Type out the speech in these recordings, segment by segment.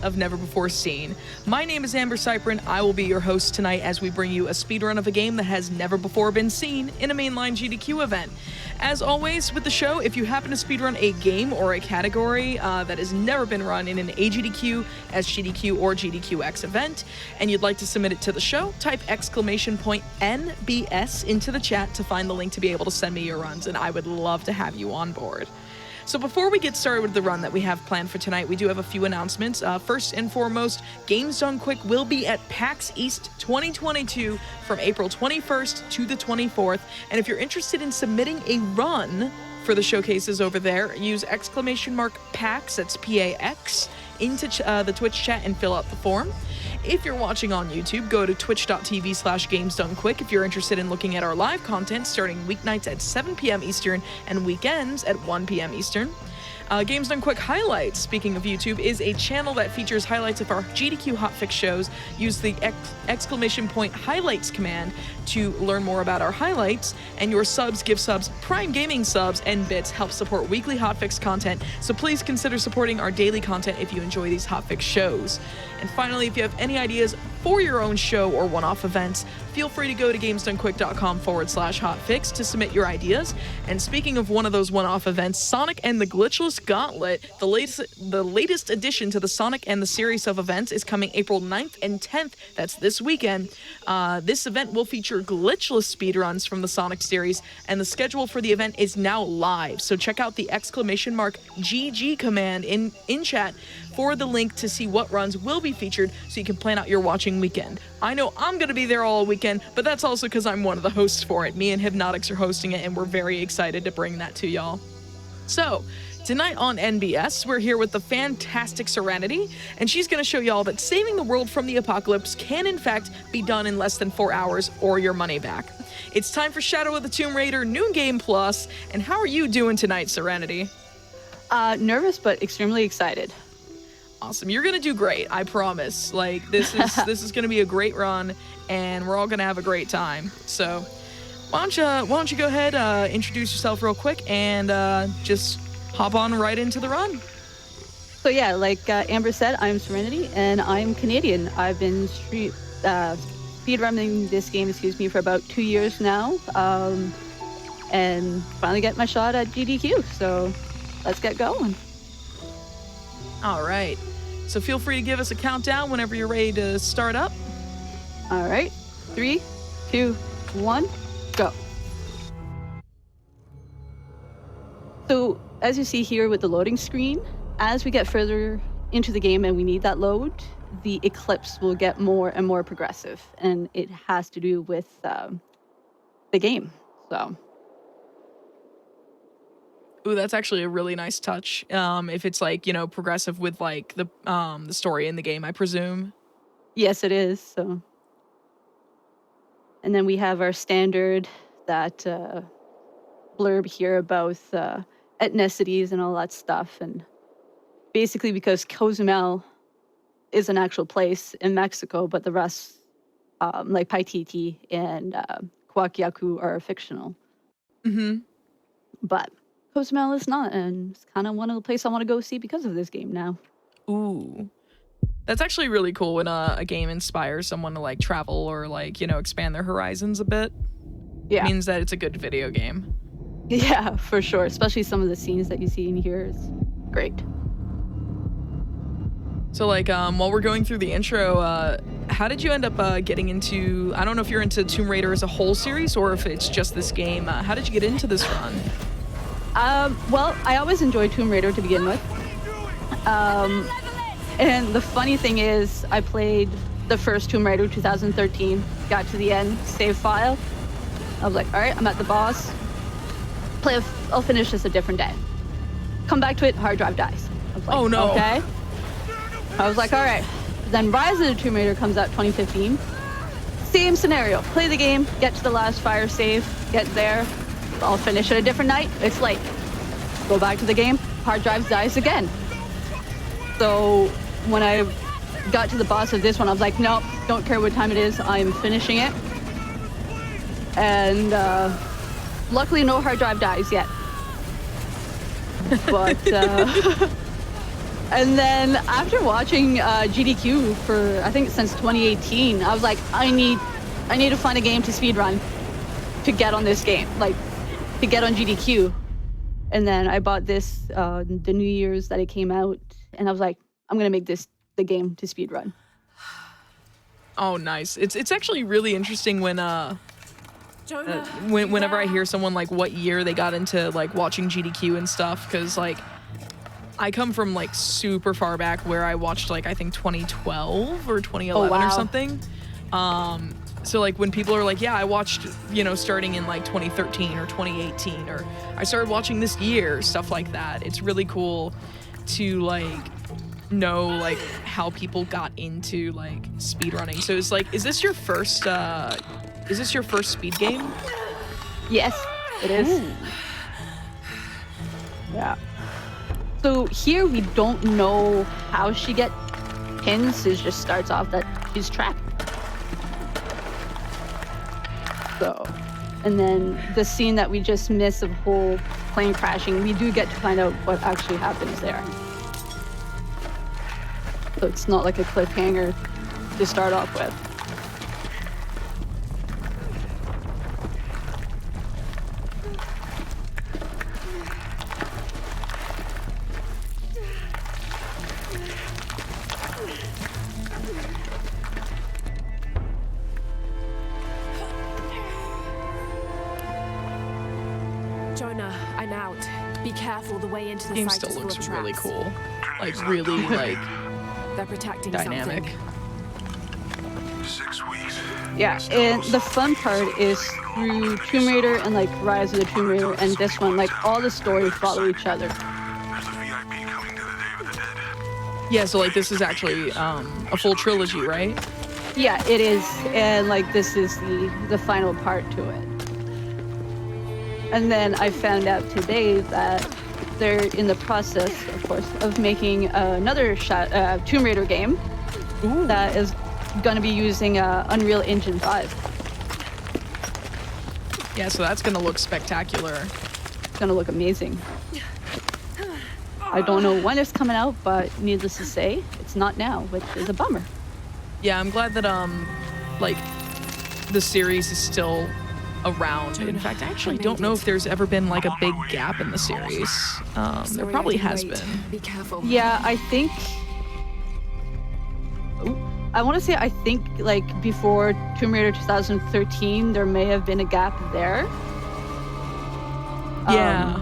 Of Never Before Seen. My name is AmberCyprian. I will be your host tonight as we bring you a speedrun of a game that has never before been seen in a mainline GDQ event. As always with the show, if you happen to speedrun a game or a category that has never been run in an AGDQ, SGDQ, or GDQx event, and you'd like to submit it to the show, type !NBS into the chat to find the link to be able to send me your runs, and I would love to have you on board. So before we get started with the run that we have planned for tonight, we do have a few announcements. First and foremost, Games Done Quick will be at PAX East 2022 from April 21st to the 24th. And if you're interested in submitting a run for the showcases over there, use !PAX, that's P-A-X, into the Twitch chat and fill out the form. If you're watching on YouTube, go to twitch.tv/GamesDoneQuick if you're interested in looking at our live content starting weeknights at 7 p.m. Eastern and weekends at 1 p.m. Eastern. Games Done Quick Highlights, speaking of YouTube, is a channel that features highlights of our GDQ hotfix shows. Use the !highlights command to learn more about our highlights, and your subs give subs Prime Gaming subs and bits help support weekly hotfix content, so please consider supporting our daily content if you enjoy these hotfix shows. And finally, if you have any ideas for your own show or one-off events, feel free to go to gamesdonequick.com/hotfix to submit your ideas. And speaking of one of those one-off events, Sonic and the Glitchless Gauntlet, the latest addition to the Sonic and the series of events, is coming April 9th and 10th. That's this weekend. This event will feature glitchless speedruns from the Sonic series, and the schedule for the event is now live. So check out the !GG command in chat for the link to see what runs will be featured so you can plan out your watching weekend. I know I'm going to be there all weekend, but that's also because I'm one of the hosts for it. Me and Hypnotics are hosting it, and we're very excited to bring that to y'all. So, tonight on NBS, we're here with the fantastic Serenity, and she's going to show y'all that saving the world from the apocalypse can in fact be done in less than 4 hours or your money back. It's time for Shadow of the Tomb Raider Noon Game Plus, and how are you doing tonight, Serenity? Nervous, but extremely excited. Awesome. You're gonna do great, I promise. Like, this is gonna be a great run, and we're all gonna have a great time. So why don't you go ahead, introduce yourself real quick, and just hop on right into the run. So yeah, like Amber said, I'm Serenity, and I'm Canadian. I've been speedrunning this game, for about 2 years now, and finally get my shot at GDQ. So let's get going. All right. So feel free to give us a countdown whenever you're ready to start up. All right. 3, 2, 1, go. So as you see here with the loading screen, as we get further into the game and we need that load, the eclipse will get more and more progressive, and it has to do with the game. So. Ooh, that's actually a really nice touch. If it's like, progressive with like the story in the game, I presume. Yes, it is. So, and then we have our standard that blurb here about ethnicities and all that stuff, and basically because Cozumel is an actual place in Mexico, but the rest, like Paititi and Coaquiacu, are fictional. Mm-hmm. But Cozumel is not, and it's kind of one of the places I want to go see because of this game now. Ooh. That's actually really cool when a game inspires someone to like travel or like, expand their horizons a bit. Yeah. It means that it's a good video game. Yeah, for sure. Especially some of the scenes that you see in here is great. So like, while we're going through the intro, how did you end up getting into, I don't know if you're into Tomb Raider as a whole series or if it's just this game. How did you get into this run? Well, I always enjoyed Tomb Raider to begin with. And the funny thing is, I played the first Tomb Raider 2013, got to the end, save file. I was like, all right, I'm at the boss. I'll finish this a different day. Come back to it, hard drive dies. I was like, oh no. Okay. I was like, all right. Then Rise of the Tomb Raider comes out 2015. Same scenario, play the game, get to the last fire save, get there. I'll finish it a different night. It's late. Go back to the game. Hard drive dies again. So when I got to the boss of this one, I was like, nope, don't care what time it is. I'm finishing it. And luckily, no hard drive dies yet. But And then after watching GDQ for I think since 2018, I was like, I need to find a game to speedrun to get on this game, like to get on GDQ. And then I bought this the New Year's that it came out, and I was like, I'm gonna make this the game to speedrun. Oh, nice. It's actually really interesting when whenever I hear someone like what year they got into like watching GDQ and stuff, because like I come from like super far back where I watched like I think 2012 or 2011 or something. So like when people are like, yeah, I watched, you know, starting in like 2013 or 2018, or I started watching this year, stuff like that. It's really cool to like know like how people got into like speedrunning. So it's like, is this your first speed game? Yes, it is. Ooh. Yeah. So here we don't know how she get pins. It just starts off that she's trapped. So, and then the scene that we just missed of whole plane crashing, we do get to find out what actually happens there. So it's not like a cliffhanger to start off with. I'm out. Be careful the way into the game site still is full of looks really traps. cool. Like really like They're protecting dynamic. Something. 6 weeks. Yeah, and the fun part is through Tomb Raider and like Rise of the Tomb Raider and this one, like all the stories follow each other. There's a VIP coming to the Day of the Dead. Yeah, so like this is actually a full trilogy, right? Yeah, it is, and like this is the final part to it. And then I found out today that they're in the process, of course, of making another Tomb Raider game. Ooh. That is going to be using Unreal Engine 5. Yeah, so that's going to look spectacular. It's going to look amazing. I don't know when it's coming out, but needless to say, it's not now, which is a bummer. Yeah, I'm glad that like the series is still around. In fact, I actually don't know if there's ever been like a big gap in the series. There probably has been. Be careful. Yeah, I think. I want to say I think like before Tomb Raider 2013, there may have been a gap there. Yeah.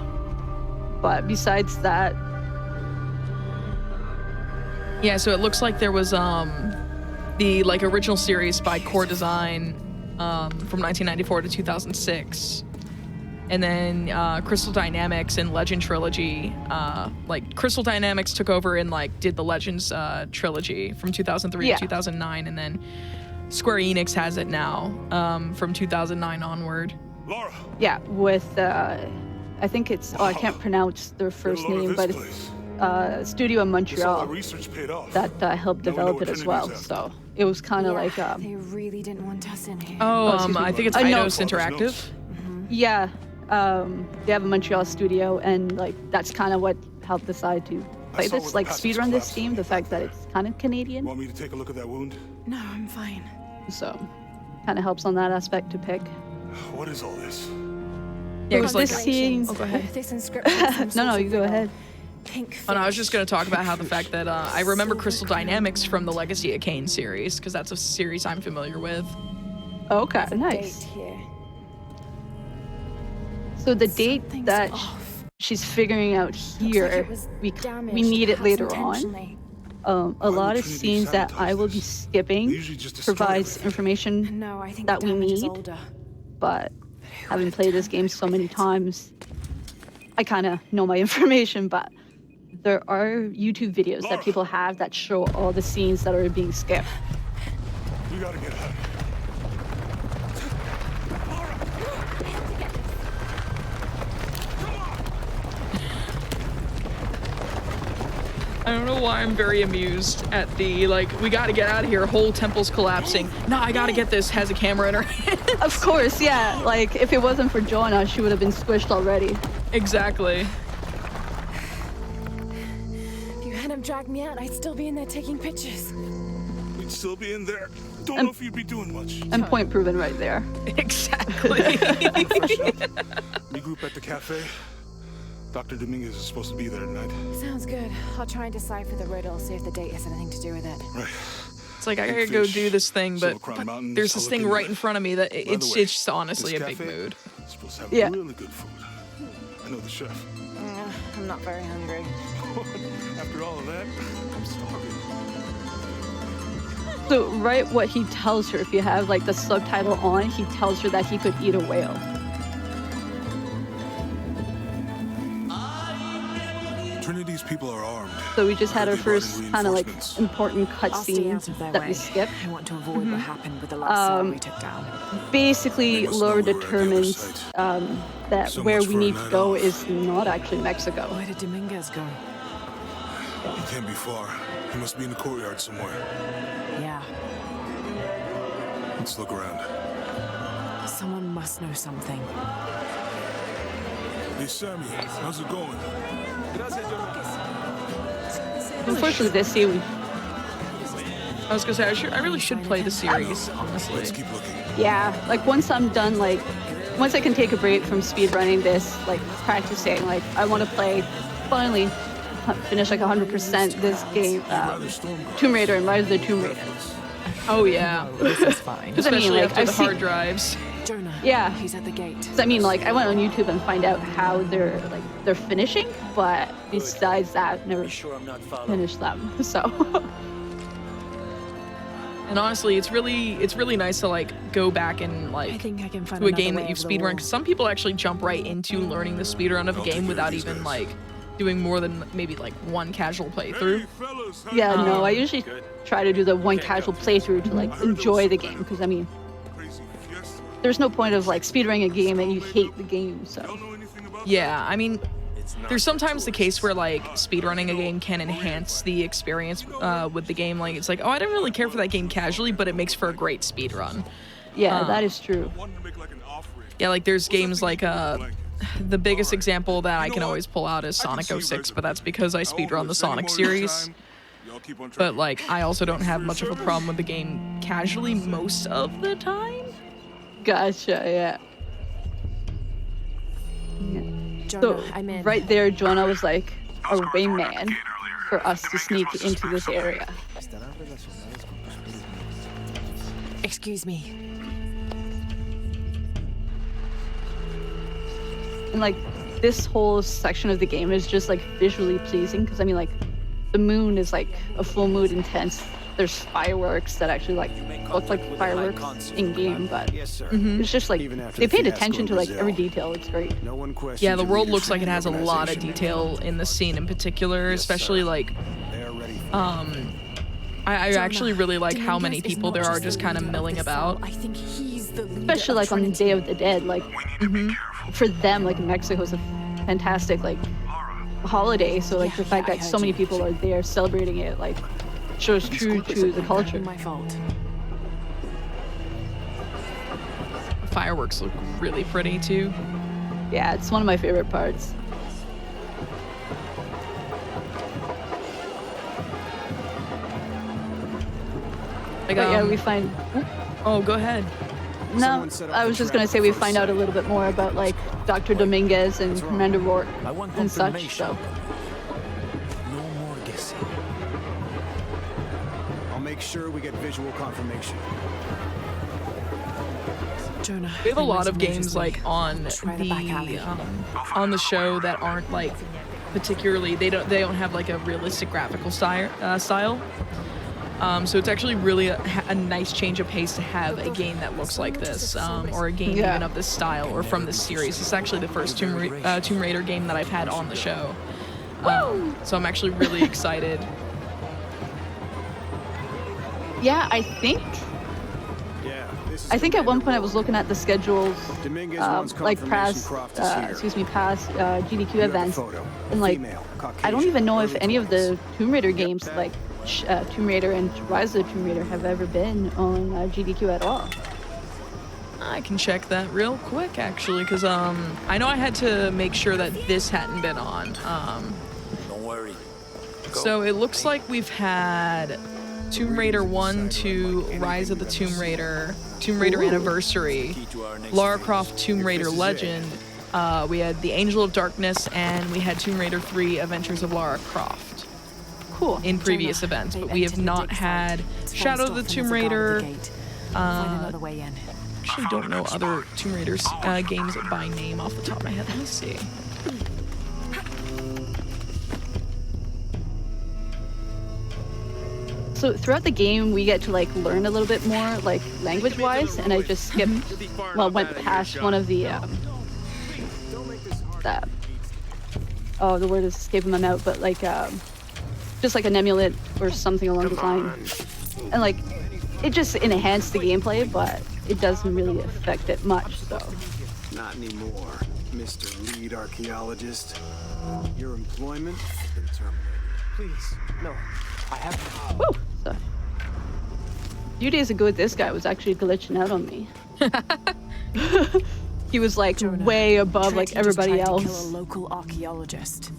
But besides that. Yeah, so it looks like there was the like original series by Core Design from 1994 to 2006, and then Crystal Dynamics and Legend Trilogy. Like Crystal Dynamics took over and like did the Legends trilogy from 2003 to 2009, and then Square Enix has it now from 2009 onward. Laura. Yeah, with I think it's I can't pronounce their first name, but it's studio in Montreal that helped develop it as well. So it was kind of like they really didn't want us in here. I think it's Eidos Interactive. Mm-hmm. Yeah, they have a Montreal studio, and like that's kind of what helped decide to play this, like speedrun this game. The fact that it's kind of Canadian. Want me to take a look at that wound? No, I'm fine. So, kind of helps on that aspect to pick. What is all this? Yeah, because like this scene. Oh, go ahead. This inscription. No, you go ahead. Pink fish. Oh, no, I was just going to talk about how the fact that I remember Crystal Dynamics from the Legacy of Kain series, because that's a series I'm familiar with. Okay, There's a nice. date here. So the date Something's that off. she's figuring out here, Looks like it was we damaged, need it perhaps later on. intentionally. A lot of Trinity scenes that sabotage I will be this? skipping They usually just destroy provides everything. information No, I think that the we damage is need. older. But having played this game so many times, I kind of know my information. But there are YouTube videos that people have that show all the scenes that are being skipped. We gotta get out. I don't know why I'm very amused at the, like, we gotta get out of here, whole temple's collapsing. No, I gotta get this, has a camera in her hand. Of course, yeah. Like, if it wasn't for Joanna, she would have been squished already. Exactly. Venom dragged me out, I'd still be in there taking pictures. We'd still be in there. Don't know if you'd be doing much. And point proven right there. Exactly. Regroup at the cafe. Dr. Dominguez is supposed to be there tonight. Sounds good. I'll try and decipher the riddle, see if the date has anything to do with it. Right. It's like I gotta go do this thing, but Mountains, there's this thing right in front of me that it's just honestly a big mood. It's supposed to have Yeah. really good food. I know the chef. I'm not very hungry. After all of that, I'm starving. So right what he tells her, if you have like the subtitle on, he tells her that he could eat a whale. Trinity's people are armed. So we just had our They brought in first kind of like reinforcements. important I'll stay out of cutscene their that way. we skipped. I want to avoid what happened with the last cell we took down. Basically, They must know Laura we were at the other determines site. that So where much we for a need to night go off. is not actually Mexico. Where did Dominguez go? He can't be far. He must be in the courtyard somewhere. Yeah, Let's look around. someone must know something. Hey, Sammy, how's it going? Unfortunately, this scene, I was gonna say I really should play the series, honestly. Let's keep looking. yeah, like once I'm done, like once I can take a break from speedrunning this, like practicing, like I want to play, finally finish like 100% this game, Tomb Raider and Rise of the Tomb Raider. Oh yeah, This is fine. Because I mean, especially like after I've the seen, hard drives. Jonah. Yeah. He's at the gate. 'cause I mean, like I went on YouTube and find out how they're finishing, but besides that, never finished them. So. And honestly, it's really nice to like go back and I like think I can find to a another game way that you've over the speedrun. wall. Because some people actually jump right into learning the speedrun of a I'll take game care without of these even guys. like doing more than maybe like one casual playthrough. Hey, fellas, how Yeah, you no, doing? I usually try to do the one casual playthrough to like enjoy the game, because I mean, Crazy fiesta. there's no point of like speedrunning a game and you hate the game. So Don't know anything about Yeah, I mean, there's sometimes the case where like speedrunning a game can enhance the experience with the game. Like it's like, oh, I didn't really care for that game casually, but it makes for a great speedrun. yeah, that is true. wanting to make like an offering. Yeah, like there's games like the biggest example that I can always pull out is Sonic 06, but that's because I speedrun the Sonic series. But like I also don't have much of a problem with the game casually most of the time. Gotcha, yeah. Jonah, So I'm in. right there, Jonah was like a wingman for us to sneak into this area. Excuse me. And like this whole section of the game is just like visually pleasing, because I mean, like the moon is like a full moon intense. There's fireworks that actually like look like fireworks in game, but it's just like they paid attention to like every detail. It's great. No one questions Yeah, the your world looks like it leadership has a lot of organization. detail in the scene in particular, especially like They are ready for I actually really like how many Dominguez is people not there are just just the kind of leader milling the cell. about. I think he's the leader Especially of like on the Trinity. Day of the Dead, like for them, like Mexico is a fantastic like holiday. So like the fact I that heard so many you. people are there celebrating it, like shows true to the culture. My fault. Fireworks look really pretty too. Yeah, it's one of my favorite parts. Like, But yeah, we find. oh, go ahead. No, Someone set up I the was just trap gonna say we for find out a little bit more about like Dr. Dominguez and wrong? Commander Rourke I want and such. confirmation. So No more guessing. I'll make sure we get visual confirmation. Jonah, We have a there lot was of games emergency. like on Try the back alley. the on the show that aren't like particularly they don't have like a realistic graphical style. So it's actually really a nice change of pace to have a game that looks like this, or a game Yeah. even of this style or from this series. It's actually the first Tomb Raider game that I've had on the show. So I'm actually really excited. yeah, I think Yeah, this is at Commander one point I Rourke. was looking at the schedules, Dominguez wants like confirmation past, Croft is here. past GDQ You have the events, photo. and like Female, I don't even know if Caucasian, any of early the 20s. Tomb Raider games, like Tomb Raider and Rise of the Tomb Raider, have ever been on GDQ at all. I can check that real quick actually, because I know I had to make sure that this hadn't been on. Don't worry. So it looks like we've had Tomb Raider 1 to Rise of the Tomb Raider, Tomb Raider Anniversary, Lara Croft Tomb Raider Legend. We had The Angel of Darkness, and we had Tomb Raider 3 Adventures of Lara Croft. Cool. In previous events, but we have not had Shadow of the Tomb Raider. Actually don't know other Tomb Raiders games by name off the top of my head. Let me see. So throughout the game, we get to like learn a little bit more, like language-wise, and I just skipped, went past one of the, the word is escaping my mouth, but like, just like an amulet or something along the line, and like, it just enhanced the gameplay, but it doesn't really affect it much. So. Not anymore, Mr. Lead Archaeologist. Your employment has been terminated. Please, no. I have. Woo! So, a few days ago, this guy was actually glitching out on me. He was like way above like everybody else. Kill a local archaeologist.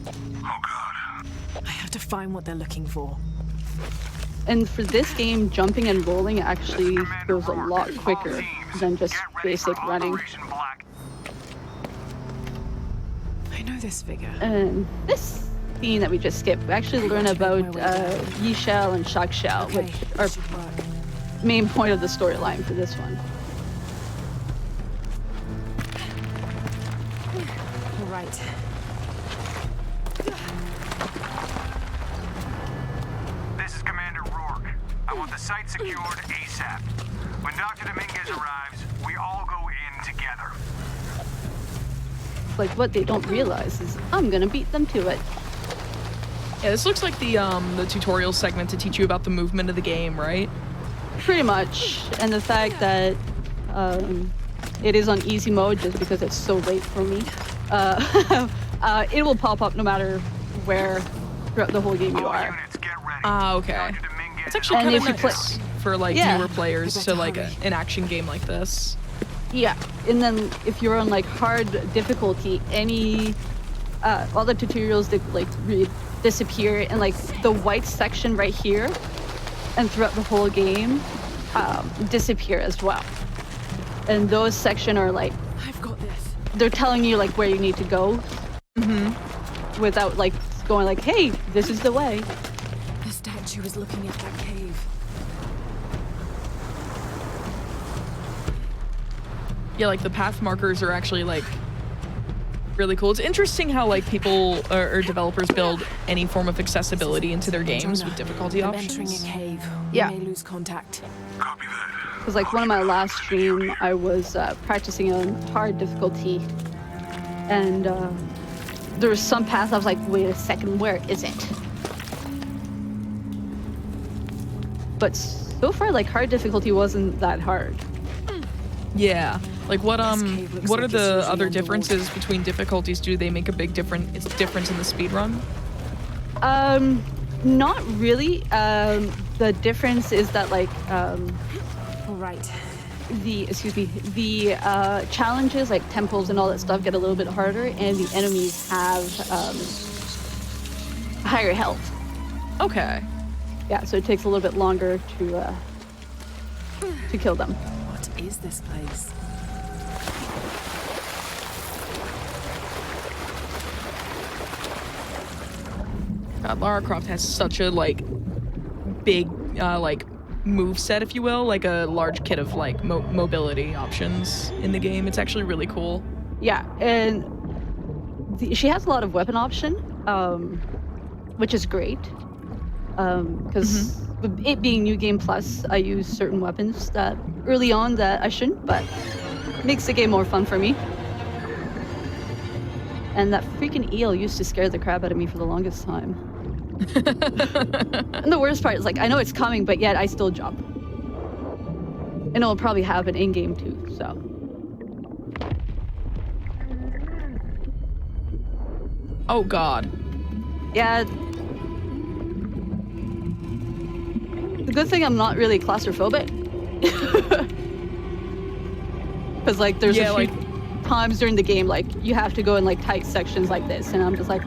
Oh God. I have to find what they're looking for. And for this game, jumping and rolling actually goes a lot quicker than just basic running. I know this figure. And this scene that we just skipped, we actually learn about Yi Shell and Shak Shell, which are main point of the storyline for this one. All right. This is Commander Rourke. I want the site secured ASAP. When Dr. Dominguez arrives, we all go in together. Like what they don't realize is I'm gonna beat them to it. Yeah, this looks like the tutorial segment to teach you about the movement of the game, right? Pretty much, and the fact that it is on easy mode just because it's so late for me. It will pop up no matter where throughout the whole game you All are. units, get ready. Ah, okay. Dr. Dominguez It's actually And kind of if you play- nice for like Yeah. newer players to like an action game like this. Yeah, and then if you're on like hard difficulty, any all the tutorials that like disappear, and like the white section right here and throughout the whole game disappear as well. And those section are like I've got this. they're telling you like where you need to go, without like going like, hey, this is the way. The statue is looking at that cave. Yeah, like the path markers are actually like really cool. It's interesting how like people or developers build any form of accessibility into their games with difficulty I'm entering options. a cave. Yeah. We may lose contact. Copy that. Because like one of my last stream, I was practicing on hard difficulty, and there was some path I was like, wait a second, where is it? But so far, like hard difficulty wasn't that hard. Yeah. Like what cave looks what like are it's the usually other underwater. differences between difficulties? Do they make a big difference in the speed run? Not really. The difference is that like All right. the challenges like temples and all that stuff get a little bit harder, and the enemies have higher health. Okay. Yeah, so it takes a little bit longer to kill them. What is this place? God, Lara Croft has such a like big like move set, if you will, like a large kit of like mobility options in the game. It's actually really cool. Yeah, and she has a lot of weapon option, which is great. Because it being New Game Plus, I use certain weapons that early on that I shouldn't, but makes the game more fun for me. And that freaking eel used to scare the crap out of me for the longest time. And the worst part is like, I know it's coming, but yet I still jump. And it'll probably happen in-game too, so. Oh God. Yeah. The good thing I'm not really claustrophobic. Because like there's a few times during the game like you have to go in like tight sections like this, and I'm just like,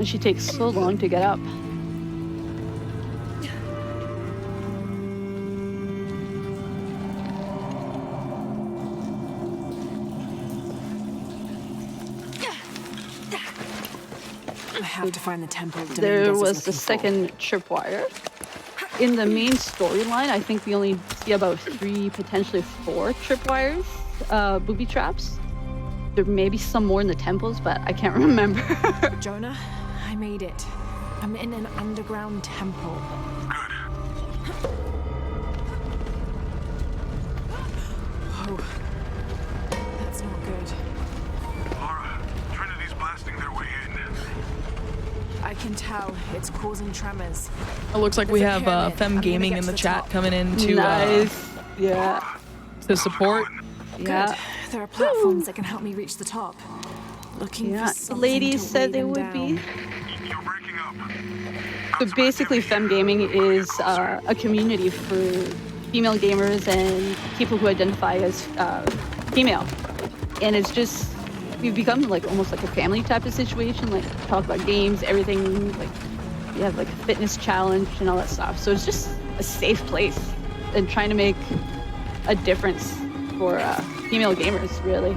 And she takes so long to get up. I have to find the temple. There was the second tripwire. In the main storyline, I think we only see about 3, potentially 4 tripwires, booby traps. There may be some more in the temples, but I can't remember. Jonah, I made it. I'm in an underground temple. Oh, that's not good. Laura, Trinity's blasting their way in. I can tell it's causing tremors. It looks like we There's a have pyramid. Fem I'm gonna Gaming get in to the the chat top. coming in to Nice. Yeah. to support. Yeah. Good. There are platforms that can help me reach the top. Looking Yeah. for something Ladies to said weigh they them would be. down. You're breaking up. So basically, Fem Gaming is a community for female gamers and people who identify as female. And it's just, we've become like almost like a family type of situation, like talk about games, everything, like we have like a fitness challenge and all that stuff. So it's just a safe place and trying to make a difference for female gamers, really.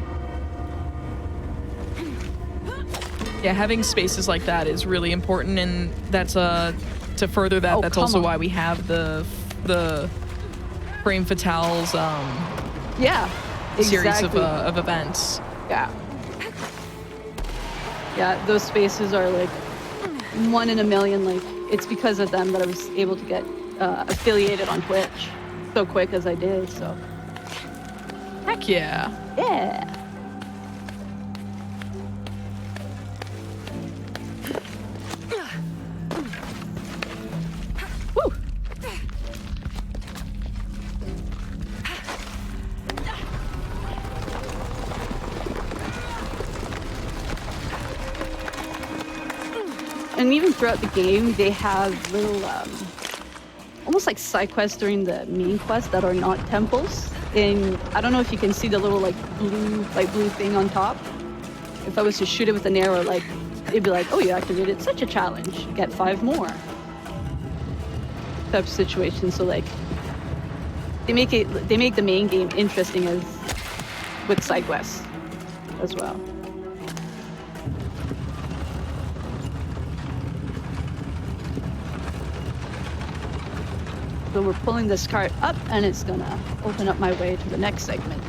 Yeah, having spaces like that is really important, and that's to further that. Oh, That's come also on. why we have the Frame Fatales Yeah, series exactly. of events. Yeah. Yeah, those spaces are like 1 in a million. Like, it's because of them that I was able to get affiliated on Twitch so quick as I did. So, Heck yeah. yeah. Woo. And even throughout the game, they have little, almost like side quests during the main quest that are not temples. And I don't know if you can see the little blue thing on top. If I was to shoot it with an arrow, like it'd be like, oh, you activated such a challenge, you get 5 more. Type of situation. So like, they make the main game interesting as with side quests as well. So we're pulling this cart up and it's gonna open up my way to the next segment.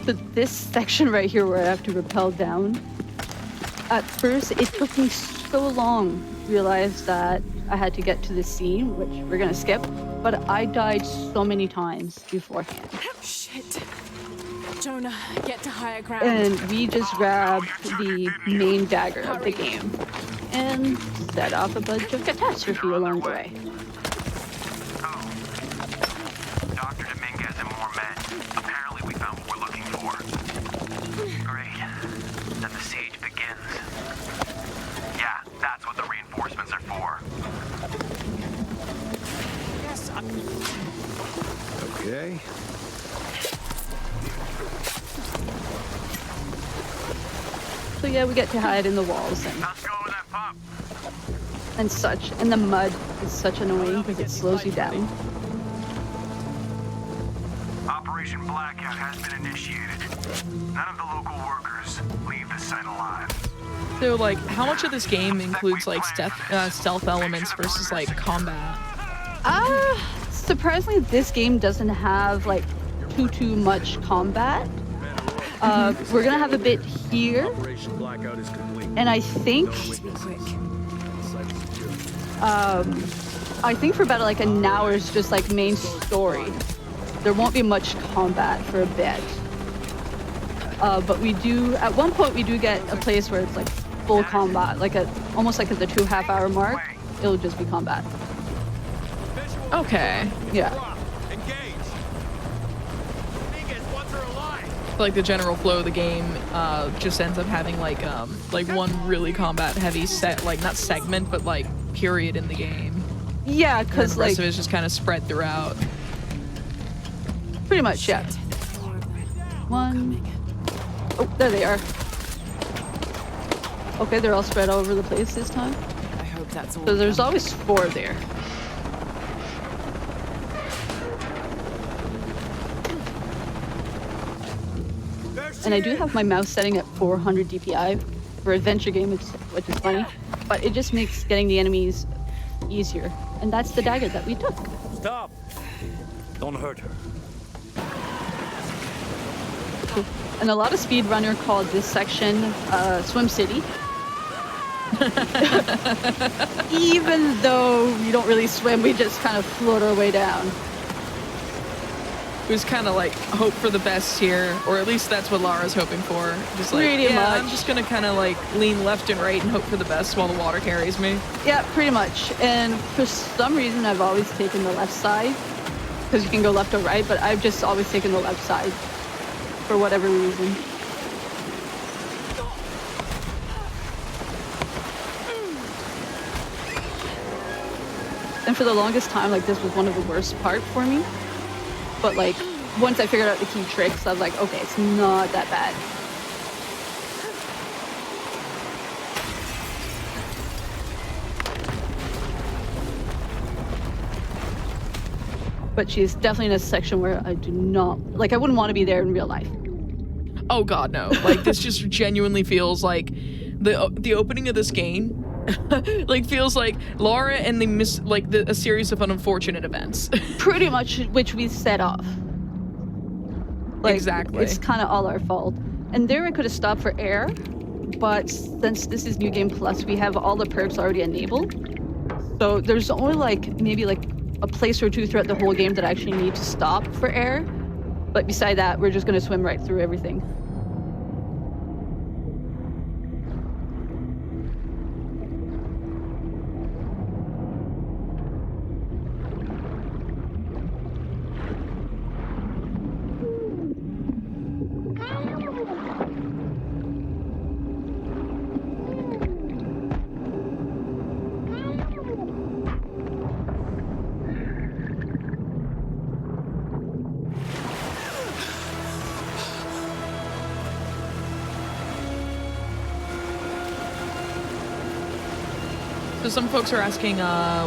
So this section right here where I have to rappel down, at first it took me so long to realize that I had to get to this scene, which we're gonna skip, but I died so many times beforehand. Shit. Jonah, get to higher ground. And we just grabbed the main dagger of the game and set off a bunch of catastrophe along the way. Dr. Dominguez and more men. Apparently we found what we're looking for. Great. Then the siege begins. Yeah, that's what the reinforcements are for. Yes, Okay. So yeah, we get to hide in the walls Let's go with that pop. and such. And the mud is such annoying because it slows you down. Operation Blackout has been initiated. None of the local workers leave the site alive. So like, how much of this game includes like stealth elements versus like combat? Surprisingly, this game doesn't have like too much combat. We're gonna have a bit here, and I think for about like an hour is just like main story. There won't be much combat for a bit. But we do, at one point, we do get a place where it's like full combat, like almost like at the 2.5-hour mark, it'll just be combat. Okay. Yeah. Like the general flow of the game just ends up having like one really combat heavy not segment, but like period in the game. Yeah, And because the like rest of it is just kind of spread throughout. pretty much, yeah. One. Oh, there they are. Okay, they're all spread all over the place this time. I hope that's all. So there's always 4 there. And I do have my mouse setting at 400 DPI for adventure game, which is funny, but it just makes getting the enemies easier. And that's the dagger that we took. Stop! Don't hurt her. And a lot of speedrunner called this section Swim City. Even though we don't really swim, we just kind of float our way down. It was kind of like hope for the best here, or at least that's what Lara's hoping for. Just like, Pretty much. I'm just gonna kind of like lean left and right and hope for the best while the water carries me. Yeah, pretty much. And for some reason, I've always taken the left side, because you can go left or right, but I've just always taken the left side for whatever reason. And for the longest time, like, this was one of the worst parts for me. But like, once I figured out the key tricks, I was like, okay, it's not that bad. But she's definitely in a section where I do not, like, I wouldn't want to be there in real life. Oh god, no. Like, this just genuinely feels like the opening of this game like feels like Lara and a series of unfortunate events. Pretty much, which we set off. Like, exactly. It's kind of all our fault. And there I could have stopped for air, but since this is New Game Plus, we have all the perks already enabled. So there's only like maybe like a place or two throughout the whole game that I actually need to stop for air. But beside that, we're just gonna swim right through everything. So some folks are asking,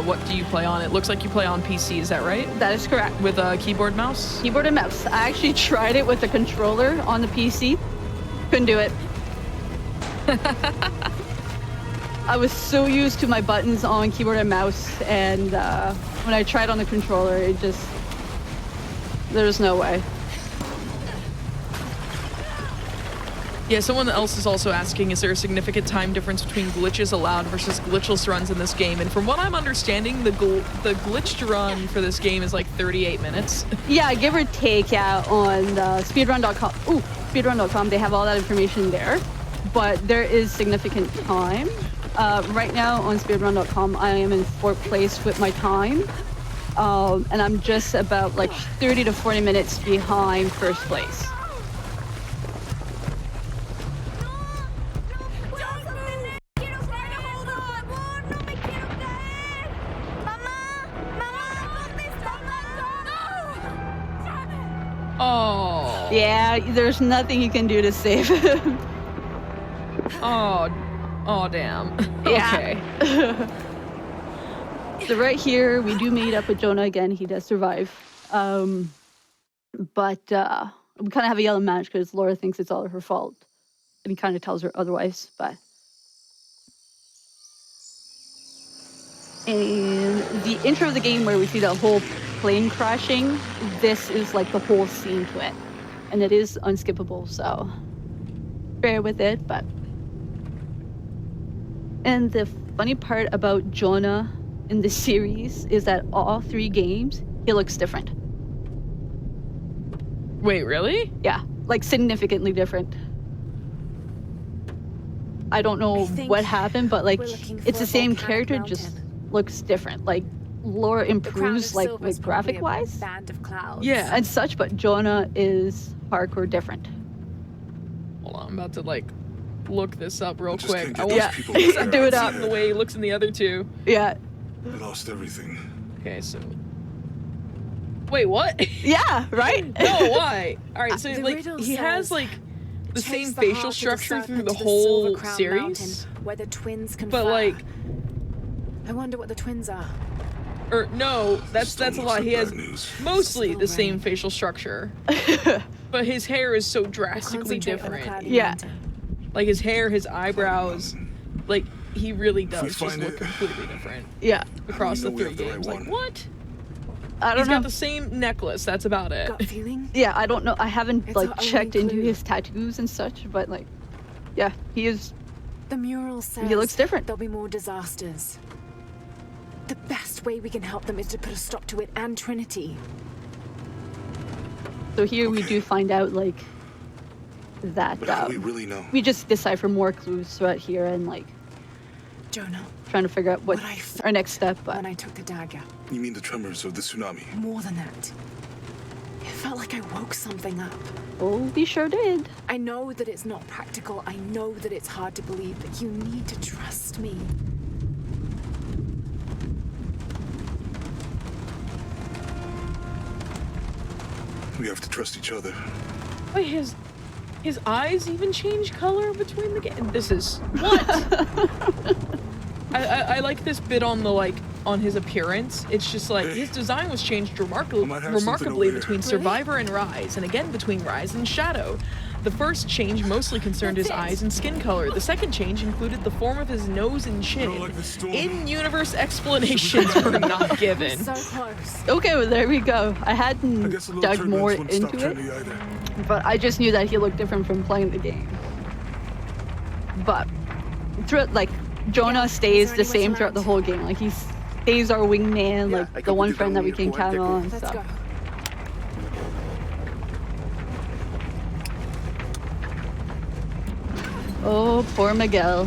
what do you play on? It looks like you play on PC, is that right? That is correct. With a keyboard mouse? Keyboard and mouse. I actually tried it with a controller on the PC. Couldn't do it. I was so used to my buttons on keyboard and mouse, and when I tried on the controller, there's no way. Yeah, someone else is also asking, is there a significant time difference between glitches allowed versus glitchless runs in this game? And from what I'm understanding, the glitched run for this game is like 38 minutes. Yeah, give or take, yeah, on speedrun.com. Ooh, speedrun.com, they have all that information there. But there is significant time. Right now on speedrun.com, I am in 4th place with my time. And I'm just about like 30 to 40 minutes behind 1st place. Oh. Yeah, there's nothing you can do to save him. Oh, damn. Yeah. Okay. So right here, we do meet up with Jonah again. He does survive. But we kind of have a yellow match because Laura thinks it's all her fault. And he kind of tells her otherwise, but... And the intro of the game where we see the whole plane crashing, this is like the whole scene to it. And it is unskippable, so bear with it, but... And the funny part about Jonah in this series is that all 3 games, he looks different. Wait, really? Yeah, like significantly different. I don't know think what happened, but like we're looking it's for the a same volcanic character, just mountain. looks different. Like Laura The crown improves of like silver's with probably graphic a wise band of clouds. Yeah. and such, but Jonah is hardcore different. Hold on, I'm about to like look this up real I just quick. can't I get want these people Yeah. to Do it care. up. the way he looks in the other two. Yeah. I lost everything. Okay, so wait, what? Yeah, right? No, why? All right, so The like riddle he has says, like the "Takes same the facial heart of the structure through serpent the to whole Silver Crown series, Mountain, where the twins confer. but like, I wonder what the twins are. or no, that's Still a looks lie. like He has bad news. mostly the Still same right. facial structure, but his hair is so drastically Concentrate on the different. cloudy Yeah. mountain. Like his hair, his eyebrows, like he really does we just find look it- completely different Yeah. across know the we 3 have the right games. Like one? what? I don't He's know. got the same necklace. That's about it. Gut feeling? Yeah, I don't know. I haven't It's like our only checked into clue. his tattoos and such, but like, yeah, he is. The mural says looks different. there'll be more disasters. The best way we can help them is to put a stop to it and Trinity. So here we do find out like that But how do we really know? we just decipher more clues throughout here and like Jonah, trying to figure out what What I felt our next step. But when I took the dagger, You mean the tremors of the tsunami? more than that. It felt like I woke something up. oh, we sure did. I know that it's not practical. I know that it's hard to believe, but you need to trust me. We have to trust each other. Wait, his eyes even change color between the game. This is what? I like this bit on the like on his appearance. It's just like his design was changed remarkably might have something over here. between Survivor and Rise, and again between Rise and Shadow. The first change mostly concerned his eyes and skin color. The second change included the form of his nose and chin. like the storm. In-universe explanations were not given. So close. Okay, well there we go. I I hadn't guess a little dug more turbulence wouldn't stop into it, Trinity either. but I just knew that he looked different from playing the game. But throughout, like Jonah Yeah, stays is there the anyone same around? throughout the whole game. Like he stays our wingman, Yeah, I like the can one put it friend down that we when can you count go on. Let's So. go. Oh, poor Miguel.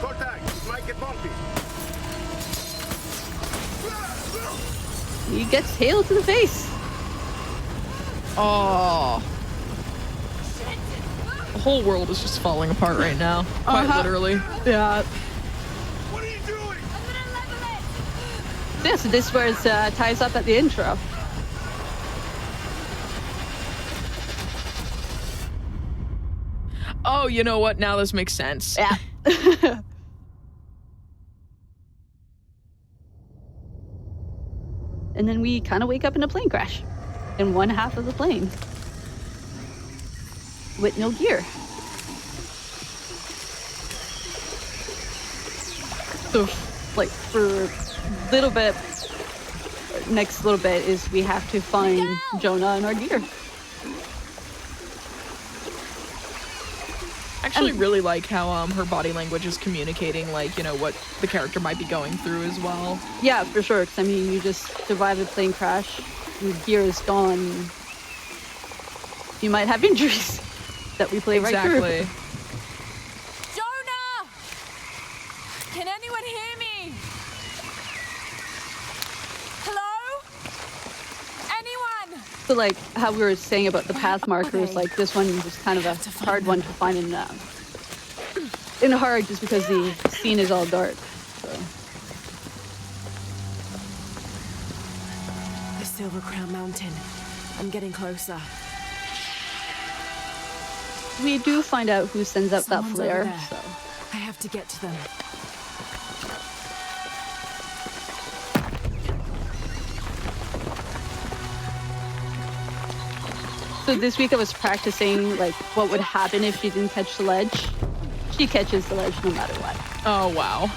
Contact! It might get bumpy. He gets hailed to the face. Oh. The whole world is just falling apart right now. Quite literally. Yeah. What are you doing? Yeah, so this is where it ties up at the intro. Oh, you know what? Now this makes sense. Yeah. And then we kind of wake up in a plane crash. In one half of the plane. With no gear. So, like, for a little bit, next little bit is we have to find Jonah and our gear. I actually really like how her body language is communicating, like, you know, what the character might be going through as well. Yeah, for sure. 'Cause, I mean, you just survived a plane crash, your gear is gone. You might have injuries that we play right through. Exactly. Jonah! Can anyone hear me? Hello? Anyone? So, like, how we were saying about the path markers, they? like, this one was kind of a have to find hard them. one to find in hard just because the scene is all dark. So. The Silver Crown Mountain. I'm getting closer. We do find out who sends out that Someone's flare, over there. so. I have to get to them. So this week I was practicing, like, what would happen if she didn't catch the ledge. She catches the ledge no matter what. Oh, wow.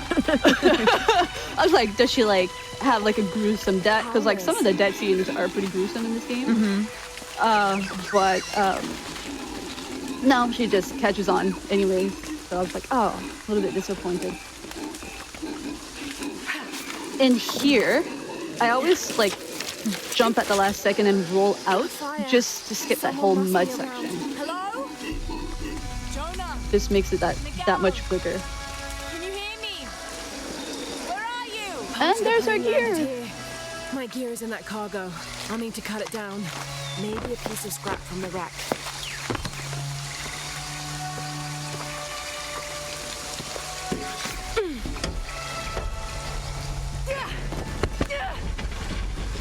I was like, does she, like, have, like, a gruesome death? Because, like, some of the death scenes are pretty gruesome in this game. No, she just catches on anyways. So I was like, oh, a little bit disappointed. In here, I always, like, jump at the last second and roll out just to skip that whole mud section. Hello? Jonah, Just makes it that much quicker. can you hear me? Where are you? And there's our gear. Here. My gear is in that cargo. I'll need to cut it down. Maybe a piece of scrap from the wreck.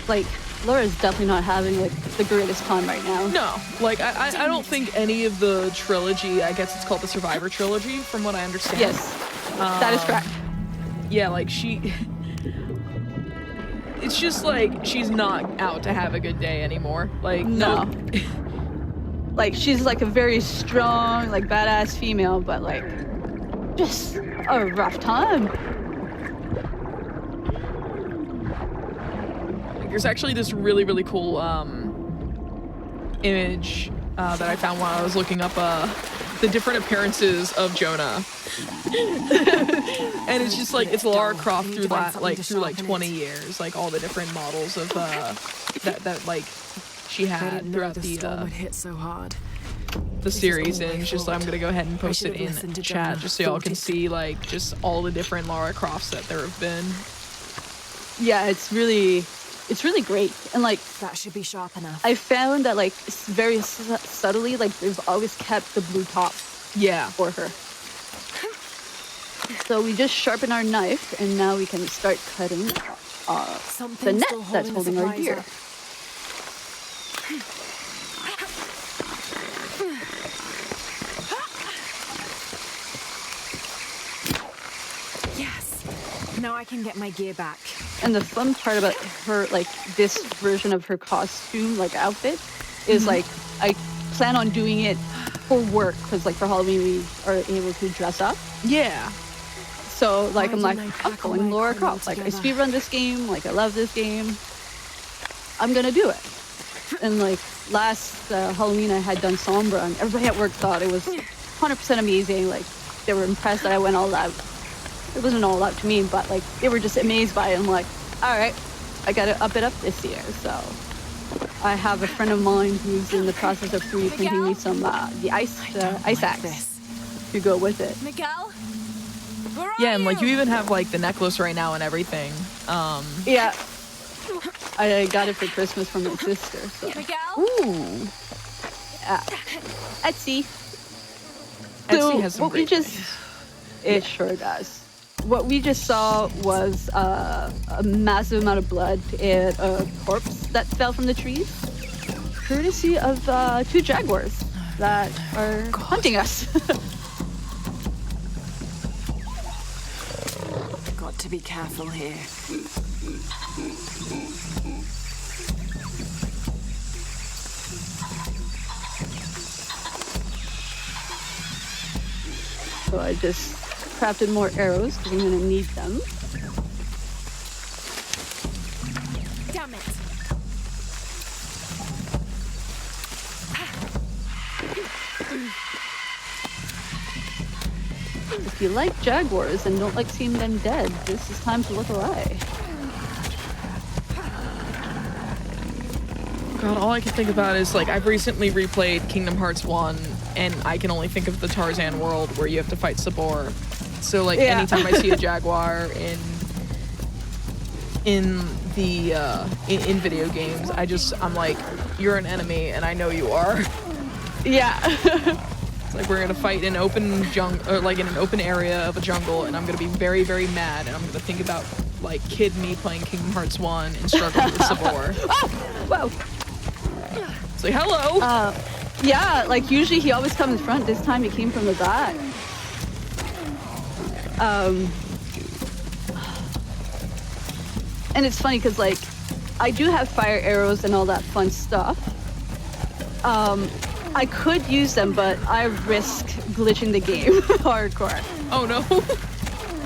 Like, Laura's definitely not having like the greatest time right now. No, like I don't think any of the trilogy, I guess it's called the Survivor trilogy, from what I understand. Yes, that is correct. Yeah, like it's just like she's not out to have a good day anymore. Like No. Like, she's like a very strong, like badass female, but like just a rough time. There's actually this really, really cool image that I found while I was looking up the different appearances of Jonah. And it's just like, it's Lara Croft through 20 years, like all the different models of that like she had throughout the storm would hit so hard. the series. And it's just, I'm gonna go ahead and post it in chat just so y'all can see like just all the different Lara Crofts that there have been. Yeah, it's really great. And like, That should be sharp enough. I found that like very subtly, like they've always kept the blue top Yeah. for her. So we just sharpen our knife, and now we can start cutting the Something's net still that's holding the holding our supplies gear. up. Yes. Now I can get my gear back. And the fun part about her, like this version of her costume, like outfit, is like I plan on doing it for work, because like for Halloween we are able to dress up. Yeah. So like Why I'm like, didn't I I'm pack all going my Lara equipment Croft. Like I together? speedrun this game. Like I love this game. I'm gonna do it. And like last Halloween I had done Sombra, and everybody at work thought it was 100% amazing. Like they were impressed that I went all out. It wasn't all out to me, but like they were just amazed by it. I'm like, all right, I gotta up it up this year. So I have a friend of mine who's in the process of 3D printing me some the ice axe to go with it. Miguel? Where are Yeah, and like you you even have like the necklace right now and everything. Yeah, I got it for Christmas from my sister. So. Miguel? Ooh. Etsy. Etsy has some what we great just things. it sure does. What we just saw was a massive amount of blood and a corpse that fell from the trees, courtesy of 2 jaguars that are hunting us. Got to be careful here. So I just crafted more arrows because I'm gonna need them. Damn it. If you like jaguars and don't like seeing them dead, this is time to look away. God, all I can think about is like I've recently replayed Kingdom Hearts 1 and I can only think of the Tarzan world where you have to fight Sabor. So like Yeah. anytime I see a jaguar in video games, I'm like, you're an enemy and I know you are. Yeah. It's like we're gonna fight in open or like in an open area of a jungle, and I'm gonna be very, very mad, and I'm gonna think about like kid me playing Kingdom Hearts 1 and struggling with Sabor. Oh, wow. It's like, hello. Yeah, like usually he always comes in front. This time he came from the back. And it's funny because like I do have fire arrows and all that fun stuff. I could use them, but I risk glitching the game hardcore. Oh no.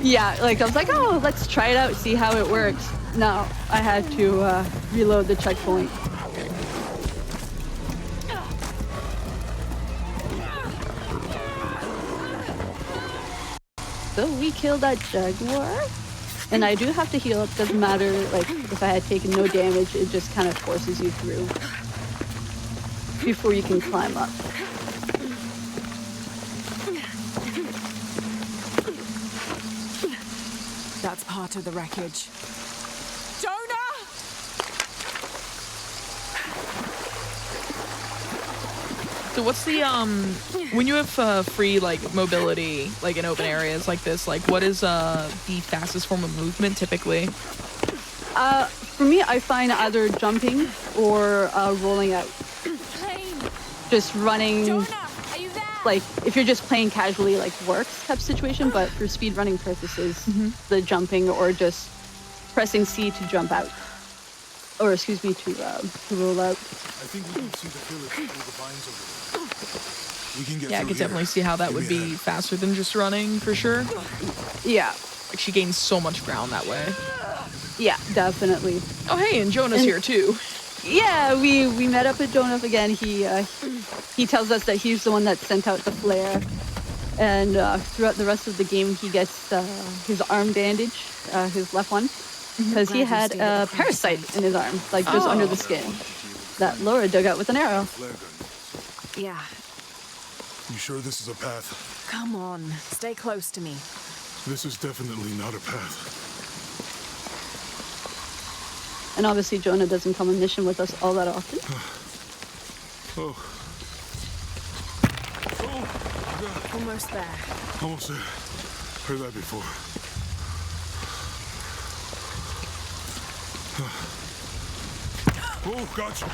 Yeah, like I was like, oh, let's try it out, see how it works. No, I had to reload the checkpoint. So we killed that jaguar. And I do have to heal up. Doesn't matter, like, if I had taken no damage, it just kind of forces you through before you can climb up. That's part of the wreckage. Jonah! So what's the when you have free like mobility like in open areas like this, like what is the fastest form of movement typically? For me, I find either jumping or rolling out. Just running, Jonah, are you there? like if you're just playing casually, like works type situation. But for speed running purposes, the jumping or just pressing C to jump out, or excuse me, to roll out. I think we can see the village through the vines over there. We can get Yeah, I through could here. definitely see how that Give would me a be hand. faster than just running for sure. Yeah, Like she gains so much ground that way. yeah, definitely. Oh hey, and Jonah's here too. Yeah, we met up with Jonah again. He tells us that he's the one that sent out the flare, and throughout the rest of the game he gets his arm bandage, his left one, because he had a parasite in his arm, like just under the skin, that Laura dug out with an arrow. Flare gun. Yeah. You sure this is a path? Come on, stay close to me. This is definitely not a path. And obviously Jonah doesn't come on mission with us all that often. Oh. Oh, God. Almost there. Almost there. Heard that before. Oh, gotcha.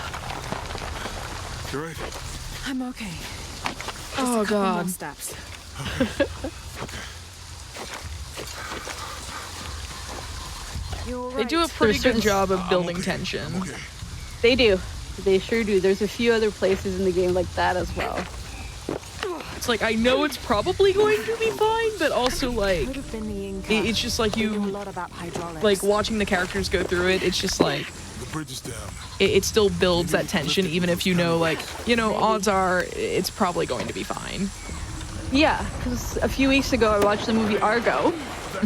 You right? I'm okay. Oh Couple more god. steps. You're right. They do a pretty certain- good job of building okay. tension. Okay. They do. They sure do. There's a few other places in the game like that as well. It's like I know it's probably going to be fine, but also like Could have been the Inca. it's just like They knew a you lot about hydraulics. like watching the characters go through it. It's just like The bridge is down. it still builds that tension, even if you know like odds are it's probably going to be fine. Yeah, because a few weeks ago I watched the movie Argo,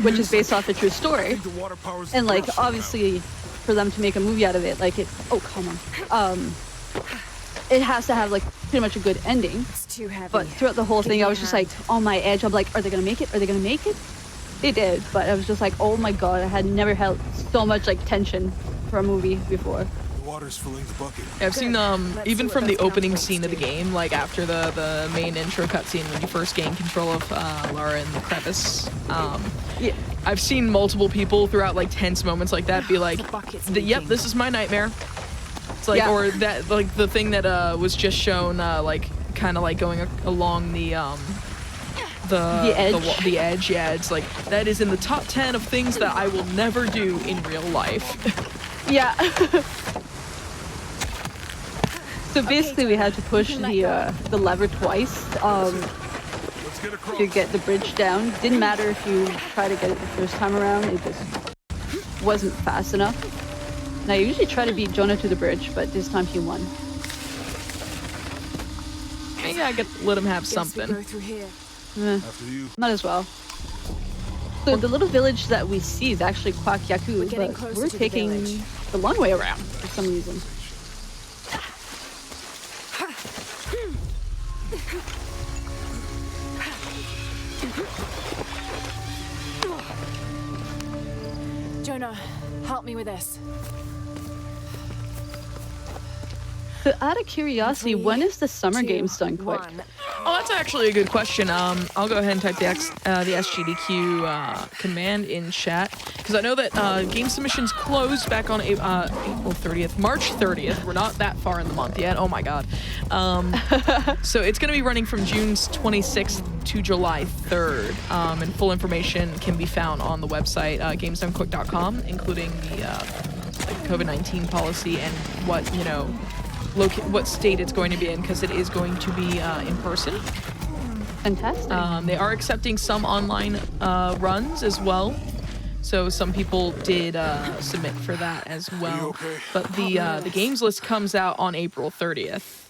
which is based off a true story. The water powers And the like craft now. obviously for them to make a movie out of it, like it it has to have like pretty much a good ending. It's too heavy. But throughout the whole Give thing me I a was just hand. like on my edge. I'm like, are they gonna make it? Are they gonna make it? They did, but I was just like, oh my god, I had never felt so much like tension for a movie before. The water's filling the bucket. I've seen Let's even see what from the those opening counterweights scene of the do. game, like after the main intro cutscene when you first gain control of Lara in the crevice. Yeah. I've seen multiple people throughout like tense moments like that be like, The bucket's "Yep, leaking." this is my nightmare." It's like, Yeah. or that like the thing that was just shown like kind of like going along the edge. the edge. Yeah, it's like that is in the top 10 of things that I will never do in real life. Yeah. So basically we had to push the lever twice Let's get across. to get the bridge down. Didn't matter if you try to get it the first time around, it just wasn't fast enough. And I usually try to beat Jonah to the bridge, but this time he won. Maybe I could let him have Guess we something. go through here. After you. Might as well. So the little village that we see is actually Kwakyaku, We're getting but closer we're to the taking village. the long way around for some reason. Jonah, help me with this. So out of curiosity, Three, when is the summer two, games done quick? one. Oh, that's actually a good question. I'll go ahead and type the SGDQ command in chat because I know that game submissions closed back on April 30th, March 30th. We're not that far in the month yet. Oh my god. So it's going to be running from June 26th to July 3rd, and full information can be found on the website gamesdonequick.com, including the COVID-19 policy and what what state it's going to be in, because it is going to be in person. Fantastic. They are accepting some online runs as well, so some people did submit for that as well. okay? But the games list comes out on April 30th.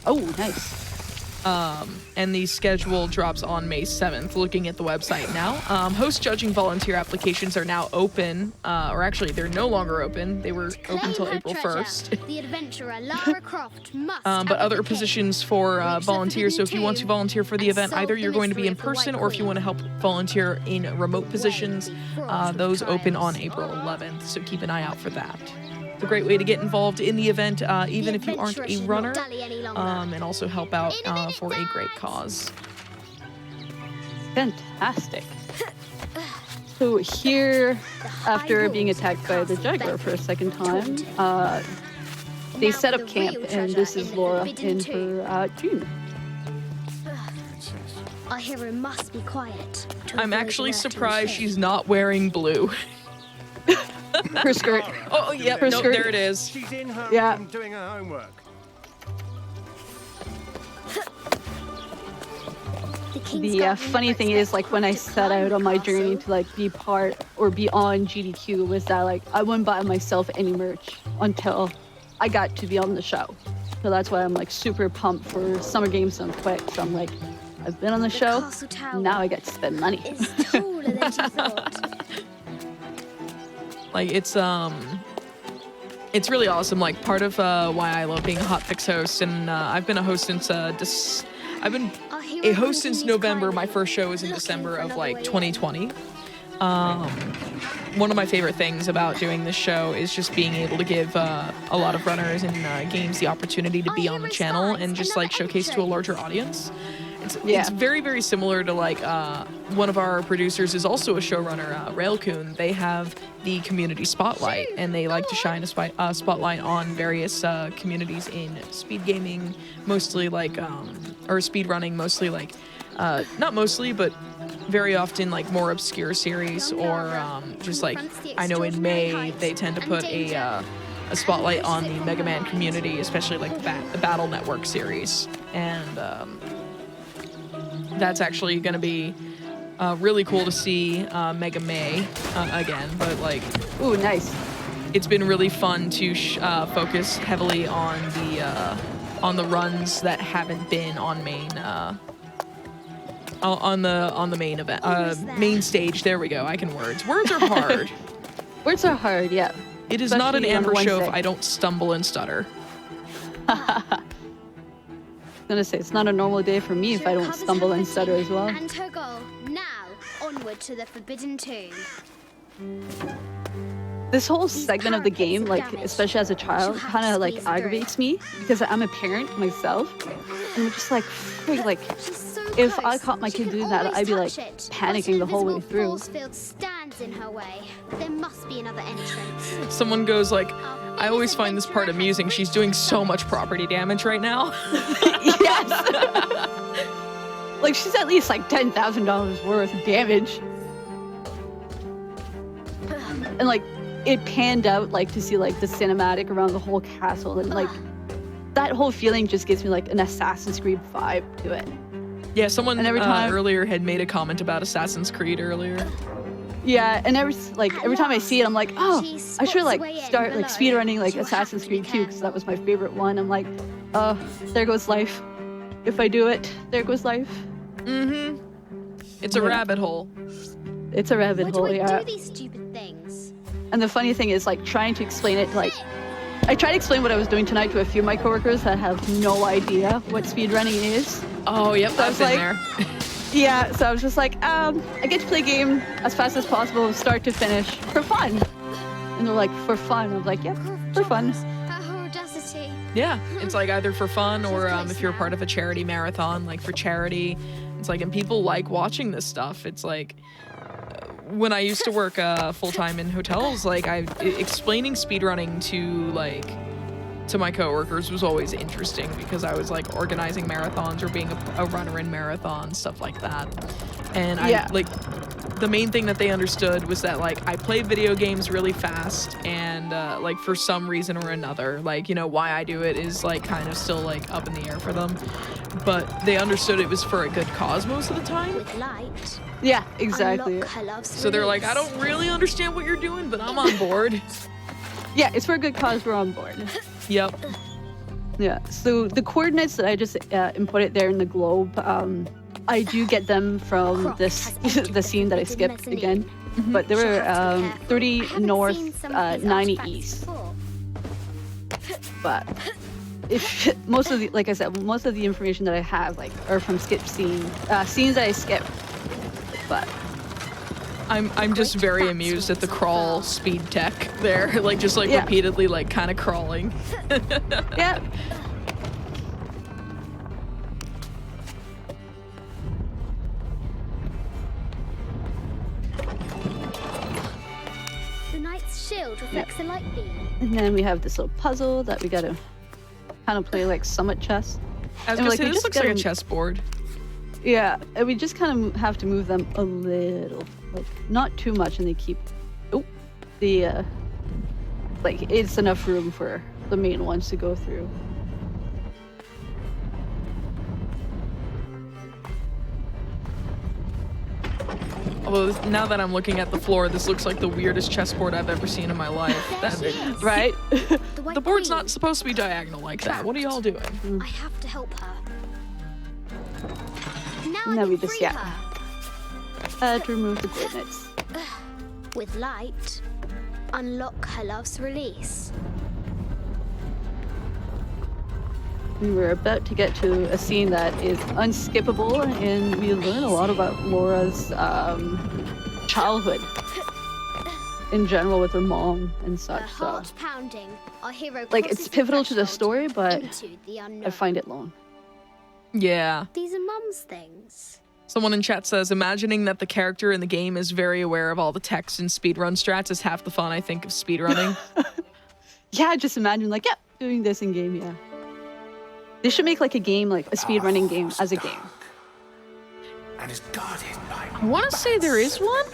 Oh, nice. And the schedule drops on May 7th. Looking at the website now, host judging volunteer applications are now open, or actually they're no longer open. They were open until April 1st. The adventurer Lara Croft must But other positions for volunteers. So if you want to volunteer for the event, either you're going to be in person or if you want to help volunteer in remote positions, those open on April 11th. So keep an eye out for that. It's a great way to get involved in the event, even if you aren't a runner, and also help out for a great cause. Fantastic. So here, after being attacked by the juggler for a second time, they set up camp, and this is Laura in her dream. Our hero must be quiet. I'm actually surprised she's not wearing blue. Her skirt. Oh, yep, Her nope, skirt. there it is. She's in her Yeah. room doing her homework. The funny thing is, like, when I set out on my journey to like be part or be on GDQ, was that like I wouldn't buy myself any merch until I got to be on the show. So that's why I'm like super pumped for Summer Games Done Quick. So I'm like, I've been on the show, now I get to spend money. It's taller than she thought. Like, it's really awesome. Like, part of why I love being a hotfix host, and I've been a host since I've been a host since November. My first show was in December of like 2020. One of my favorite things about doing this show is just being able to give a lot of runners and games the opportunity to be on the channel and just like showcase to a larger audience. It's very, very similar to like one of our producers is also a showrunner, Railcoon. They have the community spotlight, and they like to shine a spotlight on various communities in speed gaming, mostly like or speed running, mostly like not mostly, but very often like more obscure series, or just like I know in May they tend to put a spotlight on the Mega Man community, especially like the Battle Network series, and that's actually going to be really cool to see Mega May again. But like, Ooh, nice. It's been really fun to focus heavily on the runs that haven't been on main on the main event main stage. There we go. I can words. Words are hard. Words are hard, yeah. It is not an Especially on Amber show if Wednesday. I don't stumble and stutter. I'm gonna say it's not a normal day for me if I don't stumble and stutter as well. And her goal. Now, onward to the Forbidden Tomb. This whole segment of the game, like especially as a child, kind of like aggravates me because I'm a parent myself, and I'm just like, freak, like if I caught my kid doing that, I'd be like panicking the whole way through. Force field stands in her way. There must be another entrance. Someone goes like, I always find this part amusing. She's doing so much property damage right now. Yes. Like she's at least like $10,000 worth of damage, and like it panned out like to see like the cinematic around the whole castle, and like that whole feeling just gives me like an Assassin's Creed vibe to it. Yeah, someone And every time- earlier had made a comment about Assassin's Creed earlier. Yeah, and every time I see it, I'm like, oh, I should like start like speedrunning like Assassin's Creed 2 because that was my favorite one. I'm like, there goes life. If I do it, there goes life. Mm-hmm. It's a rabbit hole. It's a rabbit Why hole, do I yeah. do these stupid things? And the funny thing is, like, trying to explain it, like, I tried to explain what I was doing tonight to a few of my coworkers that have no idea what speedrunning is. Oh, yep, So I I've was been like, there. Yeah, so I was just like, I get to play a game as fast as possible, start to finish, for fun. And they're like, for fun? I'm like, yeah, for fun. Her audacity. Yeah, it's like either for fun or if you're part of a charity marathon, like for charity. It's like, and people like watching this stuff. It's like, when I used to work full-time in hotels, like explaining speedrunning to my coworkers was always interesting because I was like organizing marathons or being a runner in marathons, stuff like that. And I like the main thing that they understood was that like I play video games really fast, and like for some reason or another, like, you know, why I do it is like kind of still like up in the air for them, but they understood it was for a good cause most of the time. With light. Yeah, exactly. Unlock her love's So they're like, I release. don't really understand what you're doing, but I'm on board. Yeah, it's for a good cause, we're on board. Yep. Yeah, so the coordinates that I just inputted there in the globe, I do get them from this the scene that I skipped again. But there were 30 north, 90 east. But if most of the, like I said, most of the information that I have like are from skip scenes that I skipped. But I'm just very amused at the crawl speed tech there, like just like repeatedly like kind of crawling. Yeah. The knight's shield reflects a light beam. And then we have this little puzzle that we gotta kind of play like summit chess. I was And, gonna say, we this just looks like a gotta- chessboard. Yeah, and we just kind of have to move them a little, like not too much, and they keep. Oh, the like it's enough room for the main ones to go through. Although now that I'm looking at the floor, this looks like the weirdest chessboard I've ever seen in my life. Right? The board's not supposed to be diagonal like that. What are y'all doing? I have to help her. Now And I then we can just free her. to remove the coordinates. With light, unlock her love's release. We were about to get to a scene that is unskippable, and we learn a lot about Laura's childhood in general with her mom and Her such. So, heart pounding. Our hero like, crosses it's pivotal to the threshold story, but into the unknown. I find it long. Yeah. These are Mum's things. Someone in chat says, imagining that the character in the game is very aware of all the text and speedrun strats is half the fun, I think, of speedrunning. Yeah, just imagine, like, yeah, doing this in game, yeah. They should make, like, a game, like, a speedrunning game as a game. And is guarded by I want to say there is one?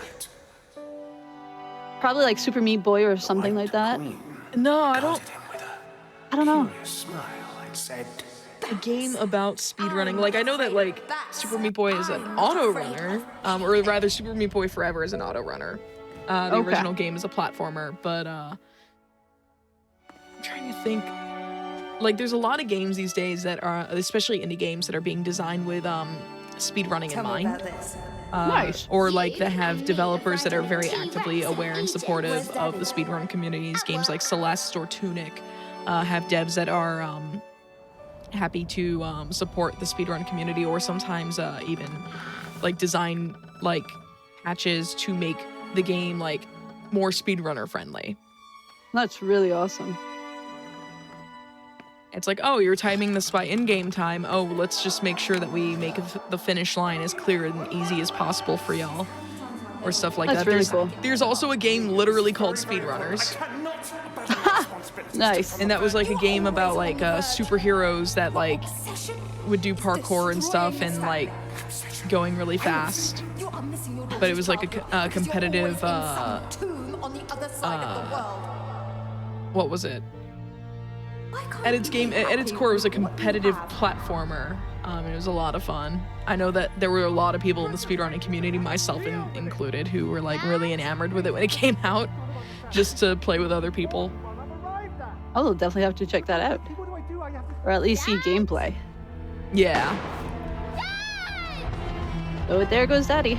Probably, like, Super Meat Boy or something like that. No, I don't. I don't know. smile and said, A game about speedrunning. Like, I know that, like, Super Meat Boy is an auto runner, or rather, Super Meat Boy Forever is an auto runner. The Okay. original game is a platformer, but I'm trying to think. Like, there's a lot of games these days that are, especially indie games, that are being designed with speedrunning in mind. Nice. Or like that have developers that are very actively aware and supportive of the speedrun communities. Games like Celeste or Tunic have devs that are happy to support the speedrun community, or sometimes even like design like patches to make the game like more speedrunner friendly. That's really awesome. It's like, oh, you're timing this by in-game time. Oh, let's just make sure that we make the finish line as clear and easy as possible for y'all. Or stuff like That's that. really cool. There's also a game literally called Speedrunners. Nice. And that was like a game about like superheroes that like would do parkour and stuff and like going really fast. But it was like a competitive, what was it? At its core, it was a competitive platformer, and it was a lot of fun. I know that there were a lot of people in the speedrunning community, myself included, who were like really enamored with it when it came out, just to play with other people. I'll definitely have to check that out. Or at least see gameplay. Yeah. Oh, there goes Daddy.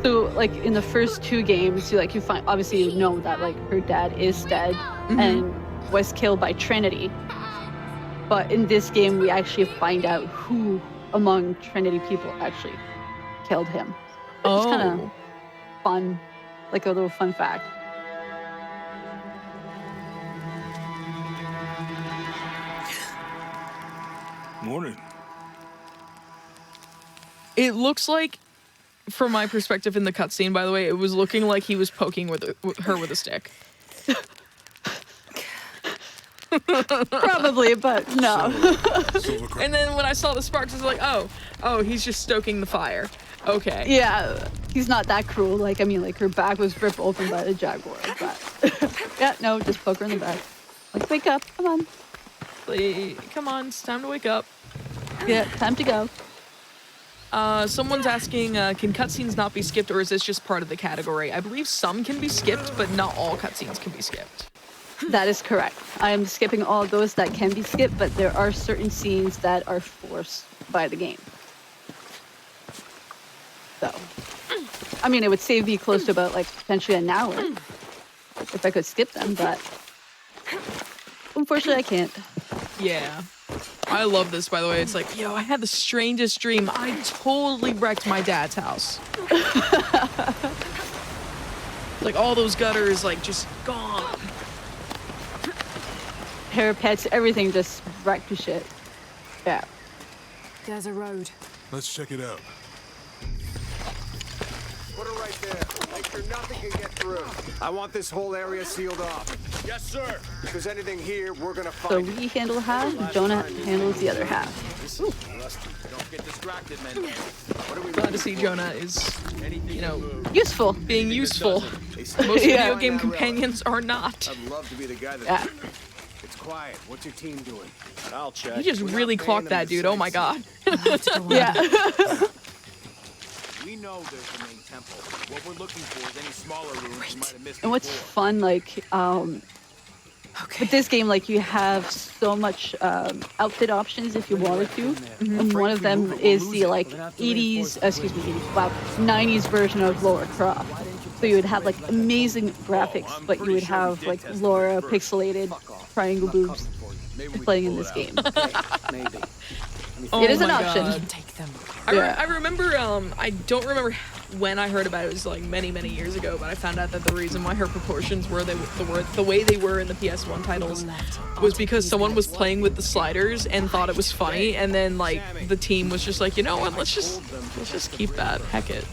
So, like, in the first two games, you find, obviously you know that, like, her dad is dead and was killed by Trinity. But in this game, we actually find out who among Trinity people actually killed him. It's kind of fun, like a little fun fact. Morning. It looks like, from my perspective in the cutscene, by the way, it was looking like he was poking her with a stick. Probably, but no. And then when I saw the sparks, I was like, oh, he's just stoking the fire. Okay. Yeah, he's not that cruel. Like, I mean, like, her back was ripped open by the jaguar. But yeah, no, just poke her in the back. Like, wake up, come on. Come on, it's time to wake up. Yeah, time to go. Someone's asking, can cutscenes not be skipped, or is this just part of the category? I believe some can be skipped, but not all cutscenes can be skipped. That is correct. I am skipping all those that can be skipped, but there are certain scenes that are forced by the game. So, I mean, it would save me close to about, like, potentially an hour if I could skip them, but unfortunately I can't. Yeah. I love this, by the way. It's like, yo, I had the strangest dream. I totally wrecked my dad's house. Like, all those gutters, like, just gone. Parapets, everything just wrecked to shit. Yeah. There's a road. Let's check it out. Put it right there. Make sure nothing can get through. I want this whole area sealed off. Yes, sir. If there's anything here, we're gonna So find it. we handle half, Jonah handles the other half. Don't get distracted, man. Glad to see Jonah is, you know, Useful. being useful. Most Yeah. video game companions are not. I'd love to be the guy that... Yeah. It's quiet. What's your team doing? I'll check. You just really clocked that dude. Oh my god. Yeah. We know there's the main temple. What we're looking for is any smaller rooms you might have missed And what's before. fun, like, with this game, like, you have so much outfit options if you wanted to. And one of them is the, like, 90s version of Laura Croft. So you would have, like, amazing graphics, but you would have, like, Laura pixelated triangle boobs playing in this game. Maybe. It is an my option. God. Take them. I remember, I don't remember when I heard about it. It was like many, many years ago, but I found out that the reason why her proportions were the way they were in the PS1 titles was because someone was playing with the sliders and thought it was funny, and then like the team was just like, you know what, let's just keep that. Heck it.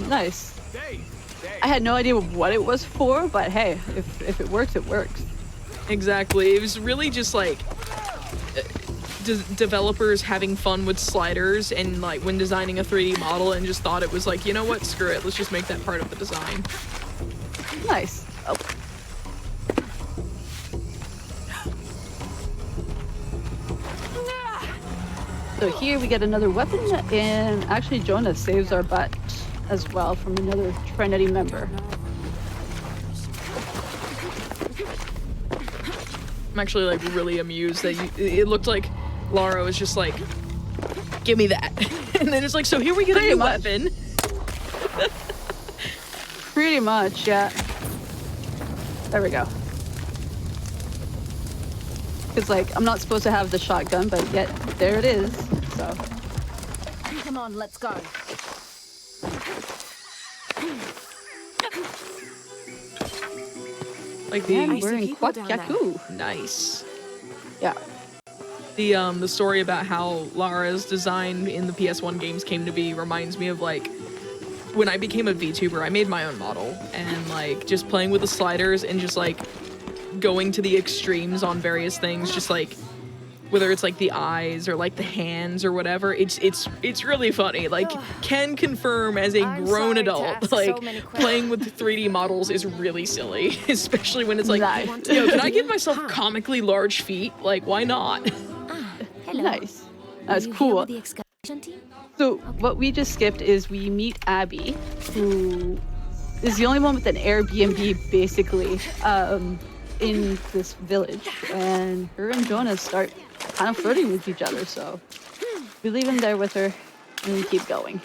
Nice. I had no idea what it was for, but hey, if it works, it works. Exactly. It was really just like developers having fun with sliders and like when designing a 3D model, and just thought it was like, you know what, screw it, let's just make that part of the design. Nice. Oh. So here we get another weapon, and actually Jonah saves our butt as well from another Trinity member. I'm actually like really amused that it looked like Lara was just like, give me that. And then it's like, so here we get a new weapon. Pretty much, yeah. There we go. Because, like, I'm not supposed to have the shotgun, but yet there it is, so. Come on, let's go. Like Yeah, the we're in people down there. Kwakyaku. nice. Yeah. The story about how Lara's design in the PS1 games came to be reminds me of like when I became a VTuber. I made my own model, and like just playing with the sliders and just like going to the extremes on various things, just like whether it's like the eyes or like the hands or whatever. It's really funny. Like, can confirm as a I'm grown sorry to adult, ask so like many questions. playing with 3D models is really silly, especially when it's like, Nice. yo, can I give myself comically large feet? Like, why not? Hello. Nice. That's You here cool. with the excursion team? So what we just skipped is we meet Abby, who is the only one with an Airbnb, basically, in this village. And her and Jonah start kind of flirting with each other, so we leave him there with her and we keep going.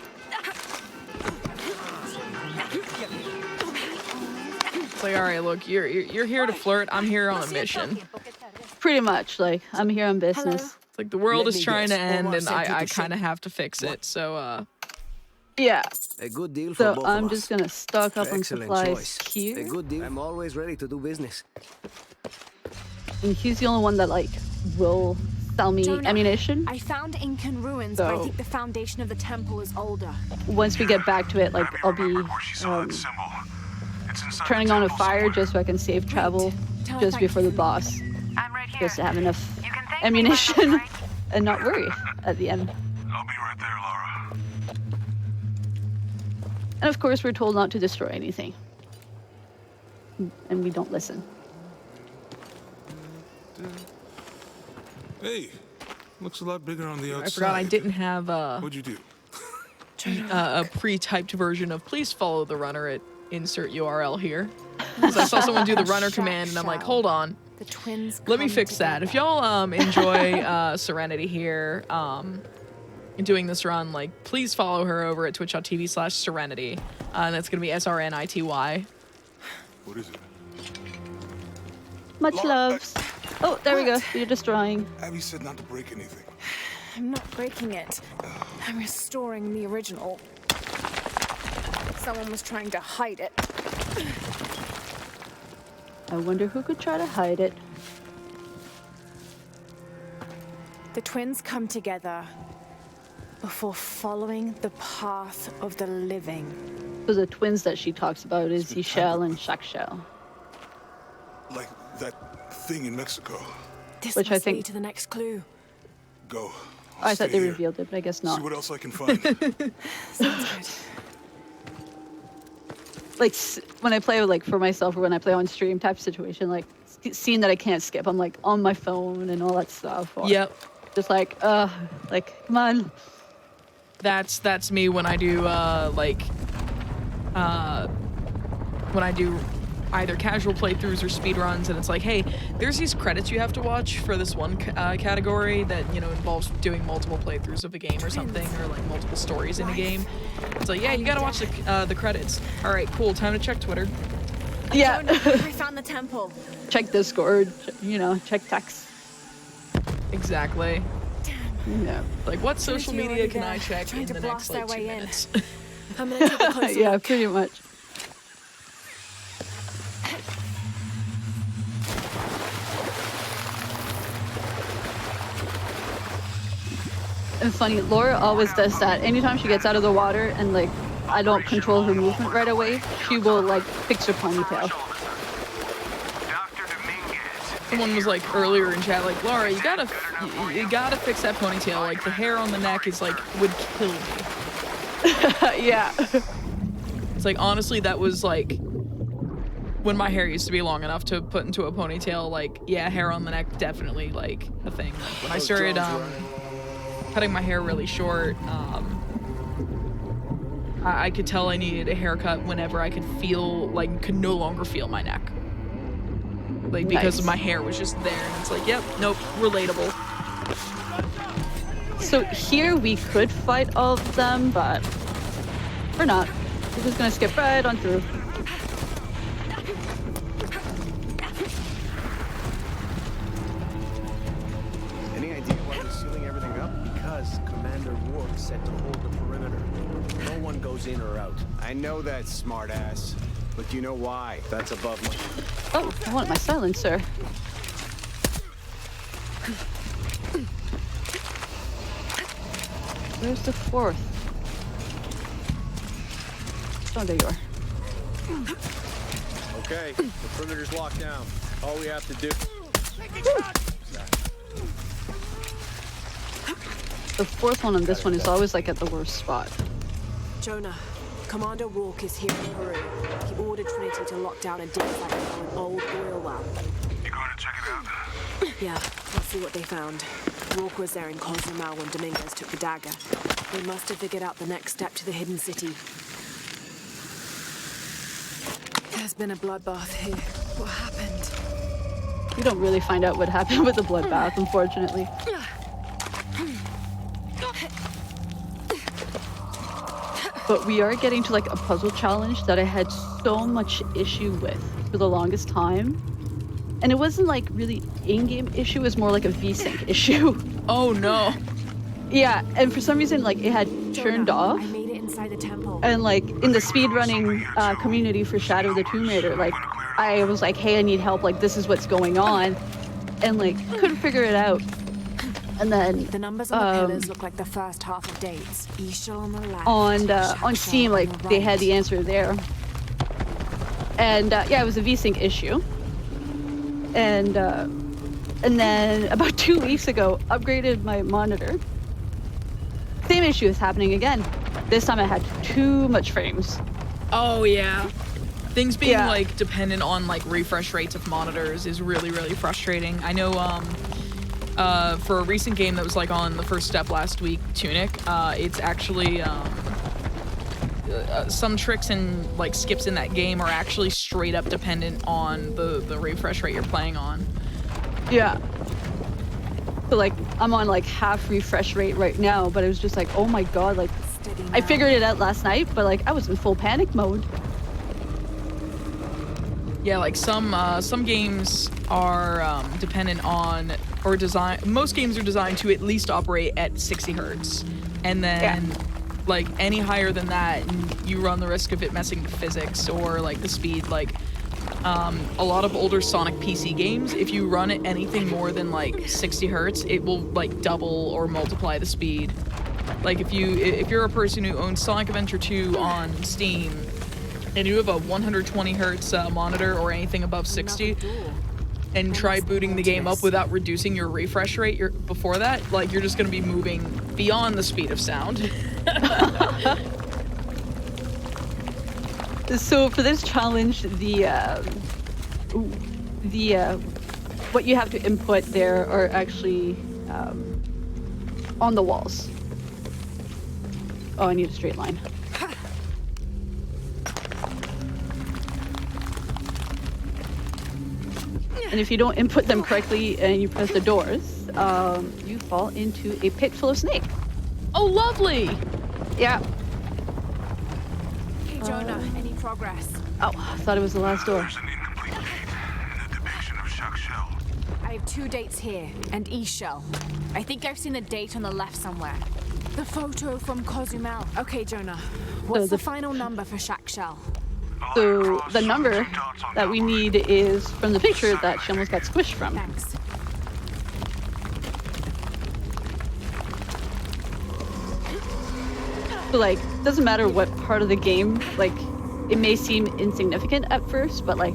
It's like, all right, look, you're here to flirt. I'm here on a mission. Pretty much, like, I'm here on business. It's like the world Let is me trying to guess, end, Omar and sent you I to kind of have to fix it. So, Yeah, A good deal for so both I'm of just us. gonna stock up on Excellent supplies choice. A here. good deal. I'm always ready to do business. And he's the only one that, like, will sell me Jonah, ammunition. I found Incan ruins, but I So- think the foundation of the temple is older. Once we get back to it, like, I'll be turning on a fire just so I can save travel Tell her just thank before you. the boss, I'm right here. just to have enough You can thank me ammunition when I'm right. and not worry at the end. I'll be right there, Lara. And of course, we're told not to destroy anything. And we don't listen. Hey, looks a lot bigger on the outside. I forgot I didn't have What'd you do? a pre-typed version of please follow the runner at insert URL here. Because I saw someone do the runner command and I'm like, hold on. The twins. Let me come fix that. together. If y'all enjoy Serenity here, doing this run, like please follow her over at twitch.tv/Serenity. And that's gonna be SRNITY. What is it? Much love. Oh, there we go. You're destroying. Abby said not to break anything. I'm not breaking it. I'm restoring the original. Someone was trying to hide it. I wonder who could try to hide it. The twins come together before following the path of the living. So the twins that she talks about is Yishel and Shakshel. Like that thing in Mexico. This Which I must think- lead to the next clue. Go. I thought they here. revealed it, but I guess not. See what else I can find. Sounds good. Like when I play like for myself or when I play on stream type situation, like scene that I can't skip, I'm like on my phone and all that stuff. Or Yep. Just like come on. That's me when I do when I do either casual playthroughs or speedruns, and it's like, hey, there's these credits you have to watch for this one category that, you know, involves doing multiple playthroughs of a game or something, or like multiple stories in a game. It's like, yeah, you gotta watch the credits. All right, cool, time to check Twitter. Yeah. I found the temple. Check Discord, you know, check text. Exactly. Yeah. Like, what social Trinity media already can there, I check trying in to the next blast their like 2 way in. minutes? I'm gonna take a closer Yeah, look. pretty much. And funny, Laura always does that. Anytime she gets out of the water and like I don't control her movement right away, she will like fix her ponytail. Dr. Dominguez. Someone was like earlier in chat, like, Laura, you gotta fix that ponytail. Like, the hair on the neck is like would kill me. Yeah. It's like, honestly, that was like when my hair used to be long enough to put into a ponytail. Like, yeah, hair on the neck definitely like a thing. Like, when I started cutting my hair really short, I could tell I needed a haircut whenever I could no longer feel my neck. Like, because Nice. my hair was just there, and it's like, yep, nope, relatable. So here we could fight all of them, but we're not. We're just gonna skip right on through. Any idea why they're sealing everything up? Because Commander Rourke said to hold the perimeter. No one goes in or out. I know that, smartass. But do you know why? That's above my... Oh, I want my silencer. Where's the fourth? Oh, there you are. Okay, the perimeter's locked down. All we have to do... The fourth one on this one is always like at the worst spot. Jonah, Commander Rourke is here in Peru. He ordered Trinity to lock down a dig site for an old oil well. You going to check it out? Yeah, let's see what they found. Rourke was there in Cozumel when Dominguez took the dagger. They must have figured out the next step to the hidden city. There's been a bloodbath here. What happened? We don't really find out what happened with the bloodbath, unfortunately. But we are getting to like a puzzle challenge that I had so much issue with for the longest time. And it wasn't like really in-game issue, it was more like a VSync issue. Oh no. Yeah, and for some reason like it had turned off. I made it inside the temple. And like in the speedrunning community for Shadow of the Tomb Raider, like I was like, hey, I need help, like this is what's going on. And like couldn't figure it out. And then The numbers on the pillars look like the first half of dates. Ishal on the left. on Shakshel Steam, on like the they right. had the answer there. And yeah, it was a VSync issue. And then about 2 weeks ago, upgraded my monitor. Same issue is happening again. This time I had too much frames. Oh yeah. Things being Yeah. like dependent on like refresh rates of monitors is really, really frustrating. I know for a recent game that was like on the first step last week, Tunic, it's actually some tricks and like skips in that game are actually straight up dependent on the refresh rate you're playing on. Yeah. So like I'm on like half refresh rate right now, but it was just like, oh my god, like I figured it out last night, but like I was in full panic mode. Yeah, like some games are dependent on or design. Most games are designed to at least operate at 60 hertz, and then like any higher than that, and you run the risk of it messing with physics or like the speed. Like a lot of older Sonic PC games, if you run it anything more than like 60 hertz, it will like double or multiply the speed. Like if you're a person who owns Sonic Adventure 2 on Steam, and you have a 120 hertz monitor or anything above 60, and try booting the game up without reducing your refresh rate before that, like you're just going to be moving beyond the speed of sound. So for this challenge, what you have to input there are actually on the walls. Oh, I need a straight line. And if you don't input them correctly and you press the doors, you fall into a pit full of snake. Oh, lovely! Yeah. Hey, Jonah, any progress? Oh, I thought it was the last door. There's an incomplete date in the depiction of Jacques Shell. I have 2 dates here, and E-Shell. I think I've seen the date on the left somewhere. The photo from Cozumel. Okay, Jonah, what's the final number for Jacques Shell? So the number that we need is from the picture that she almost got squished from. Thanks. So like, doesn't matter what part of the game, like, it may seem insignificant at first, but like,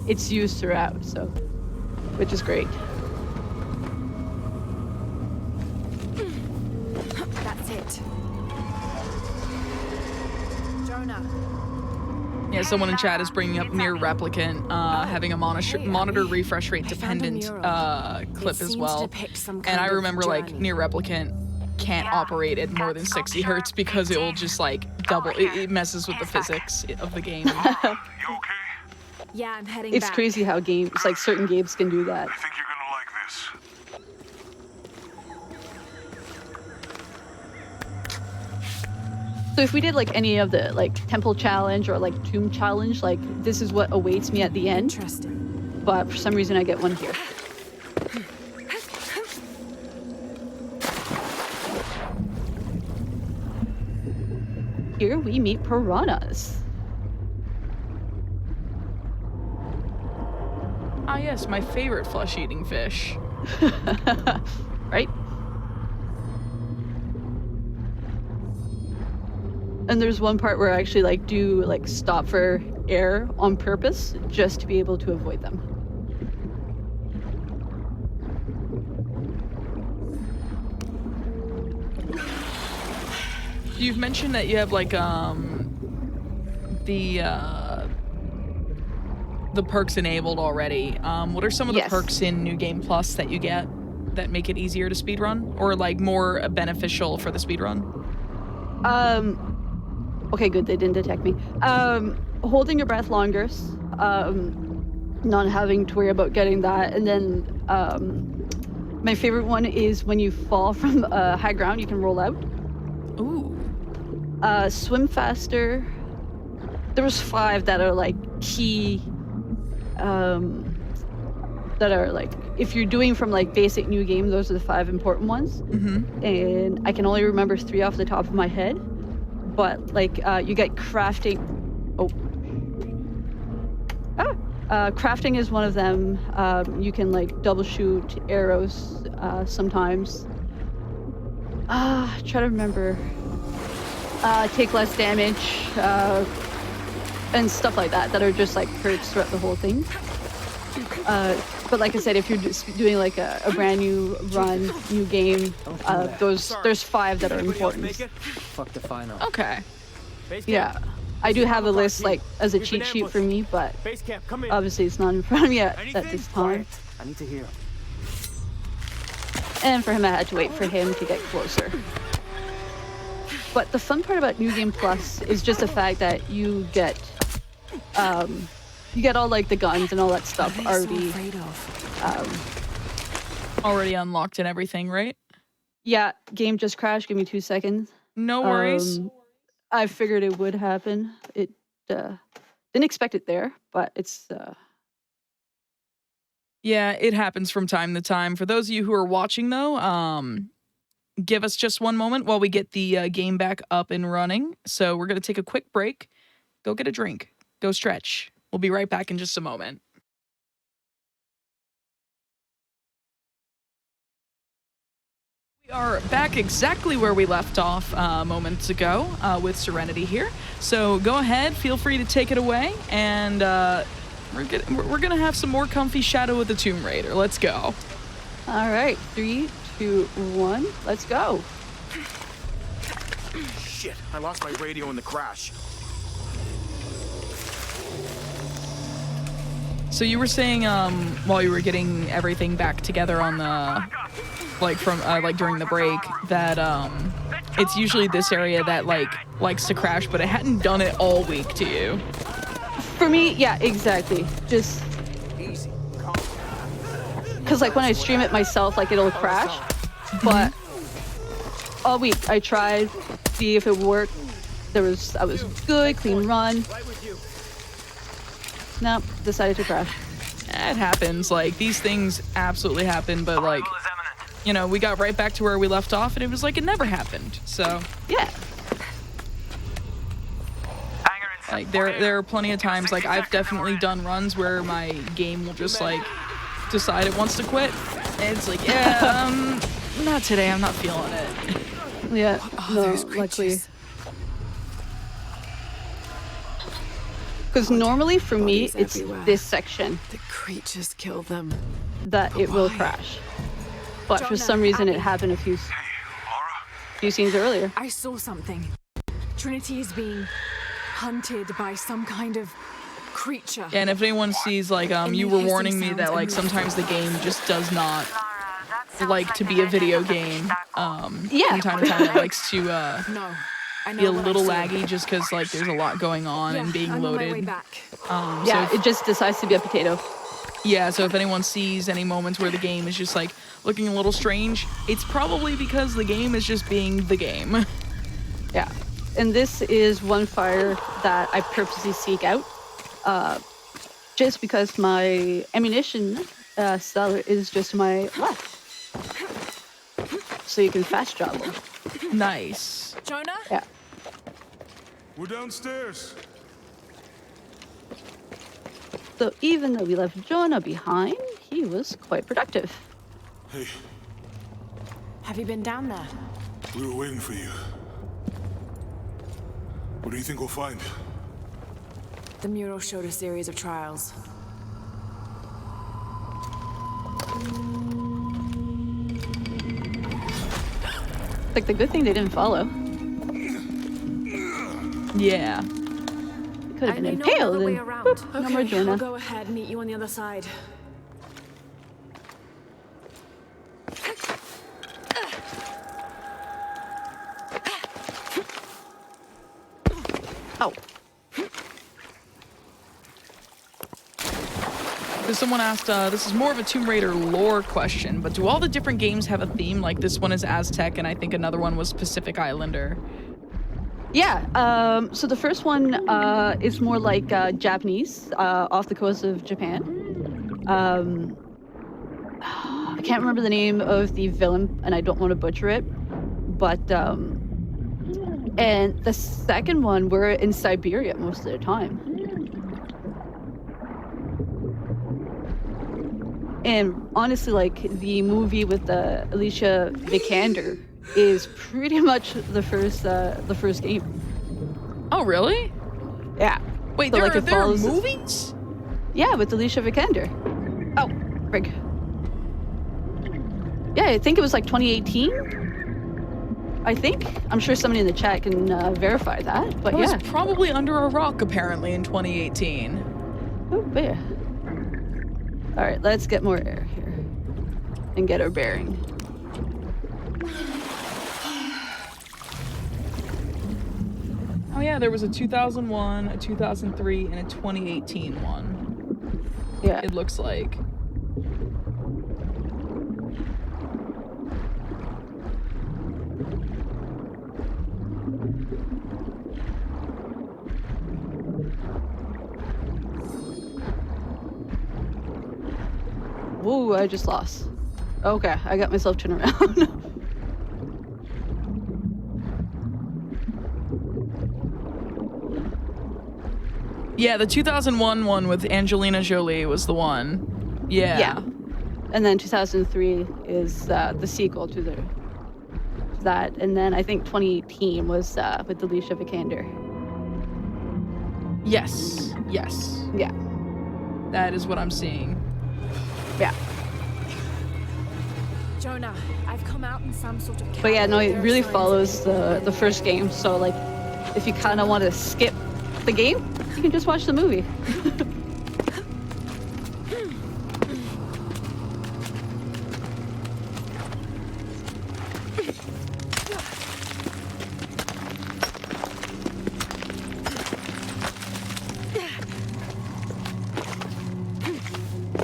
it's used throughout, so, which is great. That's it. Jonah. Yeah, someone in chat is bringing up Near Replicant, having a monitor refresh rate dependent clip as well. And I remember like Near Replicant can't operate at more than 60 hertz because it will just like double. It messes with the physics of the game. You okay? Yeah, I'm heading It's back. crazy how games, like certain games can do that. I think you're gonna like this. So if we did like any of the like temple challenge or like tomb challenge, like this is what awaits me at the end. Interesting. But for some reason I get one here. Here we meet piranhas. Ah yes, my favorite flesh-eating fish. Right? And there's one part where I actually like do like stop for air on purpose just to be able to avoid them. You've mentioned that you have like the perks enabled already. What are some of the perks in New Game Plus that you get that make it easier to speedrun or like more beneficial for the speedrun? Okay, good, they didn't detect me. Holding your breath longer, not having to worry about getting that, and then my favorite one is when you fall from high ground, you can roll out. Ooh. Swim faster. There was 5 that are like key, that are like, if you're doing from like basic new game, those are the 5 important ones. Mm-hmm. And I can only remember 3 off the top of my head. But like you get crafting. Crafting is one of them. You can like double shoot arrows sometimes. Try to remember. Take less damage and stuff like that are just like perks throughout the whole thing. But like I said, if you're just doing like a brand new run, new game, there's 5 that are important. Fuck the final. Okay. Yeah, I do have a list like as a cheat sheet for me, but obviously it's not in front of me at this time. I need to hear. And for him, I had to wait for him to get closer. But the fun part about New Game Plus is just the fact that you get all like the guns and all that stuff already. Already unlocked and everything, right? Yeah, game just crashed. Give me 2 seconds. No worries. I figured it would happen. It didn't expect it there, but it's. Yeah, it happens from time to time. For those of you who are watching, though, give us just one moment while we get the game back up and running. So we're going to take a quick break. Go get a drink. Go stretch. We'll be right back in just a moment. We are back exactly where we left off moments ago with Serenity here. So go ahead, feel free to take it away, and we're gonna have some more comfy Shadow of the Tomb Raider. Let's go. All right, 3, 2, 1, let's go. Shit, I lost my radio in the crash. So you were saying while you were getting everything back together on the during the break that it's usually this area that likes to crash, but it hadn't done it all week to you. For me, yeah, exactly. Just because when I stream it myself, it'll crash. But all week I tried to see if it worked. I was good, clean run. Nope, decided to crash. It happens. These things absolutely happen, but we got right back to where we left off, and it was it never happened. So yeah. There are plenty of times I've definitely done runs where my game will just decide it wants to quit, and it's not today. I'm not feeling it. Yeah. No, luckily. Because normally for me, it's this section. The creatures kill them. That it will crash. But for some reason, it happened a few scenes earlier. I saw something. Trinity is being hunted by some kind of creature. Yeah, and if anyone sees, you were warning me that, sometimes the game just does not like to be a video game. Yeah. From time to time, it likes to be a little laggy just because, there's a lot going on and being loaded. It just decides to be a potato. Yeah, so if anyone sees any moments where the game is just, looking a little strange, it's probably because the game is just being the game. Yeah. And this is one fire that I purposely seek out, just because my ammunition cellar is just to my left. So you can fast travel. Nice. Jonah? Yeah. We're downstairs. So even though we left Jonah behind, he was quite productive. Hey. Have you been down there? We were waiting for you. What do you think we'll find? The mural showed a series of trials. The good thing they didn't follow. Yeah. Could have been impaled and boop, no more Jonah. I'll go ahead and meet you on the other side. Oh. So someone asked, this is more of a Tomb Raider lore question, but do all the different games have a theme? This one is Aztec, and I think another one was Pacific Islander. Yeah, so the first one is more Japanese, off the coast of Japan. I can't remember the name of the villain, and I don't want to butcher it, but, and the second one, we're in Siberia most of the time. And honestly, the movie with Alicia Vikander is pretty much the first game. Oh, really? Yeah. Wait, so, there are movies? Yeah, with Alicia Vikander. Oh, frig. Yeah, I think it was 2018. I think. I'm sure somebody in the chat can verify that. But I was probably under a rock apparently in 2018. Oh, yeah. All right, let's get more air here and get our bearing. Oh yeah, there was a 2001, a 2003, and a 2018 one. Yeah. It looks like. Whoa, I just lost. Okay, I got myself turned around. Yeah, the 2001 one with Angelina Jolie was the one. Yeah. Yeah. And then 2003 is the sequel to that. And then I think 2018 was with Alicia Vikander. Yes. Yes. Yeah. That is what I'm seeing. Yeah. Jonah, I've come out in some sort of... But yeah, no, it really follows the first game. So like, if you kind of want to skip the game, you can just watch the movie.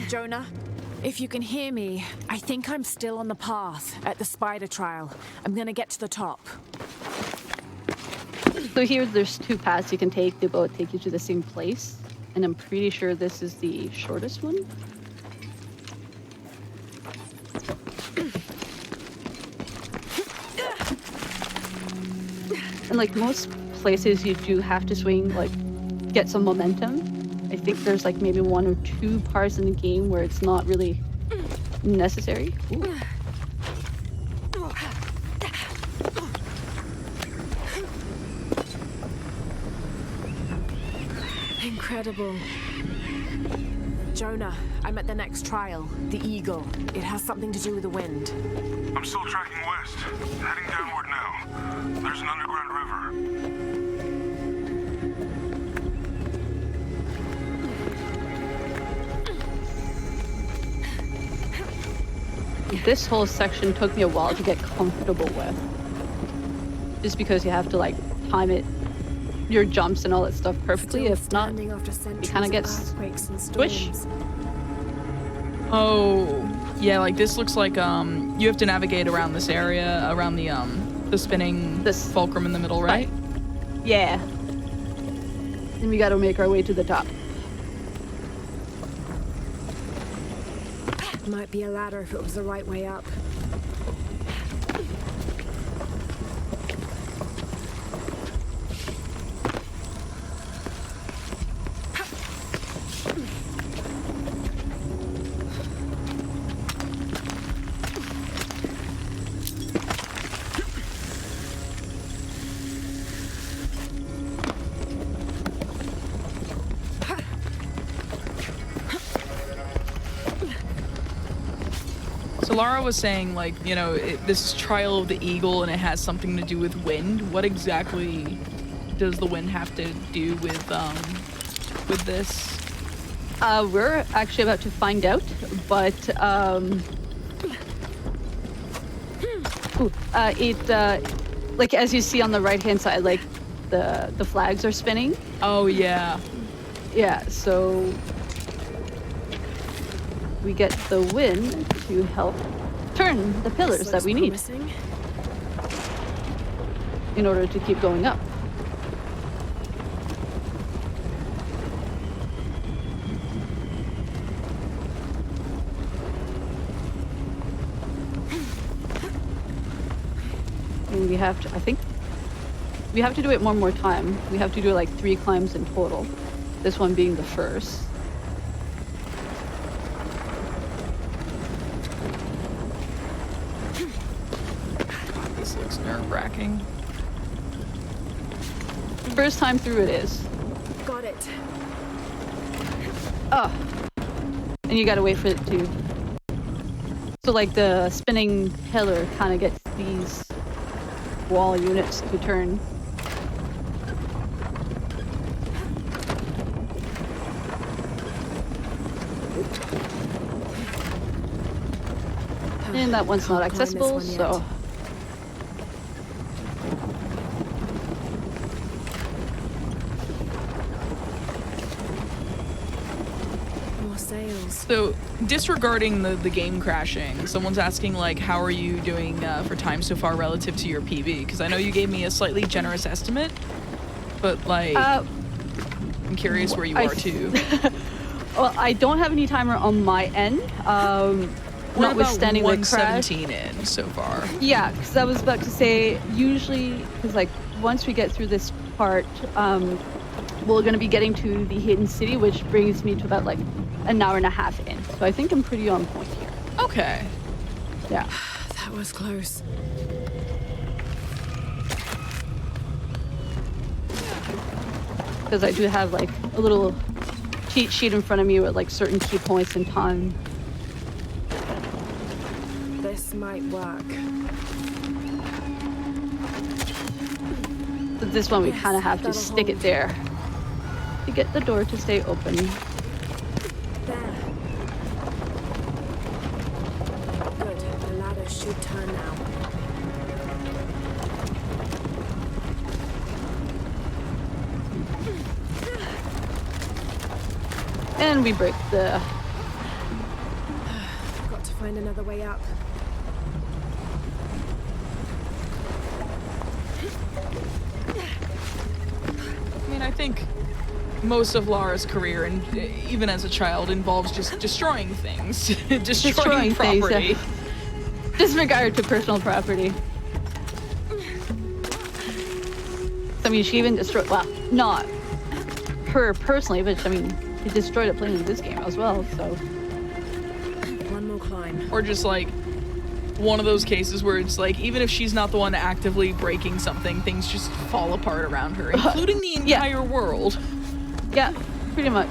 Jonah, if you can hear me, I think I'm still on the path at the spider trial. I'm gonna get to the top. So here, there's two paths you can take. They both take you to the same place. And I'm pretty sure this is the shortest one. And like most places, you do have to swing, like, get some momentum. I think there's like maybe one or two parts in the game where it's not really necessary. Ooh. Incredible. Jonah, I'm at the next trial, the Eagle. It has something to do with the wind. I'm still tracking west, heading downward now. There's an underground river. This whole section took me a while to get comfortable with. Just because you have to like time it, your jumps and all that stuff perfectly. If not, you kind of get squish. Oh, yeah, like this looks like you have to navigate around this area, around the spinning fulcrum in the middle, right? Yeah. And we got to make our way to the top. Might be a ladder if it was the right way up. So Lara was saying, like, you know, this is Trial of the Eagle and it has something to do with wind. What exactly does the wind have to do with this? We're actually about to find out, but like as you see on the right-hand side, like the flags are spinning. Oh yeah. Yeah, so we get the wind to help turn the pillars that we need in order to keep going up. And we have to, I think, we have to do it one more time. We have to do like 3 climbs in total. This one being the first. This looks nerve-wracking. First time through it is. Got it. Oh. And you gotta wait for it to... So like the spinning pillar kind of gets these wall units to turn. And that one's not accessible, so... sails. So, disregarding the game crashing, someone's asking, like, how are you doing for time so far relative to your PB? Because I know you gave me a slightly generous estimate, but, like, I'm curious where you are, too. Well, I don't have any timer on my end. We're Notwithstanding about the crash. 117 in so far. Yeah, because I was about to say, usually, because, like, once we get through this part, we're going to be getting to the hidden city, which brings me to about, like, an hour and a half in. So I think I'm pretty on point here. Okay. Yeah. That was close. Because I do have, like, a little cheat sheet in front of me with, like, certain key points in time. This might work. But this one, we kind of have to stick it there to get the door to stay open. There. Good. The ladder should turn now. And we break the... Got to find another way up. I mean, I think most of Lara's career, and even as a child, involves just destroying things. destroying property. Things, yeah. Disregard to personal property. I mean, she even destroyed, well, not her personally, but I mean, she destroyed a plane in this game as well, so. One more climb. Or just like one of those cases where it's like, even if she's not the one actively breaking something, things just fall apart around her, including the entire world. Yeah, pretty much.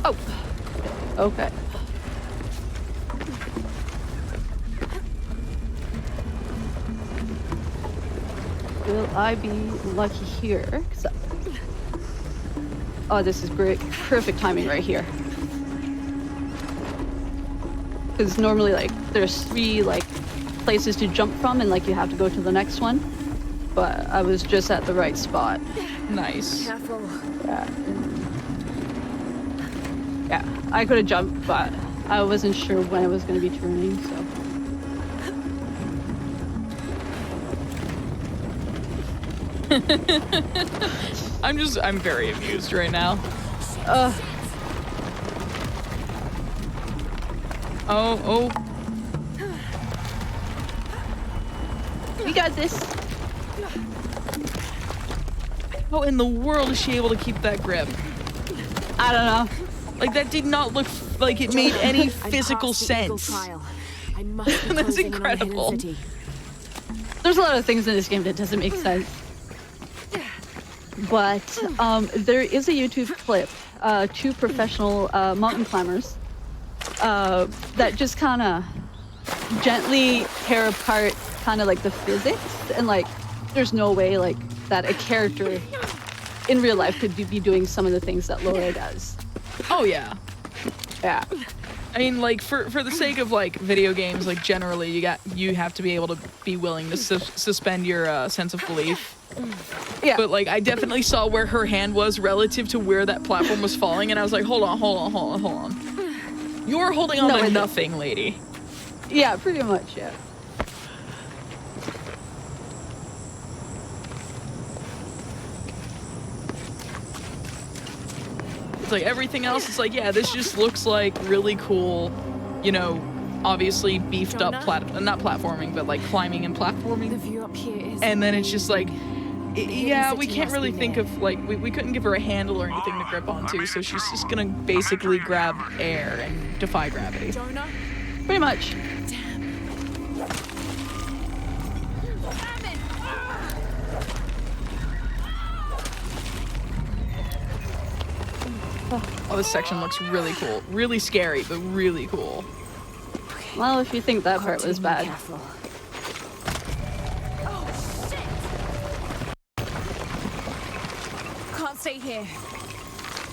Oh. Okay. Will I be lucky here? Oh, this is great. Perfect timing right here. Because normally, like, there's 3, like, places to jump from, and, like, you have to go to the next one. But I was just at the right spot. Nice. Careful. Yeah. Yeah, I could have jumped, but I wasn't sure when I was going to be turning, so. I'm very amused right now. Oh. We got this. How in the world is she able to keep that grip? I don't know. Like, that did not look like it made any physical sense. I must be That's incredible. There's a lot of things in this game that doesn't make sense. But there is a YouTube clip, 2 professional mountain climbers that just kind of gently tear apart kind of like the physics, and like there's no way like that a character in real life could be doing some of the things that Laura does. Oh yeah. Yeah. I mean, like, for the sake of like video games, like generally you have to be able to be willing to suspend your sense of belief. Yeah. But like I definitely saw where her hand was relative to where that platform was falling, and I was like, hold on. You're holding on to nothing, lady. Yeah, pretty much, yeah. It's like everything else, it's like, yeah, this just looks like really cool, you know, obviously beefed up not platforming, but like climbing and platforming. The view up here is and then it's just like, yeah, we can't really think of, like, we couldn't give her a handle or anything to grip onto, so she's just gonna basically grab air and defy gravity. Jonah? Pretty much. Oh, this section looks really cool. Really scary, but really cool. Well, if you think that part was bad. Careful. Can't stay here.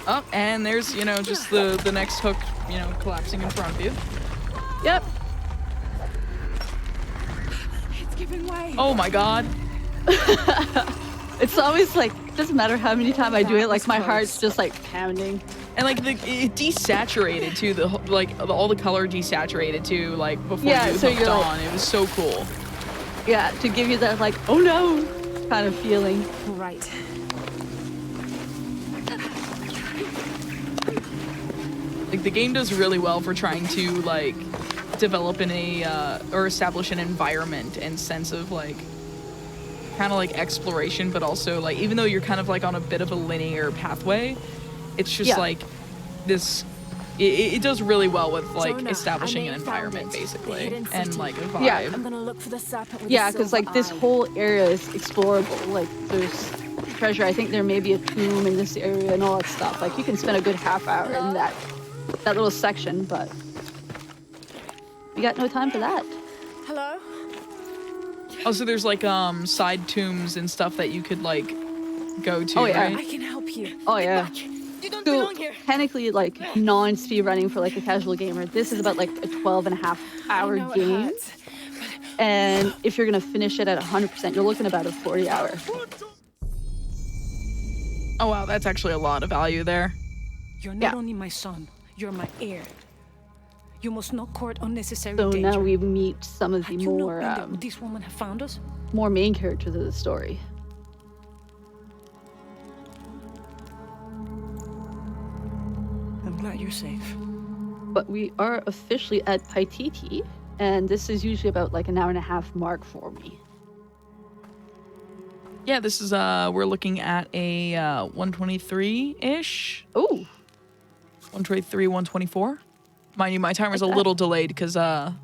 Oh, and there's, you know, just the next hook, you know, collapsing in front of you. Yep. It's giving way. Oh my god. It's always like, it doesn't matter how many times I do it, like my heart's just like pounding. And like it desaturated too, all the color desaturated too, like before you hooked on. It was so cool. Yeah, to give you that like, oh no kind of feeling. Right. Like the game does really well for trying to like develop or establish an environment and sense of like kind of like exploration, but also like even though you're kind of like on a bit of a linear pathway, it's just like this. It does really well with like establishing an environment basically and like a vibe. Yeah, I'm gonna look for the serpent with yeah, the because like this whole area is explorable. Like there's treasure. I think there may be a tomb in this area and all that stuff. Like you can spend a good half hour in that little section, but we got no time for that. Hello? Also, there's like side tombs and stuff that you could like go to. Oh yeah, right? I can help you. Oh yeah. You don't So belong here. technically, like non-speed running for like a casual gamer, this is about like a 12.5-hour game. And if you're gonna finish it at 100%, you're looking about a 40-hour. Oh wow, that's actually a lot of value there. You're not only my son, you're my heir. You must not court unnecessary So danger. now we meet some of the Had you not more been there, this woman have found us? more main characters of the story. I'm glad you're safe. But we are officially at Paititi, and this is usually about like an 1.5-hour mark for me. Yeah, this is we're looking at a 123-ish. Oh. 123, 124. Mind you, my timer's a little delayed because of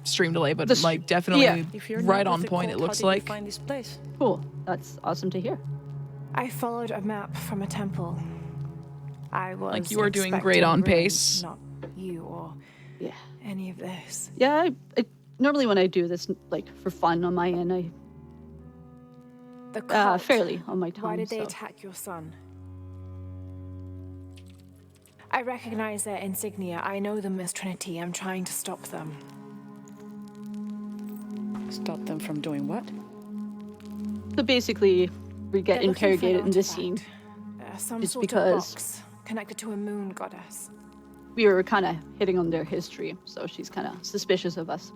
stream delay, but like definitely right on point. It looks like. Find this place? Cool. That's awesome to hear. I followed a map from a temple. I was like you are doing great on pace. Not you or any of this. Yeah, I normally when I do this like for fun on my end, The cult. fairly on my time. Why did they attack your son? I recognize their insignia. I know them as Trinity. I'm trying to stop them. Stop them from doing what? So basically, we get They're looking for an interrogated in this artifact. scene. Some It's sort of because box connected to a moon goddess. we were kind of hitting on their history, so she's kind of suspicious of us.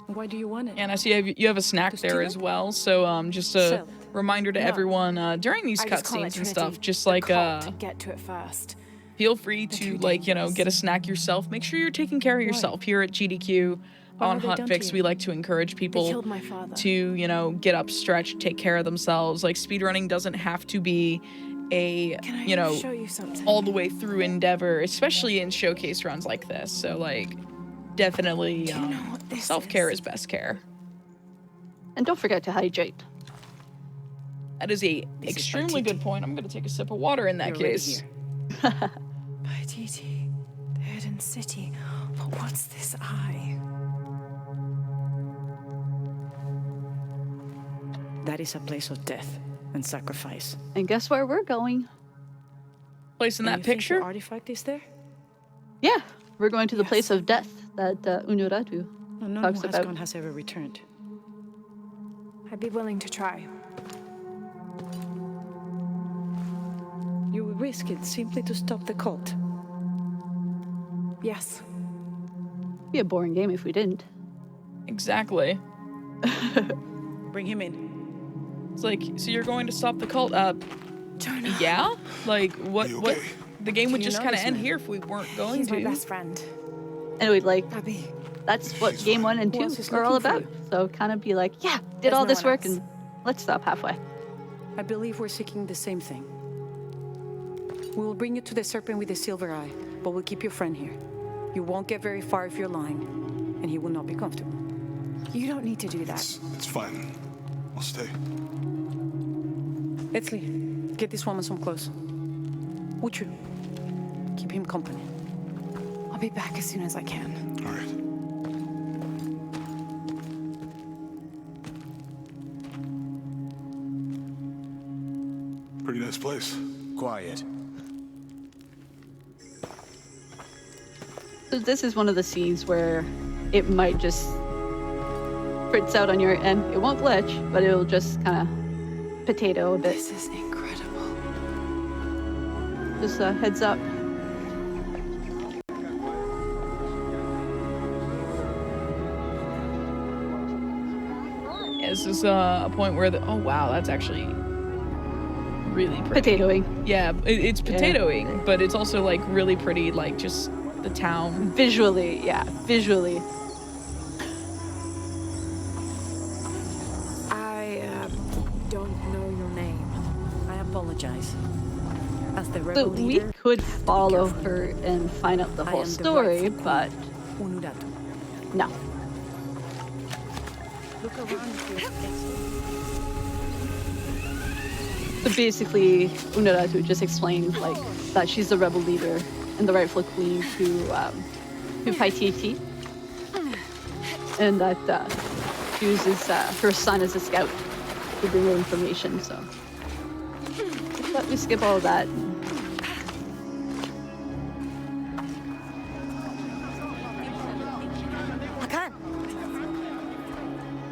Why do you want it? And I see you have a snack there as well. So just a reminder to everyone during these cutscenes and stuff, just like get to it first. Feel free to like get a snack yourself. Make sure you're taking care of yourself. Here at GDQ on Hotfix, we like to encourage people to get up, stretch, take care of themselves. Like speedrunning doesn't have to be a show you something? all the way through endeavor, especially in showcase runs like this. So like definitely self-care is best care. And don't forget to hydrate. That is a extremely good point. I'm gonna take a sip of water in that case. Paititi, the hidden city. But what's this eye? That is a place of death and sacrifice. And guess where we're going? Place in that picture? The artifact is there? Yeah, we're going to the place of death that Unuratu No talks one about. has ever returned. I'd be willing to try. You would risk it simply to stop the cult. Yes. Be a boring game if we didn't. Exactly. Bring him in. It's like, so you're going to stop the cult? Yeah? Like, what? The game would just kind of end here if we weren't going He's to. my best friend. And we'd like, Abby. That's what game 1 and 2 are all about. So kind of be like, yeah, did all this work and let's stop halfway. I believe we're seeking the same thing. We will bring you to the serpent with the silver eye, but we'll keep your friend here. You won't get very far if you're lying, and he will not be comfortable. You don't need to do that. It's fine. I'll stay. Etzli, get this woman some clothes. Uchu, keep him company. I'll be back as soon as I can. All right. Pretty nice place. Quiet. So this is one of the scenes where it might just spritz out on your end. It won't glitch, but it'll just kind of potato a bit. This is incredible. Just a heads up. Yeah, this is a point where oh wow, that's actually really pretty. Potatoing. Yeah, it's potatoing, but it's also like really pretty, like just the town. Visually, yeah, visually. Don't know your name. I apologize. As the So rebel we leader, could follow her and find out the I whole am the story, rightful but queen, Unuratu. no. Look around here. So basically, Unuratu just explained like that she's the rebel leader and the rightful queen to Paititi, and that she uses her son as a scout to bring her information. So let me skip all of that.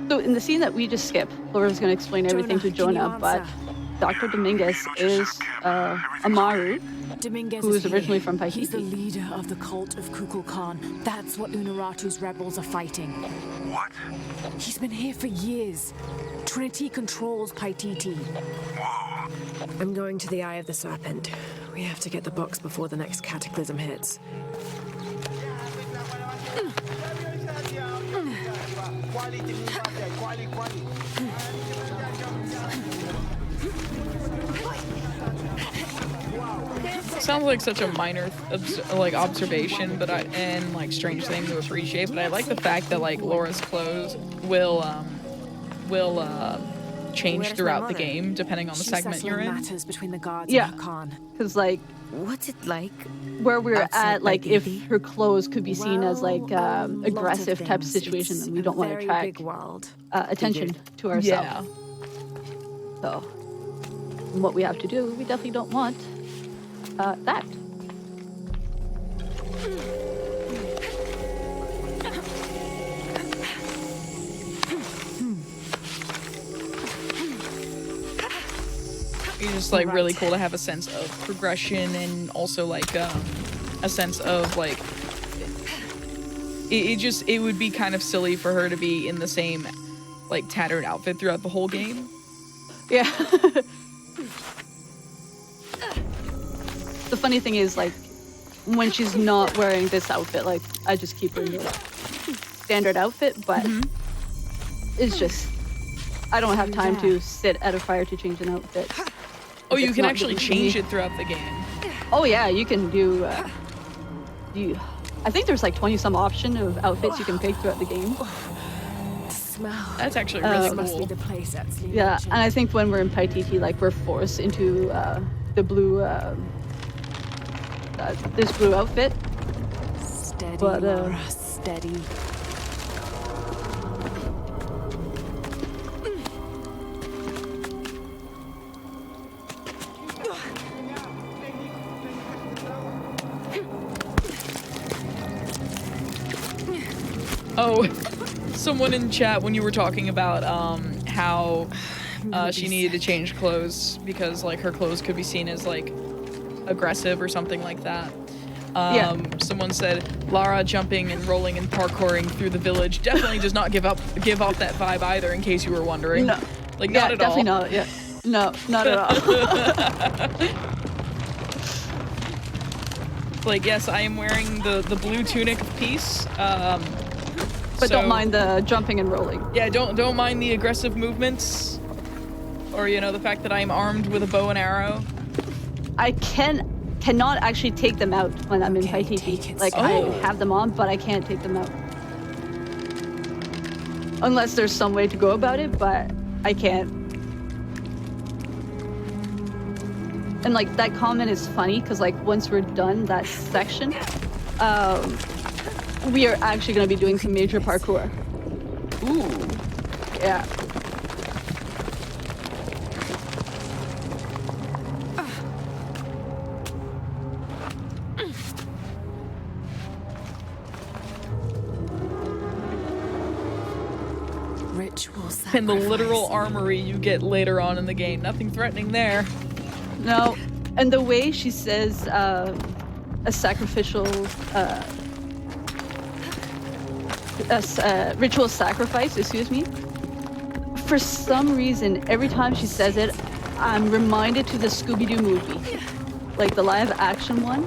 So in the scene that we just skipped, Laura's going to explain everything to Jonah, but Dr. Dominguez is Amaru, Dominguez who is originally from He's the Paititi. leader of the cult of Kukulkan. That's what Unuratu's rebels are fighting. What? He's been here for years. Trinity controls Paititi. Whoa. I'm going to the Eye of the Serpent. We have to get the box before the next cataclysm hits. Sounds like such a minor like observation, but and like strange thing to appreciate. But I like the fact that like Laura's clothes will change throughout the game depending on the segment you're in. Matters between the guards Yeah, and Hakan. because like What's it like? where we're outside at, like if Paititi? her clothes could be seen as like Well, a lot of aggressive type of things. situation, It's and we don't a want to very attract big world. attention to ourselves. Yeah. So what we have to do, we definitely don't want that. It's just like really cool to have a sense of progression and also like a sense of like it would be kind of silly for her to be in the same like tattered outfit throughout the whole game. Yeah. The funny thing is, like, when she's not wearing this outfit, like, I just keep her in the standard outfit, but it's just, I don't have time to sit at a fire to change an outfit. Oh, you It's can not actually given to me. change it throughout the game. Oh yeah, you can do, I think there's like 20 some option of outfits you can pick throughout the game. Smell. That's actually really This must be cool. the place that's Yeah, and I think when we're in Paititi, like, we're forced into the blue, this blue outfit. Steady, But, Laura, steady. Oh, someone in chat when you were talking about how she needed to change clothes because like her clothes could be seen as like aggressive or something like that. Someone said Lara jumping and rolling and parkouring through the village definitely does not give off that vibe either, in case you were wondering. No. Like Yeah, not at all. definitely not. Yeah. No, not at all. Like, yes, I am wearing the blue tunic of peace. But so- don't mind the jumping and rolling. Yeah, don't mind the aggressive movements, or you know the fact that I am armed with a bow and arrow. I cannot actually take them out when I'm in Paititi. Like, I have them on, but I can't take them out. Unless there's some way to go about it, but I can't. And like that comment is funny because like once we're done that section, we are actually going to be doing some major parkour. Ooh. Yeah. Ritual sacrifice. And the literal armory you get later on in the game. Nothing threatening there. No, and the way she says a sacrificial, ritual sacrifice, excuse me. For some reason, every time she says it, I'm reminded to the Scooby-Doo movie. Like the live action one.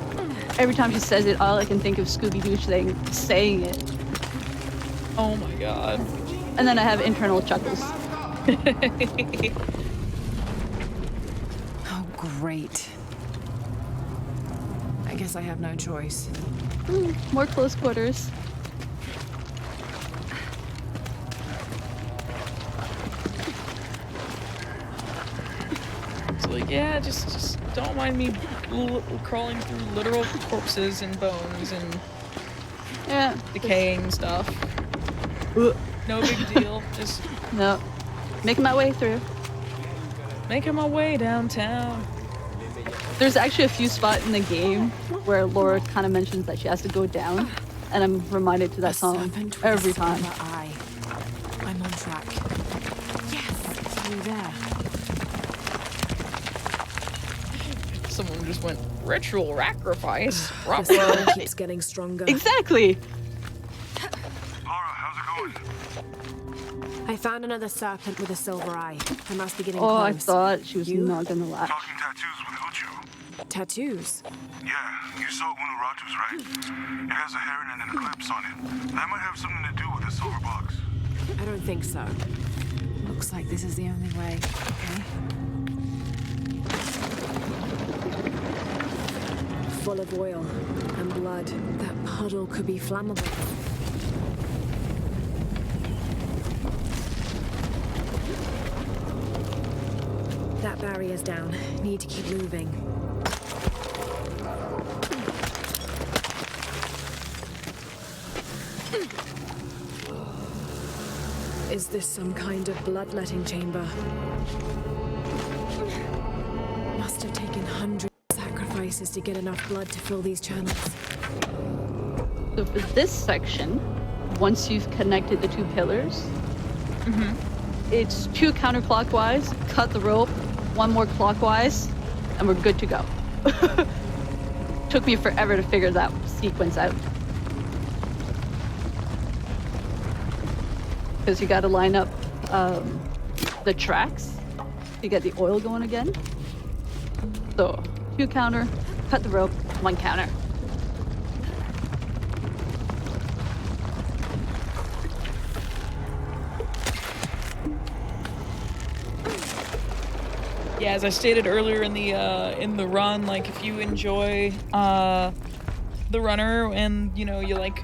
Every time she says it, all I can think of Scooby-Doo saying it. Oh my god. And then I have internal chuckles. Oh, great. I guess I have no choice. More close quarters. It's like, yeah, just don't mind me crawling through literal corpses and bones and decaying stuff. No big deal. Just no. Making my way through. Making my way downtown. There's actually a few spots in the game where Laura kind of mentions that she has to go down, and I'm reminded to that song every time. I'm on track. Yes, through there. Someone just went ritual sacrifice. The sound keeps getting stronger. Exactly. I found another serpent with a silver eye. I must be getting close. close. I thought she was not gonna laugh. Talking tattoos with Uchu. Tattoos? Yeah, you saw Unuratu's, right? It has a heron and an eclipse on it. That might have something to do with the silver box. I don't think so. Looks like this is the only way. Okay. Full of oil and blood. That puddle could be flammable. That barrier's down. Need to keep moving. Is this some kind of bloodletting chamber? Must have taken hundreds of sacrifices to get enough blood to fill these channels. So for this section, once you've connected the two pillars, it's 2 counterclockwise, cut the rope, 1 more clockwise, and we're good to go. Took me forever to figure that sequence out. Because you gotta line up the tracks to get the oil going again. So, 2 counter, cut the rope, 1 counter. Yeah, as I stated earlier in the run, like if you enjoy the runner and you like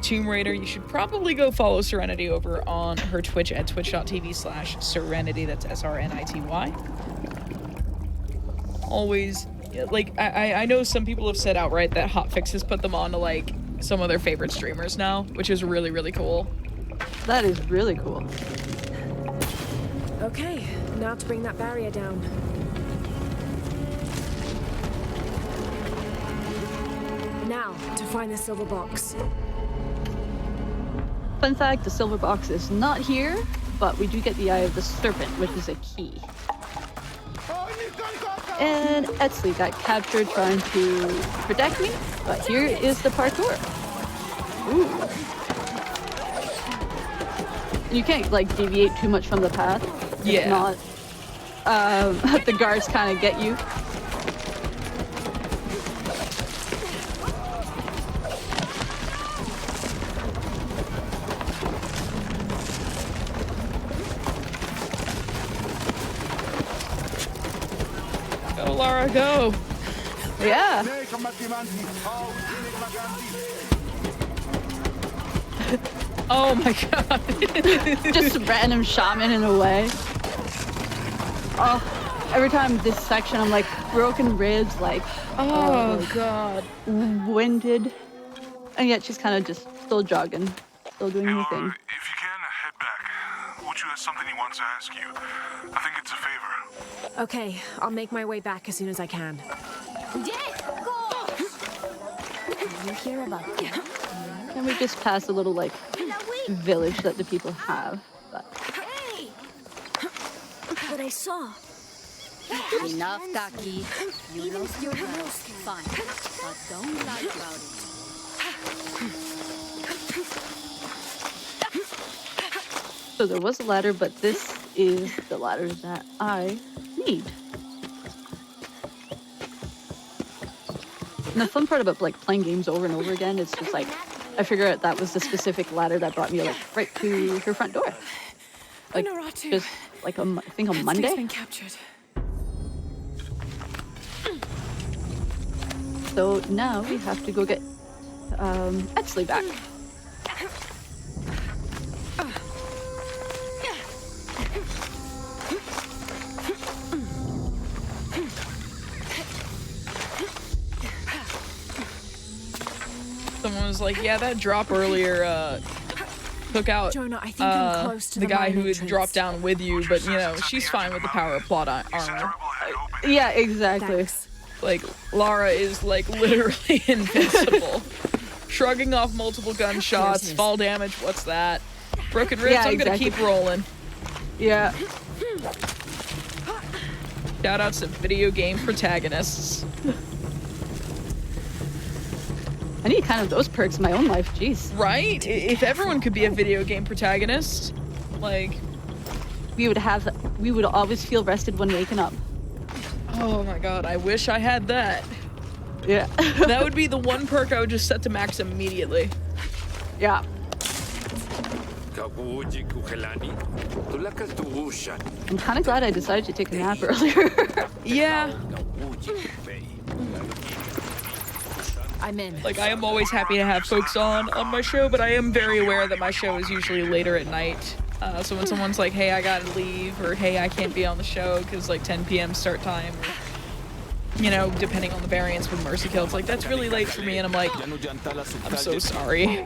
Tomb Raider, you should probably go follow Serenity over on her Twitch at twitch.tv/Serenity. That's SRNITY. Always, like I know some people have said outright that hotfix has put them on to like some of their favorite streamers now, which is really, really cool. That is really cool. Okay, now to bring that barrier down. Now, to find the silver box. Fun fact, the silver box is not here, but we do get the Eye of the Serpent, which is a key. And Etsley got captured trying to protect me, but here is the parkour. Ooh. You can't like deviate too much from the path. Yeah. If not, the guards kind of get you. Go, Lara, go. Yeah. Oh my god. Just random shaman in a way. Oh, every time this section I'm like broken ribs, like oh god, winded, and yet she's kind of just still jogging, still doing her thing. If you can, head back. Uchu has something he wants to ask you. I think it's a favor. Okay, I'll make my way back as soon as I can. You hear about that? And we just pass a little like village that the people have, but I saw. Enough, Taki. You lost your house. Fine. But don't lie about it. So there was a ladder, but this is the ladder that I need. And the fun part about like playing games over and over again, it's just like I figure out that was the specific ladder that brought me like right to her front door. Like just like I think on Monday. Been captured. So now we have to go get Exley back. Someone was like, yeah, that drop earlier took out Jonah, I think I'm close to the guy mine who had entrance. dropped down with you, but you know, she's fine with the power of plot armor. Yeah, exactly. Like, Lara is like literally invincible. Shrugging off multiple gunshots, fall damage, what's that? Broken ribs, Yeah, I'm gonna exactly. keep rolling. Yeah. Shoutouts to video game protagonists. I need kind of those perks in my own life, jeez. Right? If everyone could be a video game protagonist, like... We would always feel rested when waking up. Oh my god, I wish I had that. Yeah. That would be the one perk I would just set to max immediately. Yeah. I'm kind of glad I decided to take a nap earlier. Yeah. I'm in. Like, I am always happy to have folks on my show, but I am very aware that my show is usually later at night. So when someone's like, hey, I gotta leave, or hey, I can't be on the show because like 10 p.m. start time, or, you know, depending on the variance with Mercy Kill, it's like, that's really late for me, and I'm like, I'm so sorry.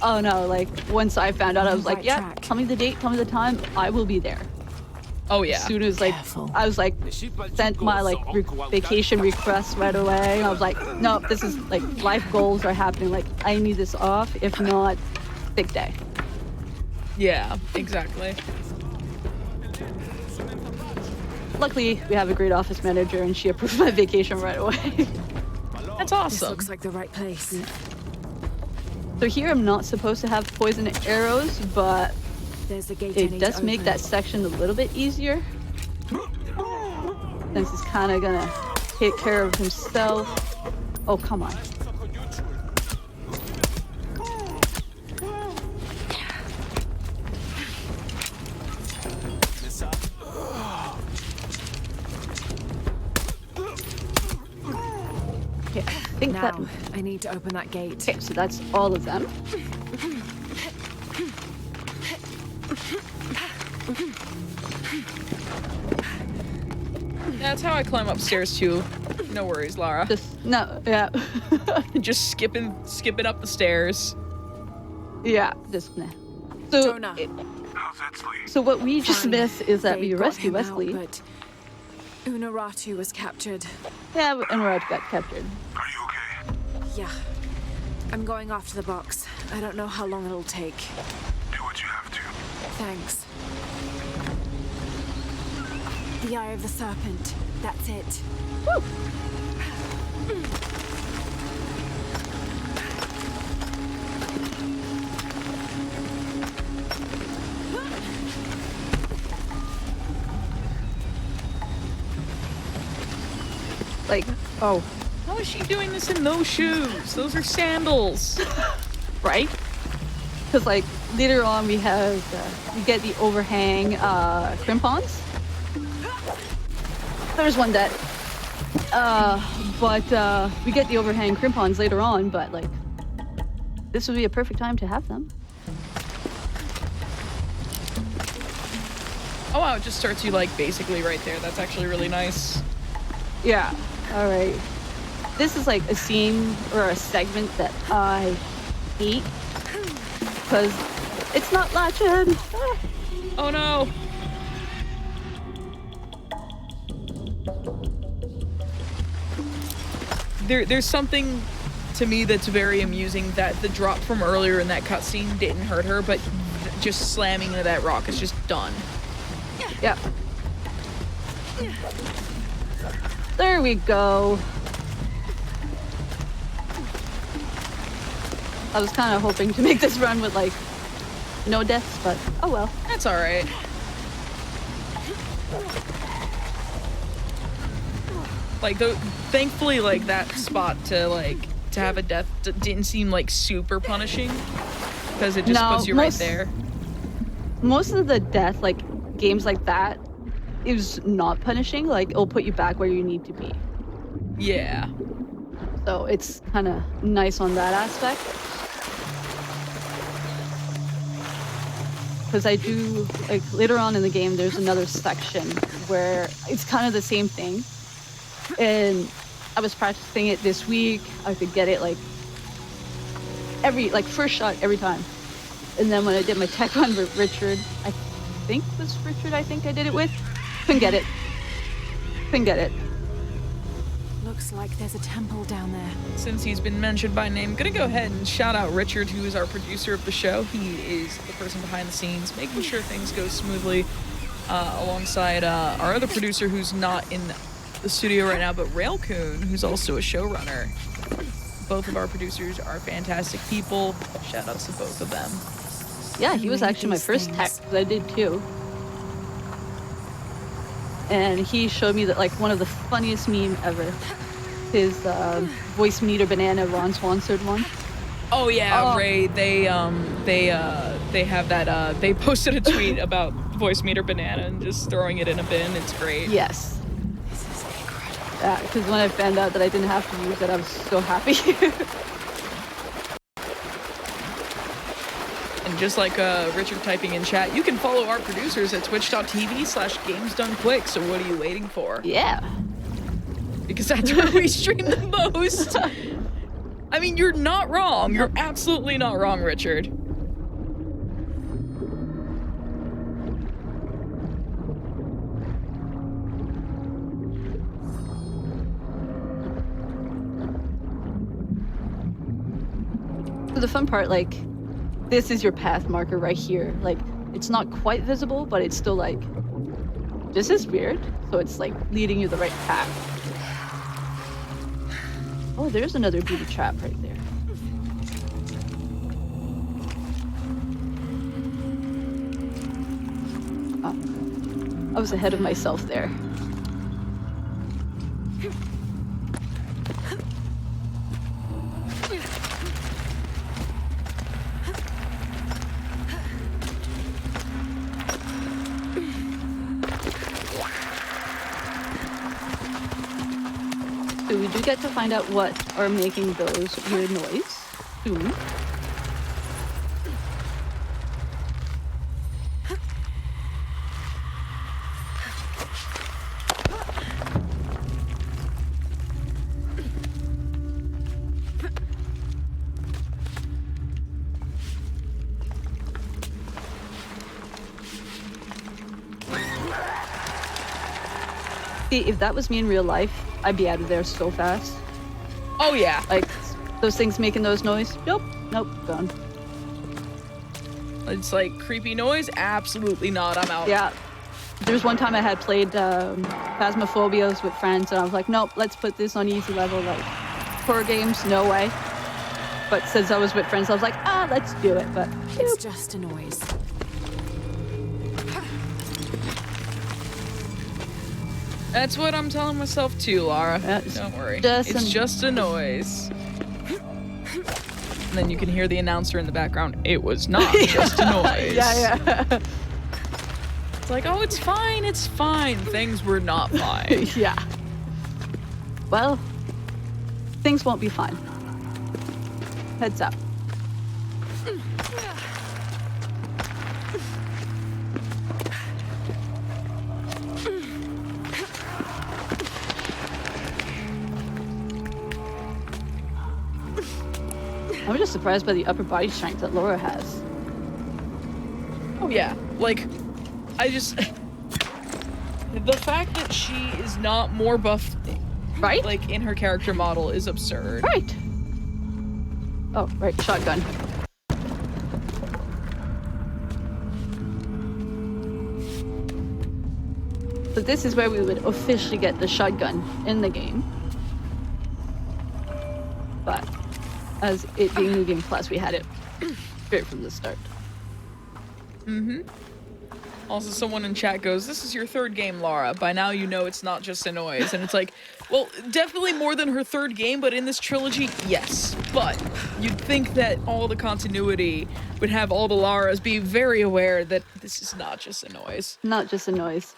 Oh no, like once I found out, I was like, yeah, tell me the date, tell me the time, I will be there. Oh yeah. As soon as like, I was like, sent my like vacation request right away. And I was like, no, this is like life goals are happening. Like I need this off. If not, sick day. Yeah, exactly. Luckily, we have a great office manager, and she approved my vacation right away. That's awesome. This looks like the right place. So here, I'm not supposed to have poison arrows, but There's a gate it does make that section a little bit easier. Since he's kind of gonna take care of himself. Oh, come on. Okay, I think now, I need to open that gate. Okay, so that's all of them. That's how I climb upstairs too. No worries, Lara. Yeah. Just skipping up the stairs. Yeah, just nah. So, so what we just missed is that we rescued Wesley. But Unuratu was captured. Yeah, Unuratu got captured. Are you okay? Yeah. I'm going off to the box. I don't know how long it'll take. Do what you have to. Thanks. The Eye of the Serpent. That's it. Woo! Like, oh. How is she doing this in those shoes? Those are sandals. Right? Because, like, later on we have, we get the overhang crimpons. There's one dead. But we get the overhang crimpons later on, but, like, this would be a perfect time to have them. Oh wow, it just starts you, like, basically right there. That's actually really nice. Yeah. All right. This is like a scene or a segment that I hate because it's not latching. Oh no. There's something to me that's very amusing that the drop from earlier in that cutscene didn't hurt her, but just slamming into that rock is just done. Yep. There we go. I was kind of hoping to make this run with like no deaths, but oh well. That's all right. Like, thankfully, like that spot to have a death didn't seem like super punishing because it just puts you right there. Most of the death, like games like that, is not punishing. Like it'll put you back where you need to be. Yeah. So it's kind of nice on that aspect. Because I do, like, later on in the game, there's another section where it's kind of the same thing. And I was practicing it this week. I could get it, like, first shot every time. And then when I did my tech run with Richard, I think I did it with, couldn't get it. Looks like there's a temple down there. Since he's been mentioned by name, gonna go ahead and shout out Richard, who is our producer of the show. He is the person behind the scenes, making sure things go smoothly, alongside our other producer, who's not in the studio right now, but Railcoon, who's also a showrunner. Both of our producers are fantastic people. Shout outs to both of them. Yeah, he was actually my first tech, because I did too. And he showed me that, like, one of the funniest meme ever. His voice meter banana Ron Swanson one. Oh yeah, Ray. They have that. They posted a tweet about voice meter banana and just throwing it in a bin. It's great. Yes. This is incredible. Yeah, because when I found out that I didn't have to use it, I was so happy. And just like Richard typing in chat, you can follow our producers at twitch.tv/gamesdonequick. So what are you waiting for? Yeah. Because that's where we stream the most. I mean, you're not wrong. You're absolutely not wrong, Richard. So the fun part, like, this is your path marker right here. Like, it's not quite visible, but it's still like, this is weird. So it's like leading you the right path. Oh, there's another booby trap right there. Oh, I was ahead of myself there. So we do get to find out what are making those weird noise soon. See, if that was me in real life, I'd be out of there so fast. Oh yeah. Like, those things making those noise? Nope, gone. It's like, creepy noise? Absolutely not, I'm out. Yeah. There's one time I had played Phasmophobias with friends, and I was like, nope, let's put this on easy level. Like, horror games, no way. But since I was with friends, I was like, let's do it. But it's just a noise. That's what I'm telling myself too, Lara. Don't worry. It's just a noise. And then you can hear the announcer in the background. It was not just a noise. Yeah. It's like, oh, it's fine, it's fine. Things were not fine. Yeah. Well, things won't be fine. Heads up. I'm just surprised by the upper body strength that Laura has. Oh yeah, like, the fact that she is not more buff, right? Like, in her character model is absurd. Right. Oh, right, shotgun. So this is where we would officially get the shotgun in the game. But as it being New Game Plus, we had it straight from the start. Also, someone in chat goes, "This is your third game, Lara. By now you know it's not just a noise." And it's like, well, definitely more than her third game, but in this trilogy, yes. But you'd think that all the continuity would have all the Laras be very aware that this is not just a noise. Not just a noise.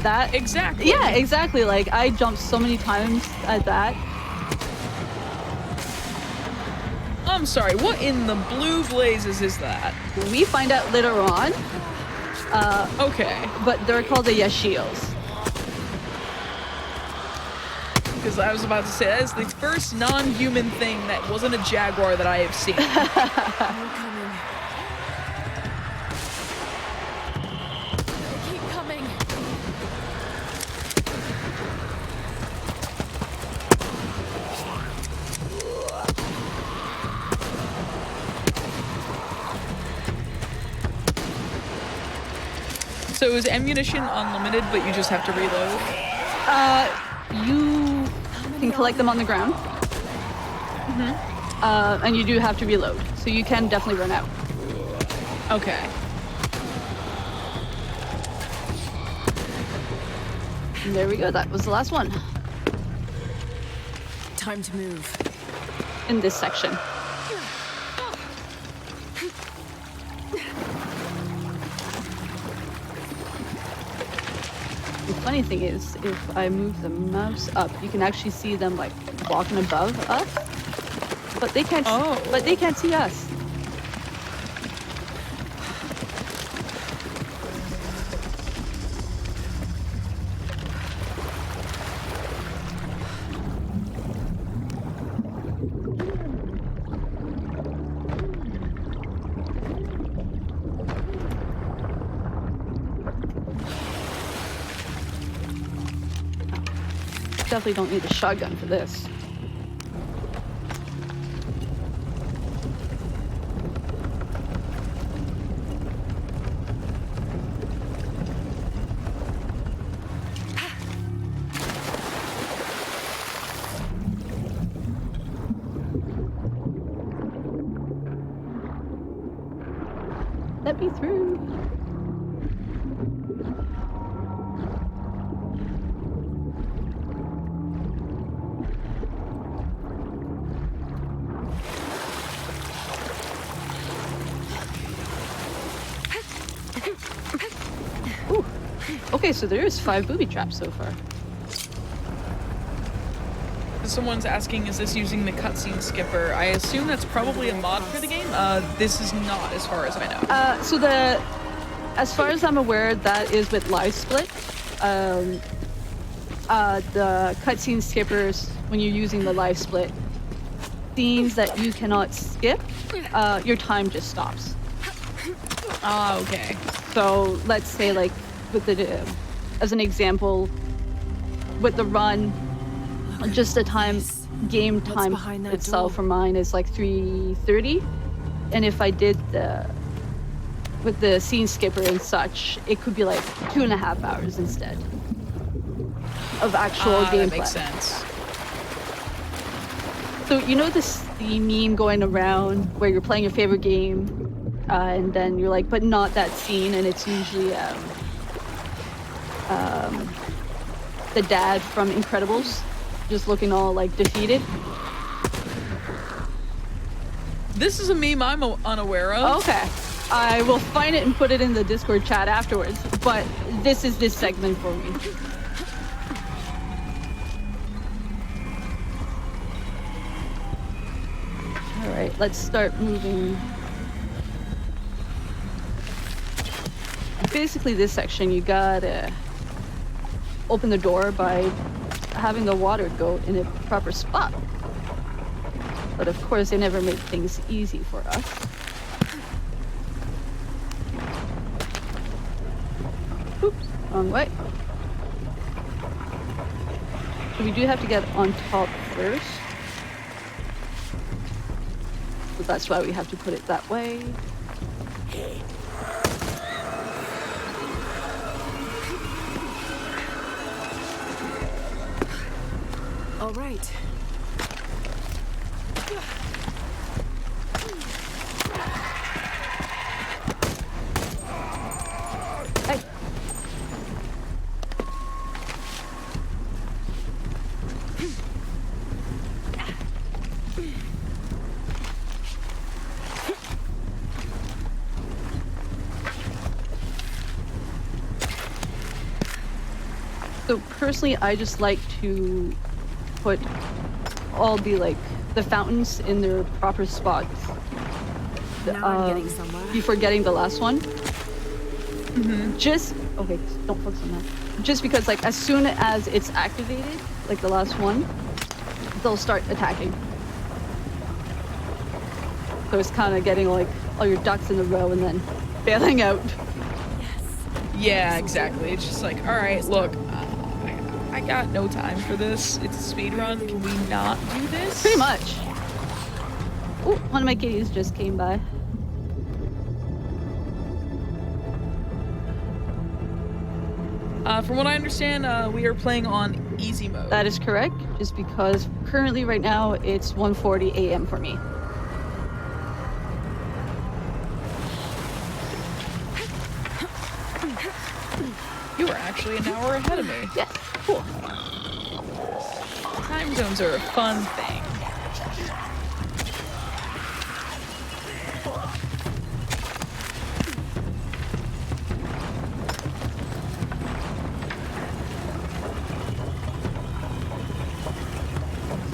That exactly. Yeah, exactly. Like I jumped so many times at that. I'm sorry, what in the blue blazes is that? We find out later on. Okay. But they're called the Yashios. Because I was about to say, that is the first non-human thing that wasn't a jaguar that I have seen. Keep coming. So is ammunition unlimited, but you just have to reload? You can collect them on the ground. And you do have to reload, so you can definitely run out. Okay. And there we go, that was the last one. Time to move. In this section. The funny thing is, if I move the mouse up, you can actually see them like walking above us, but they can't. But they can't see us. Definitely don't need a shotgun for this. Let me through. Ooh. Okay, so there is 5 booby traps so far. Someone's asking, is this using the cutscene skipper? I assume that's probably a mod for the game. This is not, as far as I know. As far as I'm aware, that is with live split. The cutscene skippers, when you're using the live split, scenes that you cannot skip, your time just stops. Ah, okay. So let's say, like, with the, as an example, with the run, just the game time itself for mine is like 3:30, and if I did with the scene skipper and such, it could be like 2.5 hours instead of actual gameplay. That makes sense. So you know the meme going around where you're playing your favorite game, and then you're like, but not that scene, and it's usually the dad from Incredibles, just looking all like defeated. This is a meme I'm unaware of. Okay. I will find it and put it in the Discord chat afterwards, but this is this segment for me. Alright, let's start moving. Basically this section, you gotta open the door by having the water go in a proper spot. But of course, they never make things easy for us. Oops, wrong way. So we do have to get on top first. So that's why we have to put it that way. All right. Hey. So personally, I just like to put all the fountains in their proper spots. Now I'm getting somewhere. Before getting the last one. Just okay, don't focus on that. Just because as soon as it's activated, like the last one, they'll start attacking. So it's kind of getting all your ducks in a row and then bailing out. Yeah, exactly. It's just like, all right, look, I got no time for this. It's a speed run. Can we not do this? Pretty much. Oh, one of my kitties just came by. From what I understand, we are playing on easy mode. That is correct, just because currently right now it's 1:40 a.m. for me. You are actually an hour ahead of me. Yes, cool. Time zones are a fun thing.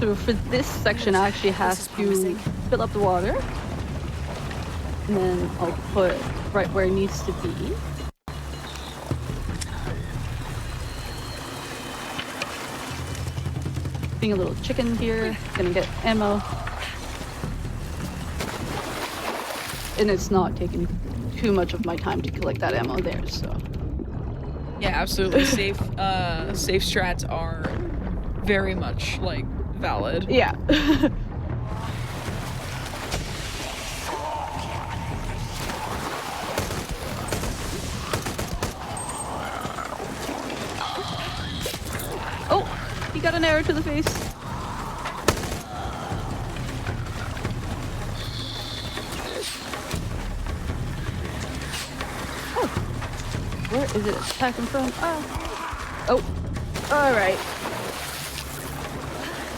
So for this section, I actually have to fill up the water. And then I'll put right where it needs to be. Being a little chicken here, gonna get ammo. And it's not taking too much of my time to collect that ammo there, so. Yeah, absolutely. Safe strats are very much valid. Yeah. Oh, he got an arrow to the face. Oh, where is it attacking from? Oh, all right.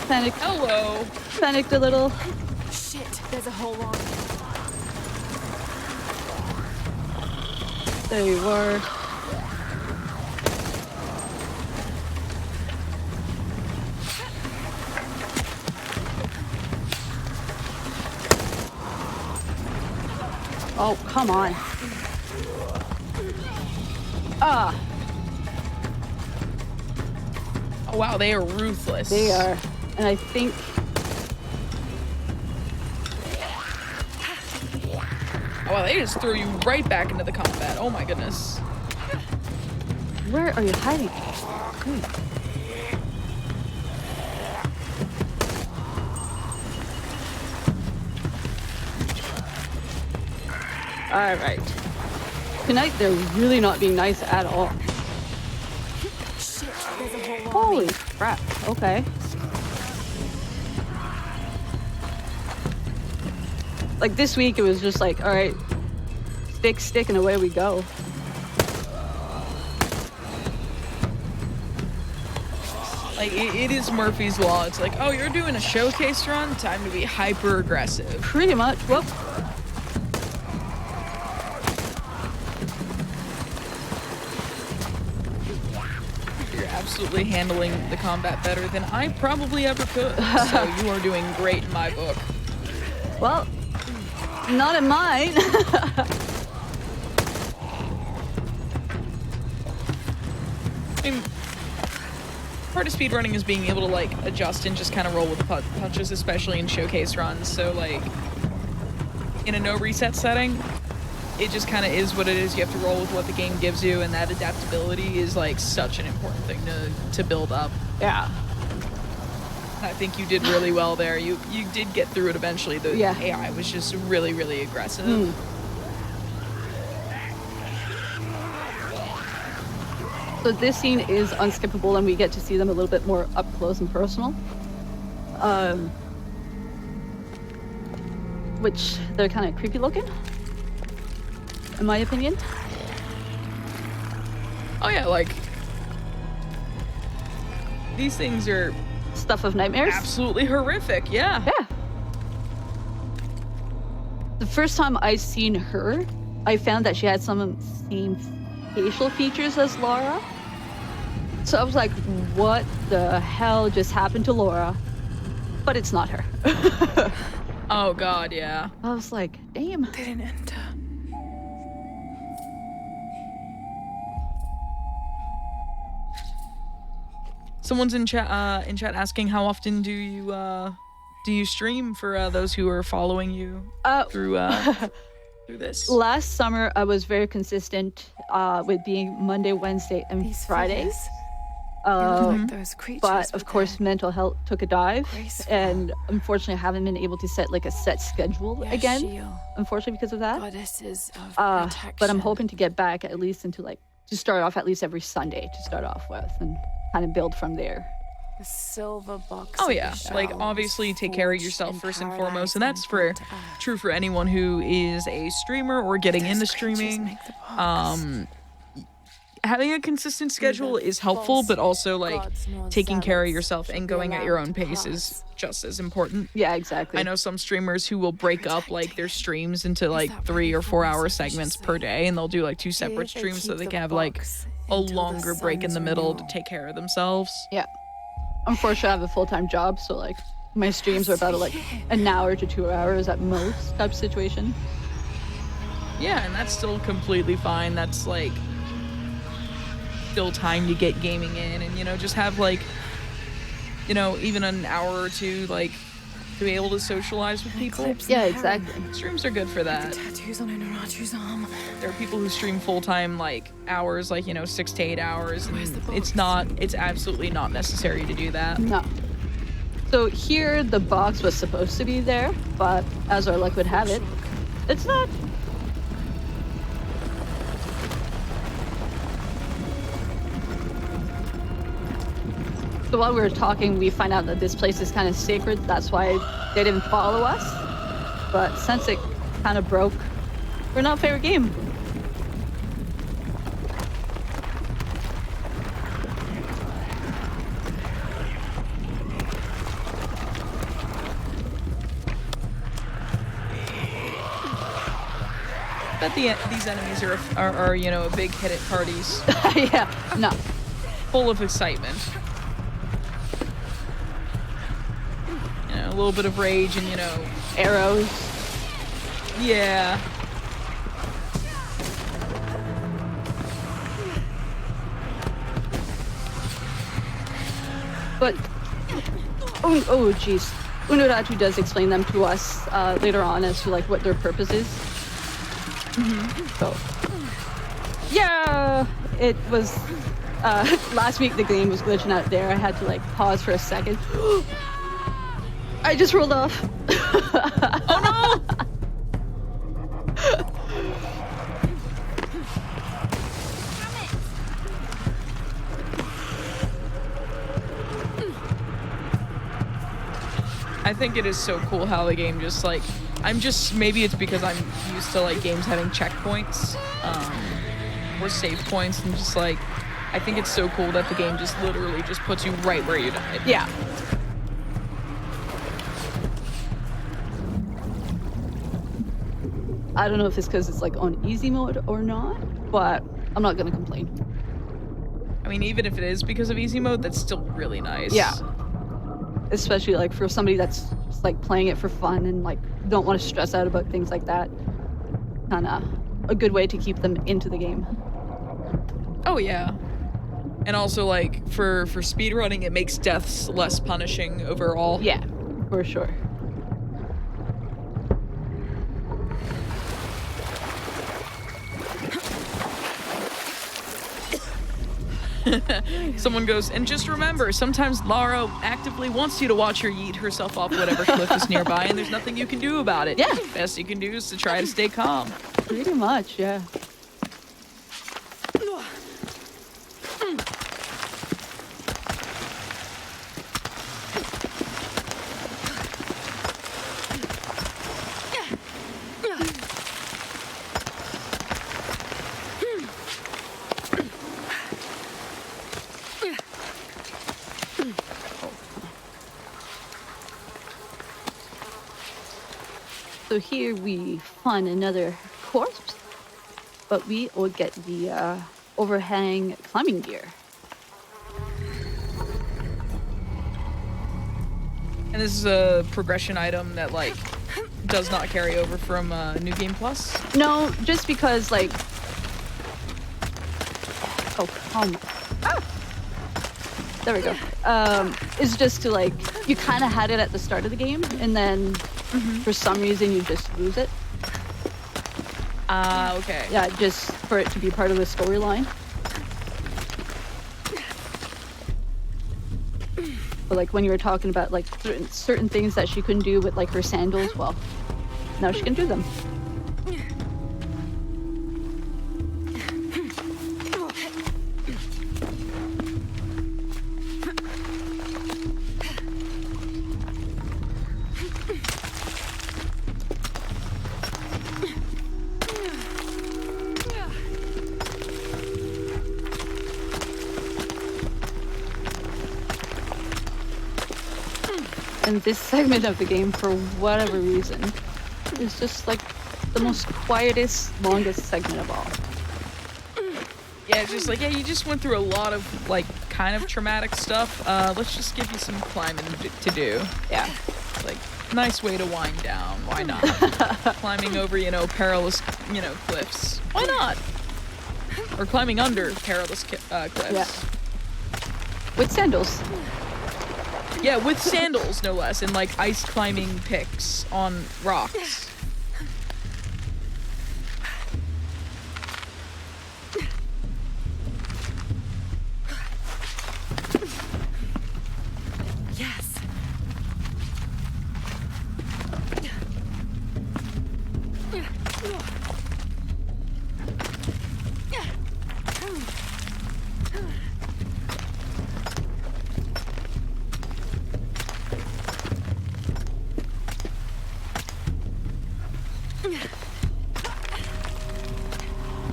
Panicked. Hello. Panicked a little. Shit, there's a hole on. There you are. Oh, come on. Ah. Oh, wow, they are ruthless. They are. And I think... Oh, wow, they just throw you right back into the combat. Oh my goodness. Where are you hiding? All right. Tonight they're really not being nice at all. Shit, there's a hole on. Holy crap. Okay. This week it was just all right, stick, and away we go. It is Murphy's Law. It's like, oh, you're doing a showcase run? Time to be hyper aggressive. Pretty much. Well, you're absolutely handling the combat better than I probably ever could. So you are doing great in my book. Well, not in mine. I mean, part of speedrunning is being able to adjust and just kind of roll with the punches, especially in showcase runs. So in a no reset setting, it just kind of is what it is. You have to roll with what the game gives you, and that adaptability is such an important thing to build up. Yeah. I think you did really well there. You did get through it eventually. The Yeah. AI was just really, really aggressive. So this scene is unskippable, and we get to see them a little bit more up close and personal. Which they're kind of creepy looking, in my opinion. Oh yeah, like these things are stuff of nightmares. Absolutely horrific. Yeah. Yeah. The first time I seen her, I found that she had some of the same facial features as Laura. So I was like, what the hell just happened to Laura? But it's not her. Oh god, yeah. I was like, damn. They didn't enter. Someone's in chat asking how often do you stream for those who are following you through this? Last summer I was very consistent with being Monday, Wednesday, and Fridays. Like those creatures, but of course mental health took a dive, and unfortunately I haven't been able to set like a set schedule again, unfortunately, because of that. Goddesses of but I'm hoping to get back at least into like to start off at least every Sunday to start off with and kind of build from there. The silver box. Oh yeah, like obviously take care of yourself first and foremost, and that's true for anyone who is a streamer or getting into streaming. Having a consistent schedule is helpful, but also like taking care of yourself and going at your own pace is just as important. Yeah, exactly. I know some streamers who will break up like their streams into like 3 or 4 hour segments per day, and they'll do like 2 separate streams so they can have like a longer break in the middle to take care of themselves. Yeah. Unfortunately, I have a full-time job, so like my streams are about like an hour to 2 hours at most type situation. Yeah, and that's still completely fine. That's like still time to get gaming in, and you know, just have like, you know, even an hour or two like to be able to socialize with people. Yeah, exactly. Streams are good for that. Tattoos on Inaratu's arm. There are people who stream full-time like hours, like, you know, 6 to 8 hours, and it's absolutely not necessary to do that. No. So here the box was supposed to be there, but as our luck would have it, it's not. So while we were talking, we find out that this place is kind of sacred. That's why they didn't follow us. But since it kind of broke, we're not fair game. Bet these enemies are you know, a big hit at parties. Yeah, no. Full of excitement. You know, a little bit of rage and, you know, arrows. Yeah. But oh jeez, Unuratu does explain them to us later on as to like what their purpose is. So yeah, it was last week the game was glitching out there. I had to like pause for a second. I just rolled off. Oh no! I think it is so cool how the game just like, maybe it's because I'm used to like games having checkpoints or save points, and just like, I think it's so cool that the game just literally just puts you right where you died. Yeah. I don't know if it's because it's like on easy mode or not, but I'm not gonna complain. I mean, even if it is because of easy mode, that's still really nice. Yeah. Especially like for somebody that's just like playing it for fun and like don't want to stress out about things like that. Kinda a good way to keep them into the game. Oh yeah. And also like for speedrunning, it makes deaths less punishing overall. Yeah, for sure. Someone goes, and just remember, sometimes Lara actively wants you to watch her yeet herself off whatever cliff is nearby, and there's nothing you can do about it. Yeah. Best you can do is to try to stay calm. Pretty much, yeah. So here we find another corpse, but we will get the overhang climbing gear. And this is a progression item that, like, does not carry over from New Game Plus? No, just because, like... Oh, come on. Ah! There we go. It's just to, like, you kind of had it at the start of the game, and then for some reason you just lose it. Okay. Yeah, just for it to be part of the storyline. But, like, when you were talking about, like, certain things that she couldn't do with, like, her sandals, well, now she can do them. And this segment of the game, for whatever reason, is just like the most quietest, longest segment of all. Yeah, it's just like, yeah, you just went through a lot of, like, kind of traumatic stuff. Let's just give you some climbing to do. Yeah. Like, nice way to wind down. Why not? Climbing over, you know, perilous, you know, cliffs. Why not? Or climbing under perilous cliffs. Yeah. With sandals. Yeah, with sandals, no less, and, like, ice climbing picks on rocks. Yes.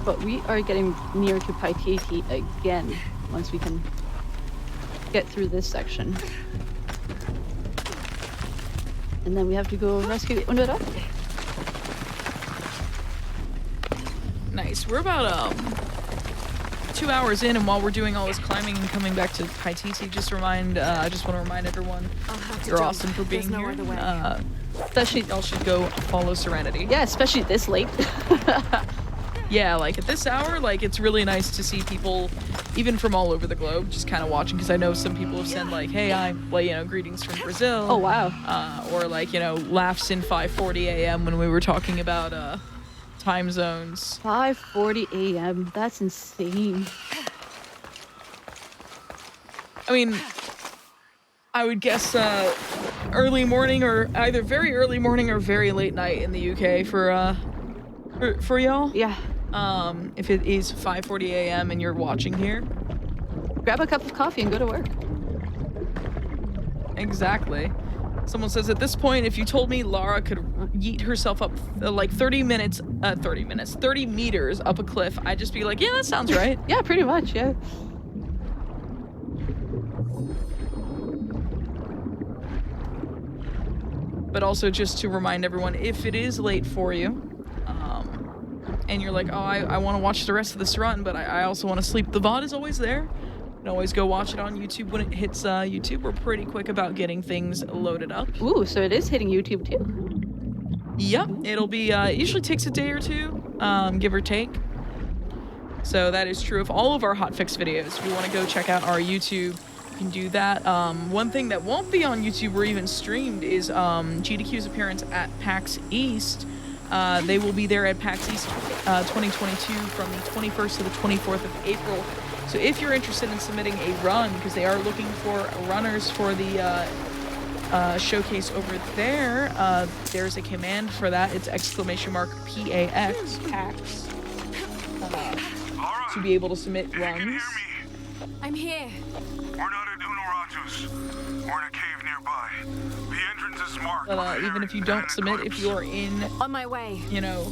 But we are getting near to Paititi again once we can get through this section. And then we have to go rescue Unura. Nice. We're about 2 hours in, and while we're doing all this climbing and coming back to Paititi, I just want to remind everyone, you're awesome for being here. Especially, y'all should go follow Serenity. Yeah, especially this late. Yeah, like at this hour, like it's really nice to see people, even from all over the globe, just kind of watching. Because I know some people have said like, "Hey, I'm," like, you know, greetings from Brazil. Oh wow. Or like, you know, laughs in 5:40 a.m. when we were talking about time zones. 5:40 a.m. That's insane. I mean, I would guess early morning, or either very early morning or very late night in the UK for y'all. Yeah. If it is 5:40 a.m. and you're watching here, grab a cup of coffee and go to work. Exactly. Someone says, at this point, if you told me Lara could yeet herself up like 30 meters up a cliff, I'd just be like, yeah, that sounds right. Yeah, pretty much, yeah. But also just to remind everyone, if it is late for you, and you're like, oh, I want to watch the rest of this run, but I also want to sleep, the VOD is always there. You can always go watch it on YouTube when it hits YouTube. We're pretty quick about getting things loaded up. Ooh, so it is hitting YouTube too. Yep, it'll be, it usually takes a day or two, give or take. So that is true of all of our hotfix videos. If you want to go check out our YouTube, you can do that. One thing that won't be on YouTube or even streamed is GDQ's appearance at PAX East. They will be there at PAX East 2022 from the 21st to the 24th of April So if you're interested in submitting a run, because they are looking for runners for the showcase over there, there's a command for that. It's !PAX, PAX, to be able to submit runs. I'm here. We're not at Unaratus. We're in a cave nearby. The entrance is marked. Even if you don't submit, if you're in... On my way. You know,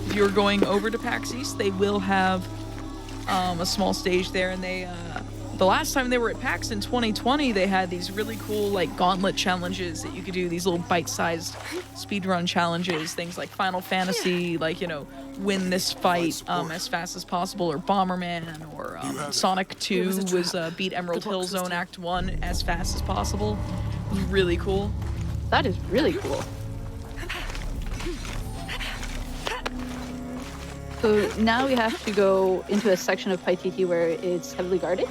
if you're going over to PAX East, they will have a small stage there, and they... the last time they were at PAX in 2020, they had these really cool, like, gauntlet challenges that you could do, these little bite-sized speedrun challenges, things like Final Fantasy, like, you know, win this fight as fast as possible, or Bomberman, or Sonic 2 was beat Emerald Hill Zone Act 1 as fast as possible. It was really cool. That is really cool. So now we have to go into a section of Paititi where it's heavily guarded.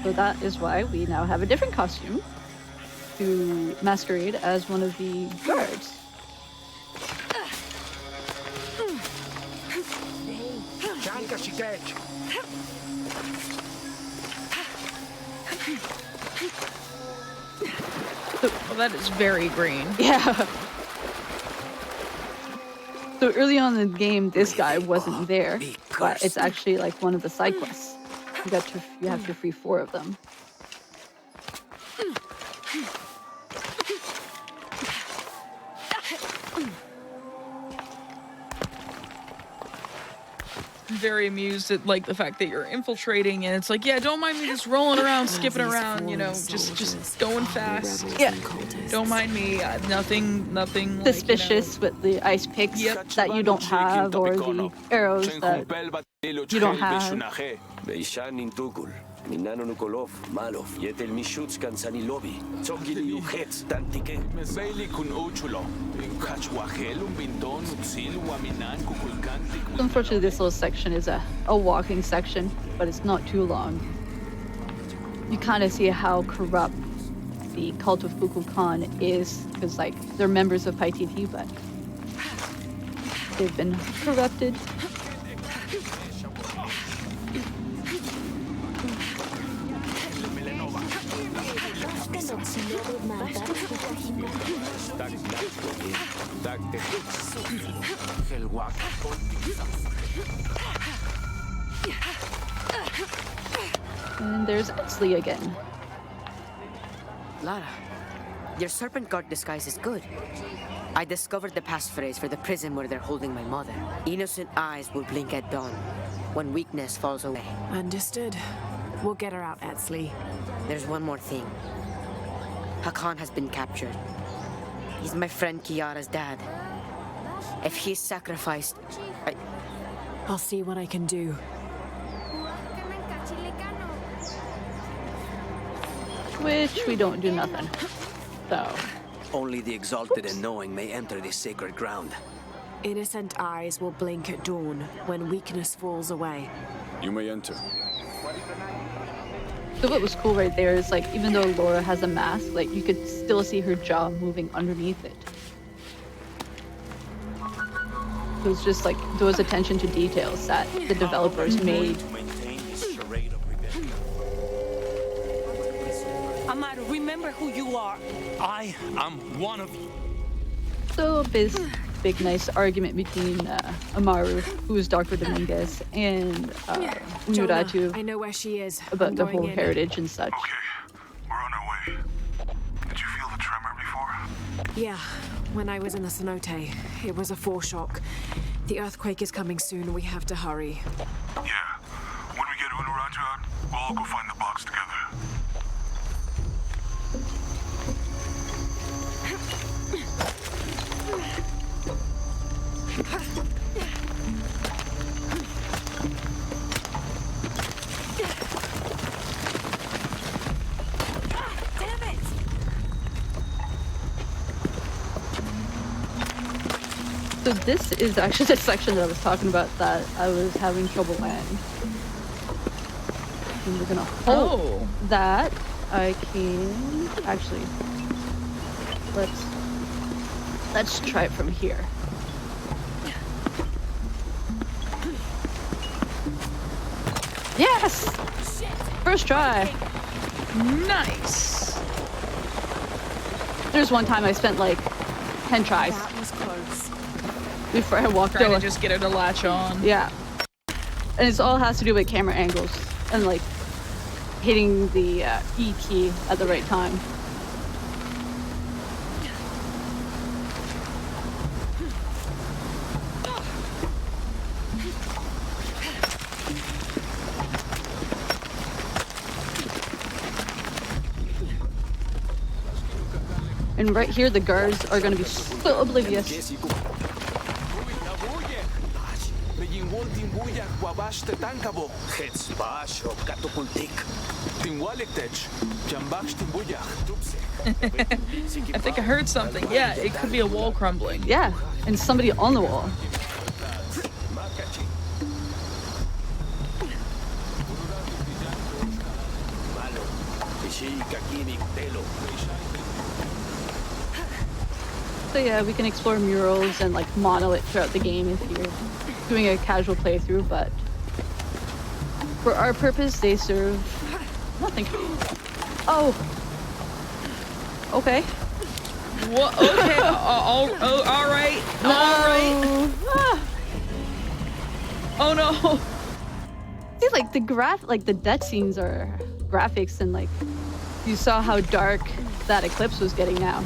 So that is why we now have a different costume to masquerade as one of the guards. Well, that is very green. Yeah. So early on in the game, this guy wasn't there, but it's actually like one of the side quests. You have to free 4 of them. I'm very amused at like the fact that you're infiltrating, and it's like, yeah, don't mind me just rolling around, skipping around, you know, just going fast. Yeah. Don't mind me. Nothing Suspicious like, with the ice picks that you don't have, or the arrows that you don't have. Minano Nukolov, Malov, Yetel Mishuts Kansanilobi, Tsogili Uhets, Tantike, Mesbeli Kun Uchulo, Kachwahel, Binton, Utsil, Waminan, Kukulkanti. Unfortunately, this little section is a walking section, but it's not too long. You kind of see how corrupt the cult of Kukulkan is, because like they're members of Paititi, but they've been corrupted. And there's Exley again. Lara, your serpent guard disguise is good. I discovered the passphrase for the prison where they're holding my mother. Innocent eyes will blink at dawn when weakness falls away. Understood. We'll get her out, Exley. There's one more thing. Hakan has been captured. He's my friend Kiara's dad. If he's sacrificed, I'll see what I can do. Which we don't do nothing. So. Only the exalted and knowing may enter this sacred ground. Innocent eyes will blink at dawn when weakness falls away. You may enter. So what was cool right there is like, even though Laura has a mask, like you could still see her jaw moving underneath it. It was just like those attention to details that the developers made. Amar, remember who you are. I am one of you. So this big nice argument between Amaru, who is Dr. Dominguez, and Unuratu. I know where she is. About the whole heritage and such. Okay, we're on our way. Did you feel the tremor before? Yeah, when I was in the cenote. It was a foreshock. The earthquake is coming soon. We have to hurry. Yeah. When we get Unuratu out, we'll all go find the box together. So this is actually the section that I was talking about that I was having trouble landing. And we're gonna hope that I can actually let's try it from here. Yes! First try. Nice. There's one time I spent like 10 tries. That was close. Before I walked Trying over. to just get her to latch on. Yeah. And it's all has to do with camera angles and like hitting the E key at the right time. And right here, the guards are going to be so oblivious. I think I heard something. Yeah, it could be a wall crumbling. Yeah, and somebody on the wall. So yeah, we can explore murals and like monolith throughout the game if you're doing a casual playthrough, but for our purpose, they serve nothing. Oh. Okay. What? Okay. All right. No. All right. Ah. Oh no. See, like the death scenes are graphics, and like you saw how dark that eclipse was getting now.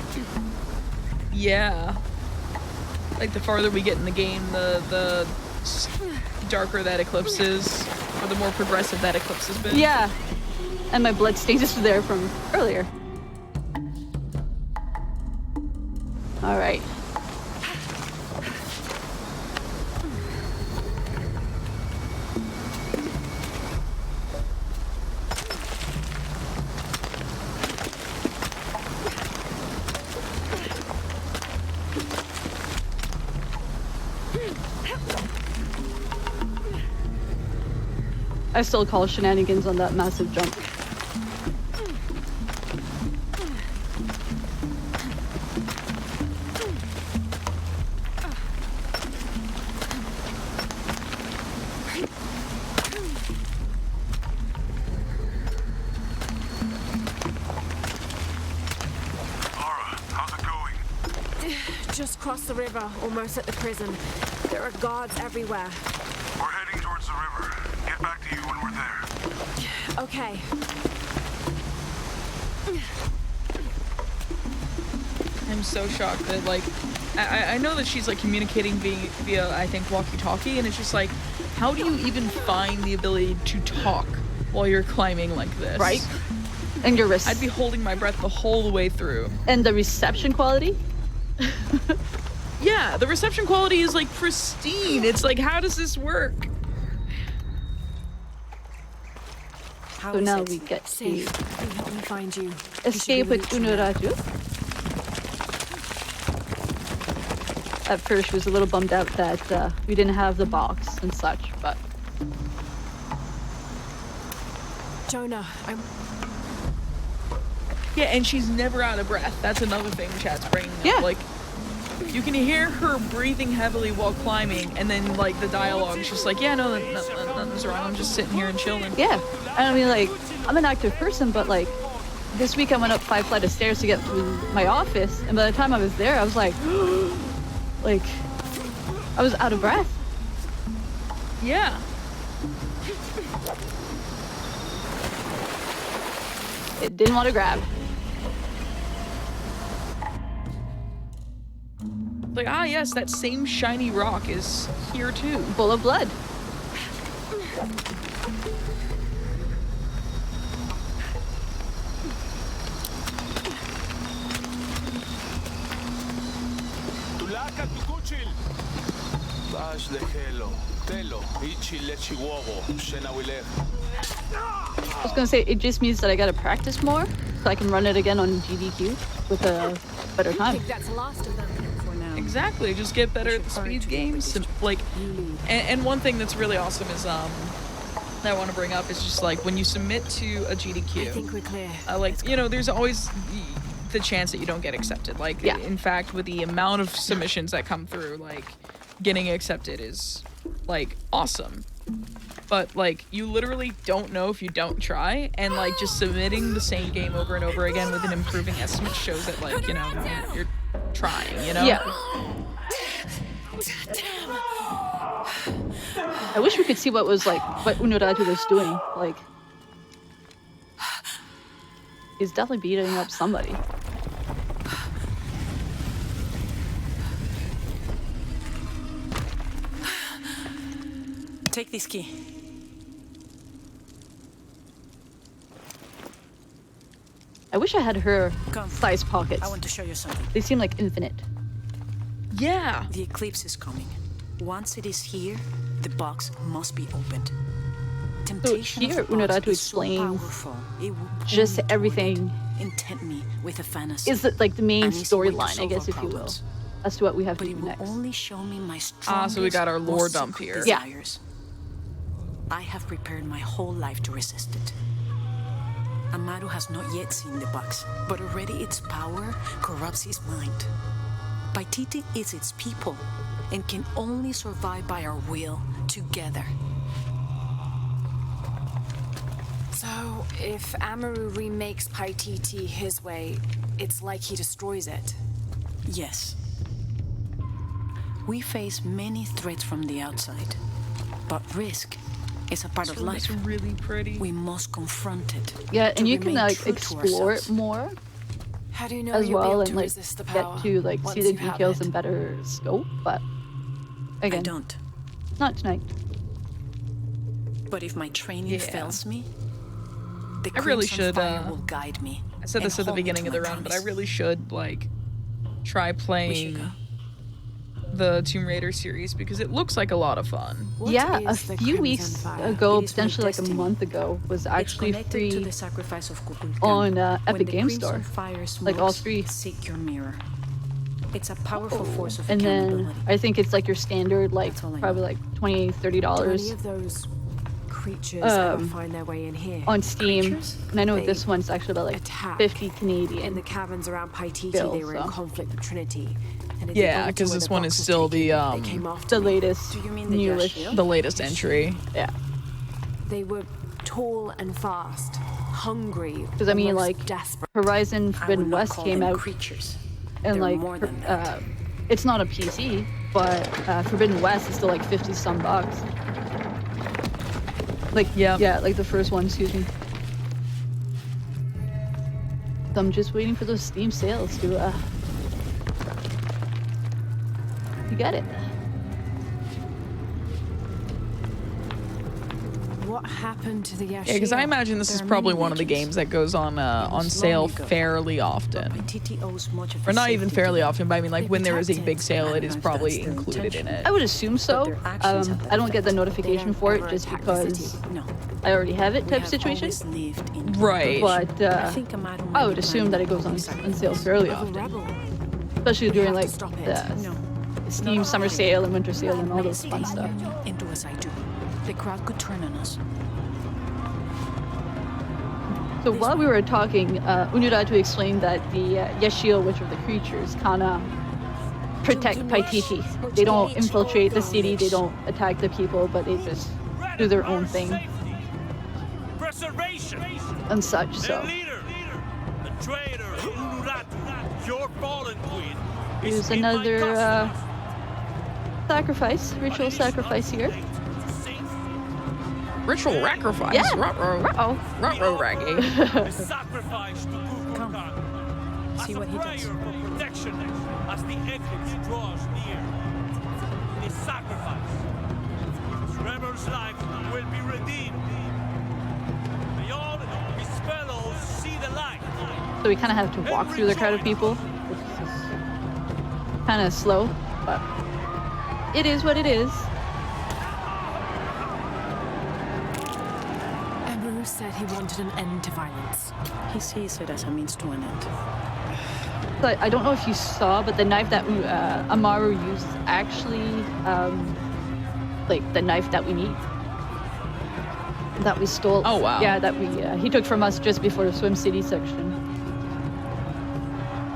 Yeah. Like the farther we get in the game, the darker that eclipse is, or the more progressive that eclipse has been. Yeah. And my blood status was there from earlier. All right. I still call shenanigans on that massive jump. Just crossed the river, almost at the prison. There are guards everywhere. We're heading towards the river. Get back to you when we're there. Okay. I'm so shocked that, like, I know that she's, like, communicating via, I think, walkie-talkie, and it's just like, how do you even find the ability to talk while you're climbing like this? Right? And your wrist. I'd be holding my breath the whole way through. And the reception quality? Yeah, the reception quality is, like, pristine. It's like, how does this work? So now we get to Help me find you. escape with Unuraju. At first, she was a little bummed out that we didn't have the box and such, but... Jonah, I'm... Yeah, and she's never out of breath. That's another thing chat's bringing up. Yeah. Like, you can hear her breathing heavily while climbing, and then, like, the dialogue is just like, yeah, no, nothing's wrong. I'm just sitting here and chilling. Yeah. I mean, like, I'm an active person, but, like, this week I went up 5 flights of stairs to get to my office, and by the time I was there, I was like, like, I was out of breath. Yeah. It didn't want to grab. Like, ah, yes, that same shiny rock is here too. Full of blood. I was gonna say, it just means that I gotta practice more so I can run it again on GDQ with a better time. I think that's the last of them for now. Exactly, just get better at the speed games. And, like, and one thing that's really awesome is, that I want to bring up is just, like, when you submit to a GDQ, I think we're clear. Like, you know, there's always the chance that you don't get accepted. Like, yeah. In fact, with the amount of submissions that come through, like, getting accepted is, like, awesome. but like you literally don't know if you don't try, and like just submitting the same game over and over again with an improving estimate shows that like, you know, you're trying, you know? Yeah. I wish we could see what Unuratu was doing. Like, he's definitely beating up somebody. Take this key. I wish I had her size pockets. I want to show you something. They seem like infinite. Yeah. The eclipse is coming. Once it is here, the box must be opened. So here, Unuratu explains just everything. Intent me with a fantasy. Is it like the main storyline, I guess, if you will, as to what we have to do next. Only show me my strongest, so we got our lore dump here. Desires. I have prepared my whole life to resist it. Amaru has not yet seen the box, but already its power corrupts his mind. Paititi is its people, and can only survive by our will together. So, if Amaru remakes Paititi his way, it's like he destroys it? Yes. We face many threats from the outside, but risk is a part of life. It's really pretty. We must confront it. Yeah, and you can like explore it more How do you know as you'll well, be able and to like resist the get power to like once see the you have details it? in better scope. But again, I don't. not tonight. But if my training fails me, the I really Crimson should, Fire will guide me. I said this at the and hold me beginning to of the my run, but I promise. really should like try playing the Tomb Raider series because it looks like a lot of fun. Yeah, a few weeks ago, potentially like a month ago, was actually free to the sacrifice of Kukulkan. on When Epic the Game Crimson Store. Fire Like all smokes, 3. Seek your mirror. It's a powerful force of And then accountability. I think it's like your standard, like probably like $20, Do any $30 of those creatures ever find their way in here? on Steam. Creatures? And I know They this one's actually about like attack. 50 Canadian. In the caverns around Paititi, Bill, they were in so. conflict with Trinity. And if Yeah, they because got to this where one is box was still taken, they came the after the me. latest, Do you mean the newish. Yashil? the latest entry. Yeah. They were tall and fast, hungry, Because I mean, almost like desperate. Horizon Forbidden West came out, creatures. and They're like more than that. it's not a PC, but Forbidden West is still like 50 some bucks. Like yeah, like the first one, excuse me. So I'm just waiting for those Steam sales to get it. What happened to the Yashil? Yeah, because I imagine this is probably one of the games that goes on sale fairly often. Paititi owes much of Or his not even safety fairly to often, but I mean like when there is a big sale, it is if probably that's their included in intention. it. I would assume so. I don't get the notification for it just because I already have it type situation. Right. But I would assume that it goes on sale fairly often. Especially during like the Steam summer sale and winter sale and all those fun stuff. And do as I do. The crowd could turn on us. So while we were talking, Unuratu explained that the Yashil, which are the creatures, kinda protect Paititi. They don't infiltrate the city, they don't attack the people, but they just do their own thing Preservation. and such, so. The leader, the traitor, Unuratu, your fallen queen. Here's another sacrifice, ritual sacrifice here. Ritual sacrifice. Yeah. Ruh-roh raggy. Sacrifice to Kukulkan. See what he does. For protection as the eclipse draws near. The sacrifice. Trevor's life will be redeemed. May all his fellows see the light. So we kind of have to walk through the crowd of people, which is kind of slow, but it is what it is. Amaru said he wanted an end to violence. He sees it as a means to an end. But I don't know if you saw, but the knife that Amaru used is actually like the knife that we need. That we stole. Oh, wow. Yeah, that he took from us just before the Swim City section.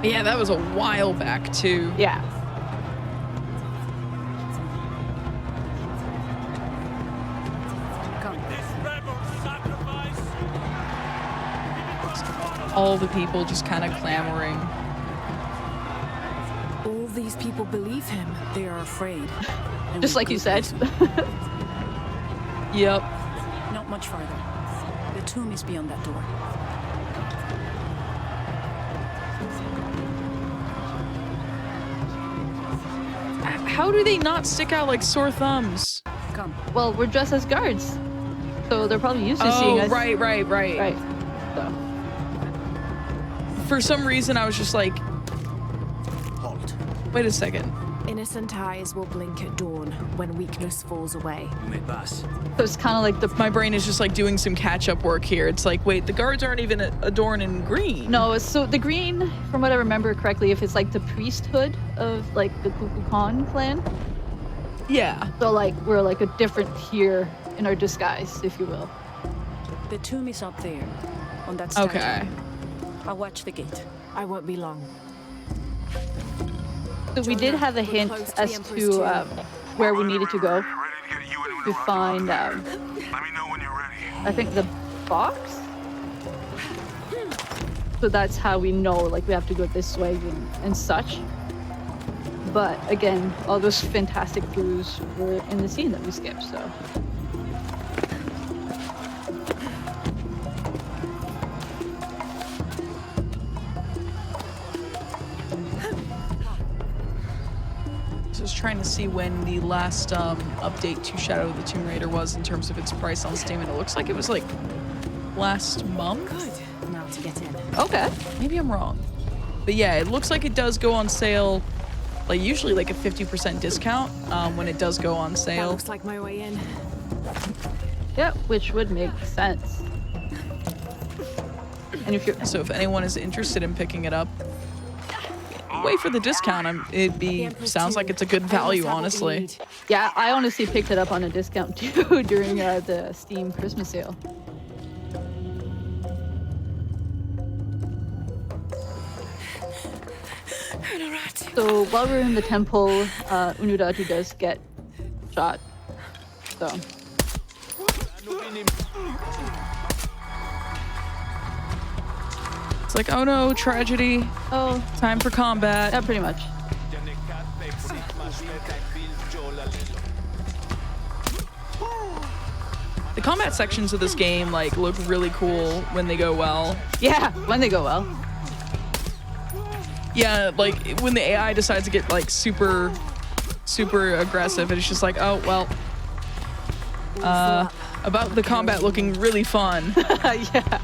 Yeah, that was a while back too. Yeah. all the people just kind of clamoring. All these people believe him. They are afraid. Just like you said. Yep. Not much farther. The tomb is beyond that door. How do they not stick out like sore thumbs? Come. Well, we're dressed as guards, so they're probably used to seeing us. Right. Right. So. For some reason, I was just like, Halt. wait a second. Innocent eyes will blink at dawn when weakness falls away. You may pass. So it's kind of like My brain is just like doing some catch-up work here. It's like, wait, the guards aren't even adorned in green. No, so the green, from what I remember correctly, if it's like the priesthood of like the Kukulkan clan. Yeah. So like we're like a different tier in our disguise, if you will. The tomb is up there, on that statue. Okay. I'll watch the gate. I won't be long. So we did have a hint as to where we needed to go to find, Let me know when you're ready. I think the box? So that's how we know, like, we have to go this way and such. But again, all those fantastic clues were in the scene that we skipped, so. Just trying to see when the last update to Shadow of the Tomb Raider was in terms of its price on Steam, and it looks like it was like last month. Good. Now to get in. Okay. Maybe I'm wrong. But yeah, it looks like it does go on sale, like usually like a 50% discount when it does go on That sale. looks like my way in. Yeah, which would make sense. And if you're So if anyone is interested in picking it up, wait for the discount. Sounds like it's a good value, honestly. Yeah, I honestly picked it up on a discount too during the Steam Christmas sale. So while we're in the temple, Unuratu does get shot. So. It's like, oh no, tragedy. Oh. Time for combat. Yeah, pretty much. The combat sections of this game like look really cool when they go well. Yeah, when they go well. Yeah, like when the AI decides to get like super aggressive, and it's just like, oh well. About the combat looking really fun. Yeah.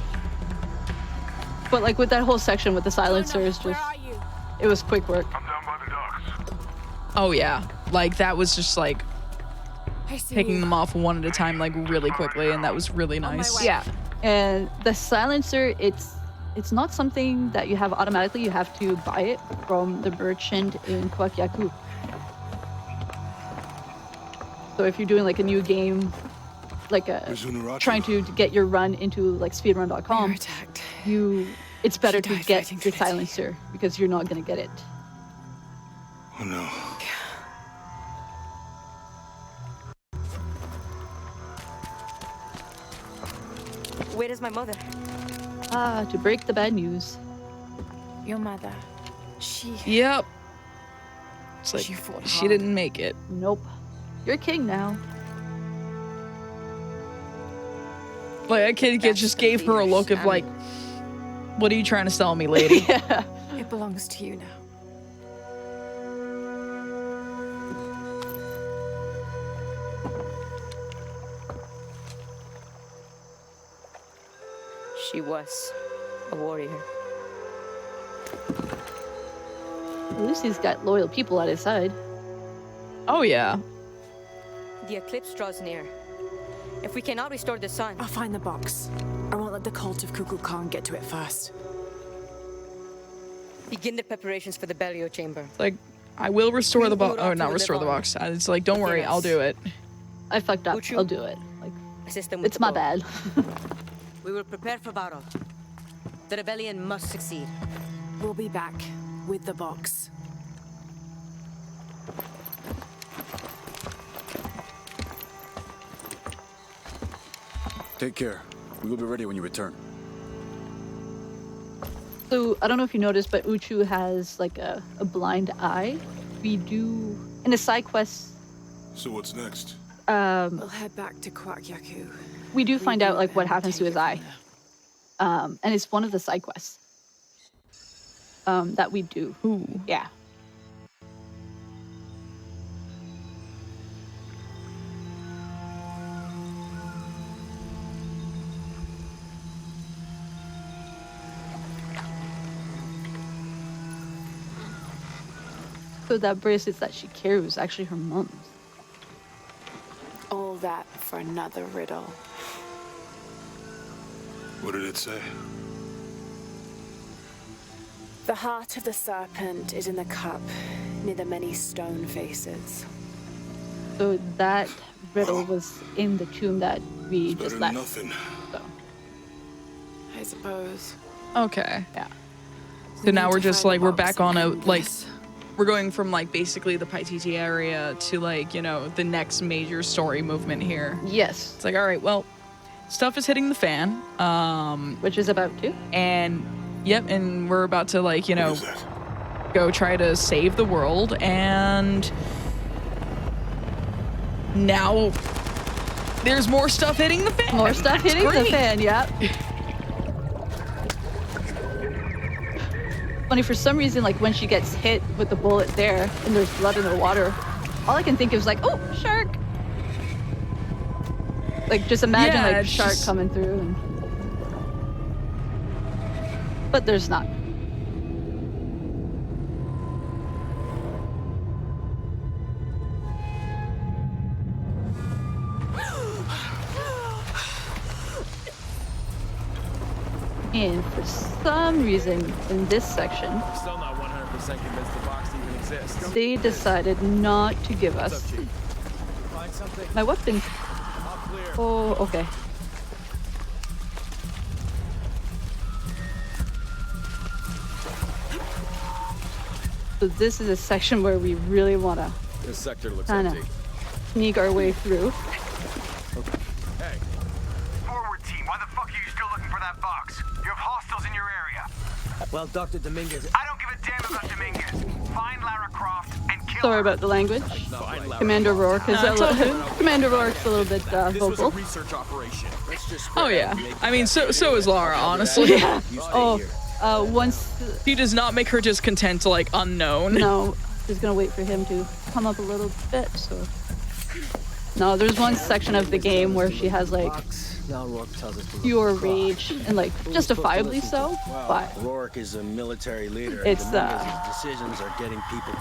But like with that whole section with the silencers, just it was quick work. I'm down by the docks. Oh yeah, like that was just like picking them off one at a time, like really quickly, and that was really nice. Yeah, and the silencer, it's not something that you have automatically. You have to buy it from the merchant in Kwakiaku. So if you're doing like a new game, like trying to get your run into like speedrun.com, it's better to get the silencer because you're not gonna get it. Oh no. Where is my mother? To break the bad news. Your mother. She... Yep. It's like, she didn't make it. Nope. You're king now. Like, that kid just gave her a look of like, what are you trying to sell me, lady? Yeah. It belongs to you now. She was a warrior. At least he's got loyal people at his side. Oh yeah. The eclipse draws near. If we cannot restore the sun... I'll find the box. I won't let the cult of Kukulkan get to it first. Begin the preparations for the burial chamber. It's like, I will restore the box. Oh, not restore the box. It's like, don't worry, I'll do it. I fucked up. I'll do it. Like, it's my bad. We will prepare for battle. The rebellion must succeed. We'll be back with the box. Take care. We will be ready when you return. So I don't know if you noticed, but Uchu has like a blind eye. We do in the side quests. So what's next? We'll head back to Kwakyaku. We do find out like what happens to his eye. And it's one of the side quests. That we do. Ooh. Yeah. So that bracelet that she carries was actually her mom's. All that for another riddle. What did it say? The heart of the serpent is in the cup, near the many stone faces. So that riddle was in the tomb that we It's just better than left. nothing. So. I suppose. Okay. Yeah. So now we're just like, we're back on a, like, this. we're going from like basically the Paititi area to like, you know, the next major story movement here. Yes. It's like, all right, well, stuff is hitting the fan. Which is about to. And yep, and we're about to like, you know, go try to save the world. And now there's more stuff hitting the fan. More stuff That's hitting great. the fan, yeah. Funny, for some reason, like when she gets hit with the bullet there and there's blood in the water, all I can think of is like, oh, shark. Like just imagine Yeah, like it's shark just- coming through. And... But there's not. And for some reason, in this section, Still not 100% convinced the box even exists. they decided not to give us Find something. my weapon. All clear. Oh, okay. So this is a section where we really want to This sector looks kind of empty. sneak our way through. Hey, Forward team, why the fuck are you still looking for that box? You have hostiles in your area. Well, Dr. Dominguez... I don't give a damn about Dominguez. Find Lara Croft and kill Sorry about the language. Commander Rourke is Commander Rourke's a little bit vocal. research operation. Let's just Oh yeah. I mean, so is Lara, honestly. Yeah. Oh, once He does not make her discontent to like unknown. no, just gonna wait for him to come up a little bit. So no, there's one section of the game where she has like Now Rourke tells us to look pure across. rage and like justifiably so. But Rourke is a military leader. It's, and Dominguez's decisions are getting people.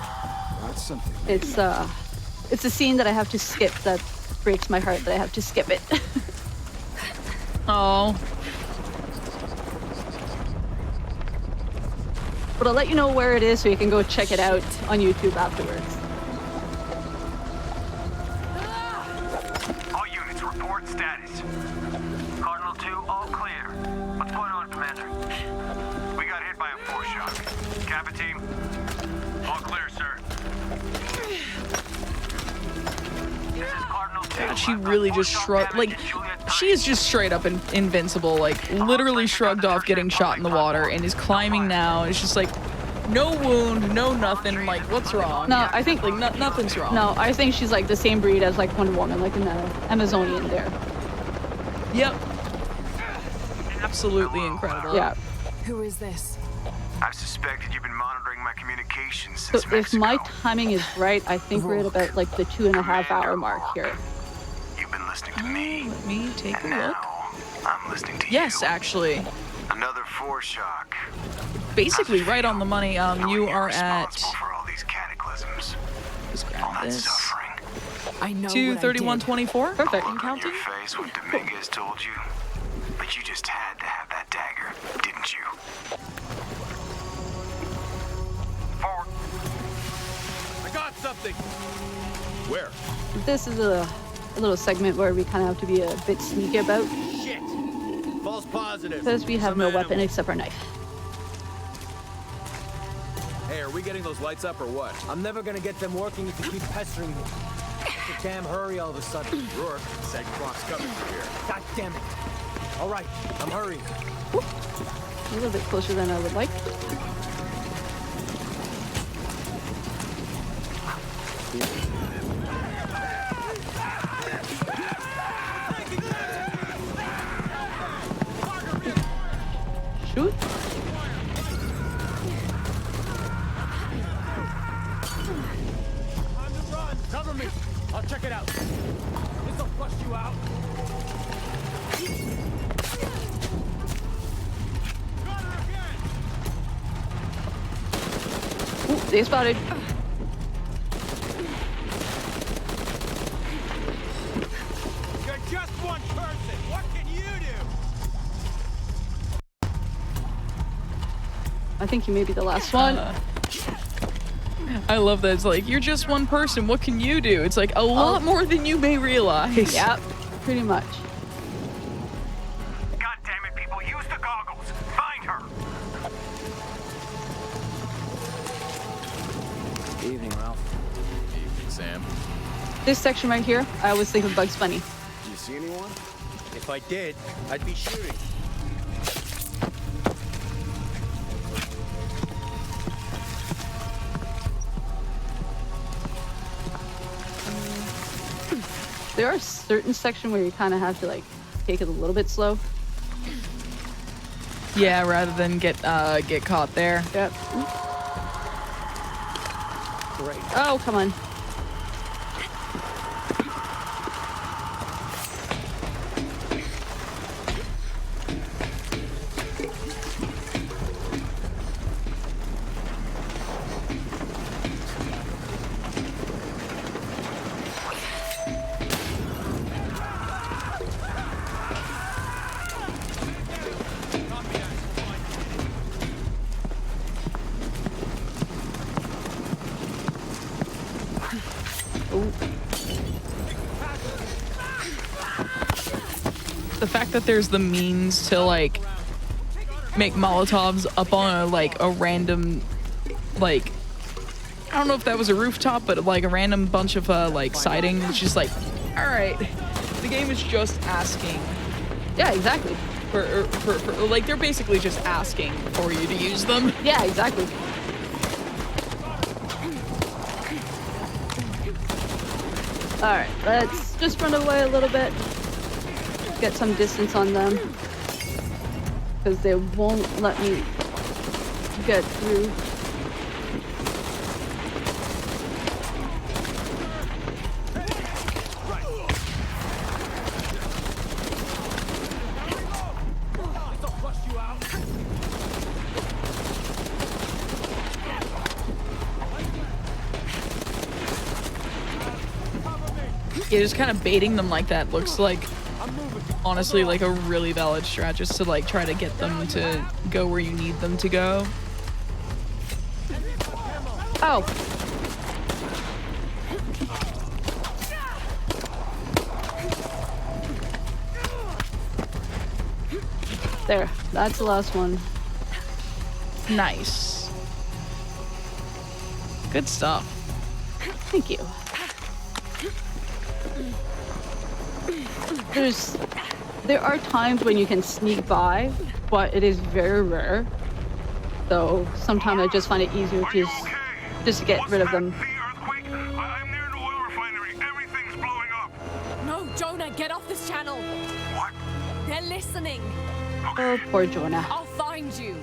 That's something. it's a scene that I have to skip that breaks my heart that I have to skip it. Oh. But I'll let you know where it is so you can go check it out on YouTube afterwards. All units, report status. Cardinal 2, all clear. What's going on, Commander? We got hit by a foreshock. Kappa team, all clear, sir. This is Cardinal 2. God, she really just shrugged. Like, she is just straight up invincible. Like, literally shrugged off getting shot in the water and is climbing now. It's just like, no wound, no nothing. Like, what's wrong? No, I think like nothing's wrong. No, I think she's like the same breed as like Wonder Woman, like in the Amazonian there. Yep. Absolutely incredible. Yeah. Who is this? I've suspected you've been monitoring my communications So since if Mexico. my timing is right, I think we're at about like the 2.5 hour mark here. You've been listening to me. Let me take a and look. now I'm listening to Yes, you. actually. Another foreshock. Basically right on the money. You are at. Responsible for all these cataclysms. Just All grab that this. suffering. I know 231.24. Perfect. Look on Counting. your face what Dominguez told you. But you just had to have that dagger, didn't you? Forward. I got something. Where? This is a little segment where we kind of have to be a bit sneaky about Shit. False positive. because we have Some no animal. weapon except our knife. Hey, are we getting those lights up or what? I'm never gonna get them working if you keep pestering me. It's a damn hurry all of a sudden. Rourke said clock's coming through here. God damn it. All right, I'm hurrying. A little bit closer than I would like. Shoot. Cover me. I'll check it out. This'll flush you out. Ooh, they spotted. You're just one person. What can you do? I think you may be the last one. I love that. It's like, you're just one person. What can you do? It's like a lot more than you may realize. Yep, pretty much. God damn it, people. Use the goggles. Find her. Evening, Ralph. Evening, Sam. This section right here, I always think of Bugs Bunny. Do you see anyone? If I did, I'd be shooting. There are certain sections where you kind of have to like take it a little bit slow. Yeah, rather than get caught there. Yep. Great. Oh, come on. The fact that there's the means to like make Molotovs up on a random, like, I don't know if that was a rooftop, but like a random bunch of like siding. It's just like, all right, the game is just asking. Yeah, exactly. For like, they're basically just asking for you to use them. Yeah, exactly. All right, let's just run away a little bit. Get some distance on them. Because they won't let me get through. Yeah, just kind of baiting them like that looks like, honestly, like a really valid strat, just to like try to get them to go where you need them to go. Oh. There, that's the last one. Nice. Good stuff. Thank you. There are times when you can sneak by, but it is very rare. So sometimes I just find it easier to just to get rid of them. No, Jonah, get off this channel. What? They're listening. Oh, poor Jonah. I'll find you.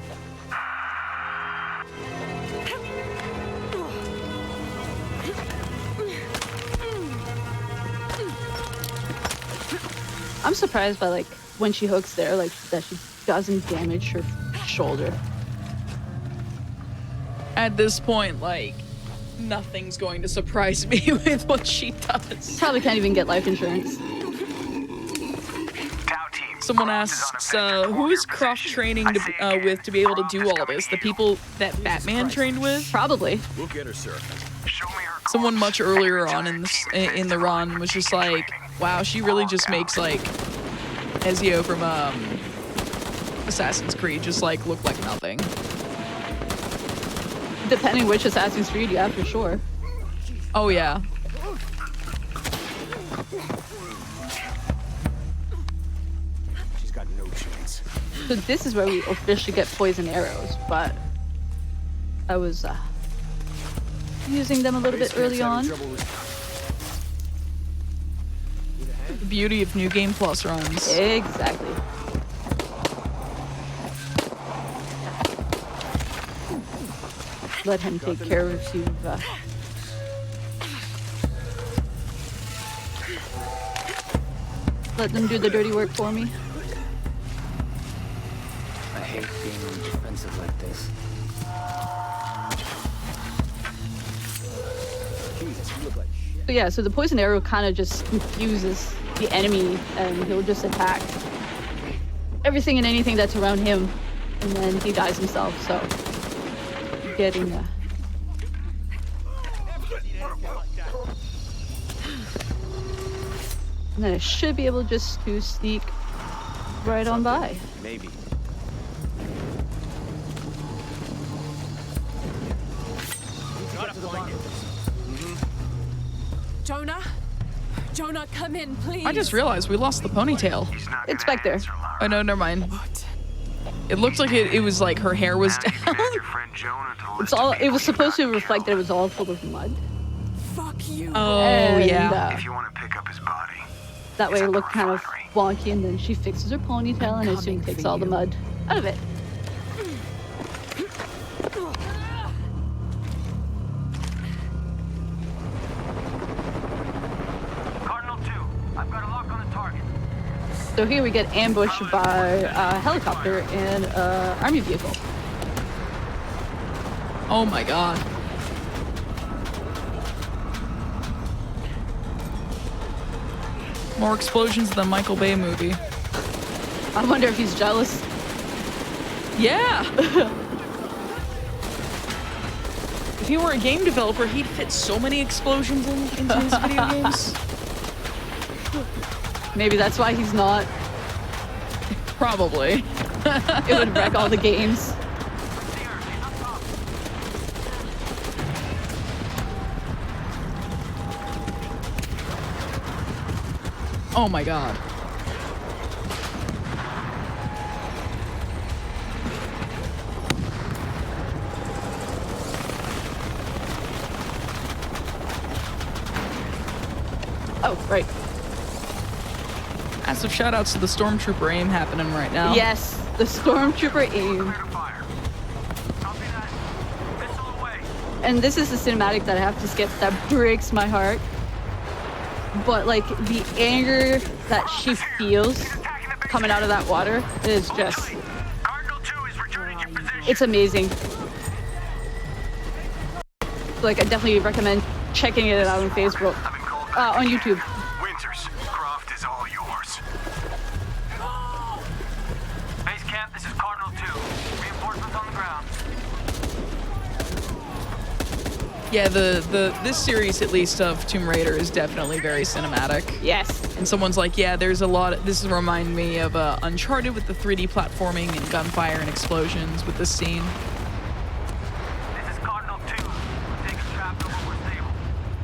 I'm surprised by like when she hooks there, like that she doesn't damage her shoulder. At this point, like, nothing's going to surprise me with what she does. Probably can't even get life insurance. Someone asks, who is Croft training with to be able to do all this? The people that Batman trained with? Probably. We'll get her, sir. Someone much earlier on in the run was just like, wow, she really just makes like Ezio from Assassin's Creed just like look like nothing. Depending which Assassin's Creed, yeah, for sure. Oh yeah. got no chance. So this is where we officially get poison arrows, but I was using them a little bit early on. The beauty of New Game Plus runs. Exactly. Let him take care of you. Let them do the dirty work for me. I hate being defensive like this. Jesus, you look like shit. So yeah, so the poison arrow kind of just confuses the enemy, and he'll just attack everything and anything that's around him, and then he dies himself. So getting and then I should be able just to sneak right on by. Maybe. Jonah? Jonah, come in, please. I just realized we lost the ponytail. It's back there. Oh no, never mind. It looked like it was like her hair was down. It's all. It was supposed to reflect that it was all full of mud. Fuck you. Oh, And, yeah. If you want to pick up his body, That way it looked kind of wonky, and then she fixes her ponytail and it soon takes all the mud out of it. Cardinal 2, I've got a lock on the target. So here we get ambushed by a helicopter and an army vehicle. Oh my god. More explosions than the Michael Bay movie. I wonder if he's jealous. Yeah. If he were a game developer, he'd fit so many explosions into his video games. Maybe that's why he's not. Probably. It would wreck all the games. Oh my god. Oh, right. Massive shoutouts to the Stormtrooper aim happening right now. Yes, the Stormtrooper aim. And this is the cinematic that I have to skip that breaks my heart. But like the anger that she feels coming out of that water is just, it's amazing. Like I definitely recommend checking it out on Facebook, on YouTube. Winters, Croft is all yours. Base camp, this is Cardinal 2. Reinforcements on the ground. Yeah, this series, at least, of Tomb Raider is definitely very cinematic. Yes. And someone's like, yeah, there's a lot of, this reminds me of Uncharted with the 3D platforming and gunfire and explosions with this scene. This is Cardinal 2. Take a trap over more stable.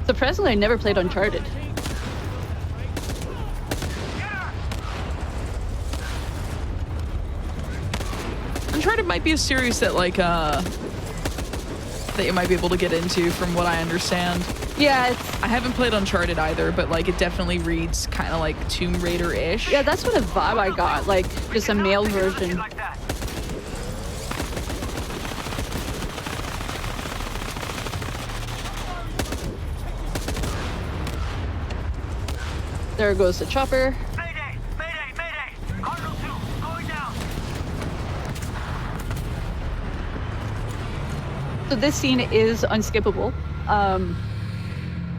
Surprisingly, I never played Uncharted. Uncharted might be a series that like that you might be able to get into from what I understand. Yeah, I haven't played Uncharted either, but like it definitely reads kind of like Tomb Raider-ish. Yeah, that's what a vibe I got, like just a male version. There goes the chopper. Mayday! Mayday! Mayday! Cardinal 2, going down! So this scene is unskippable,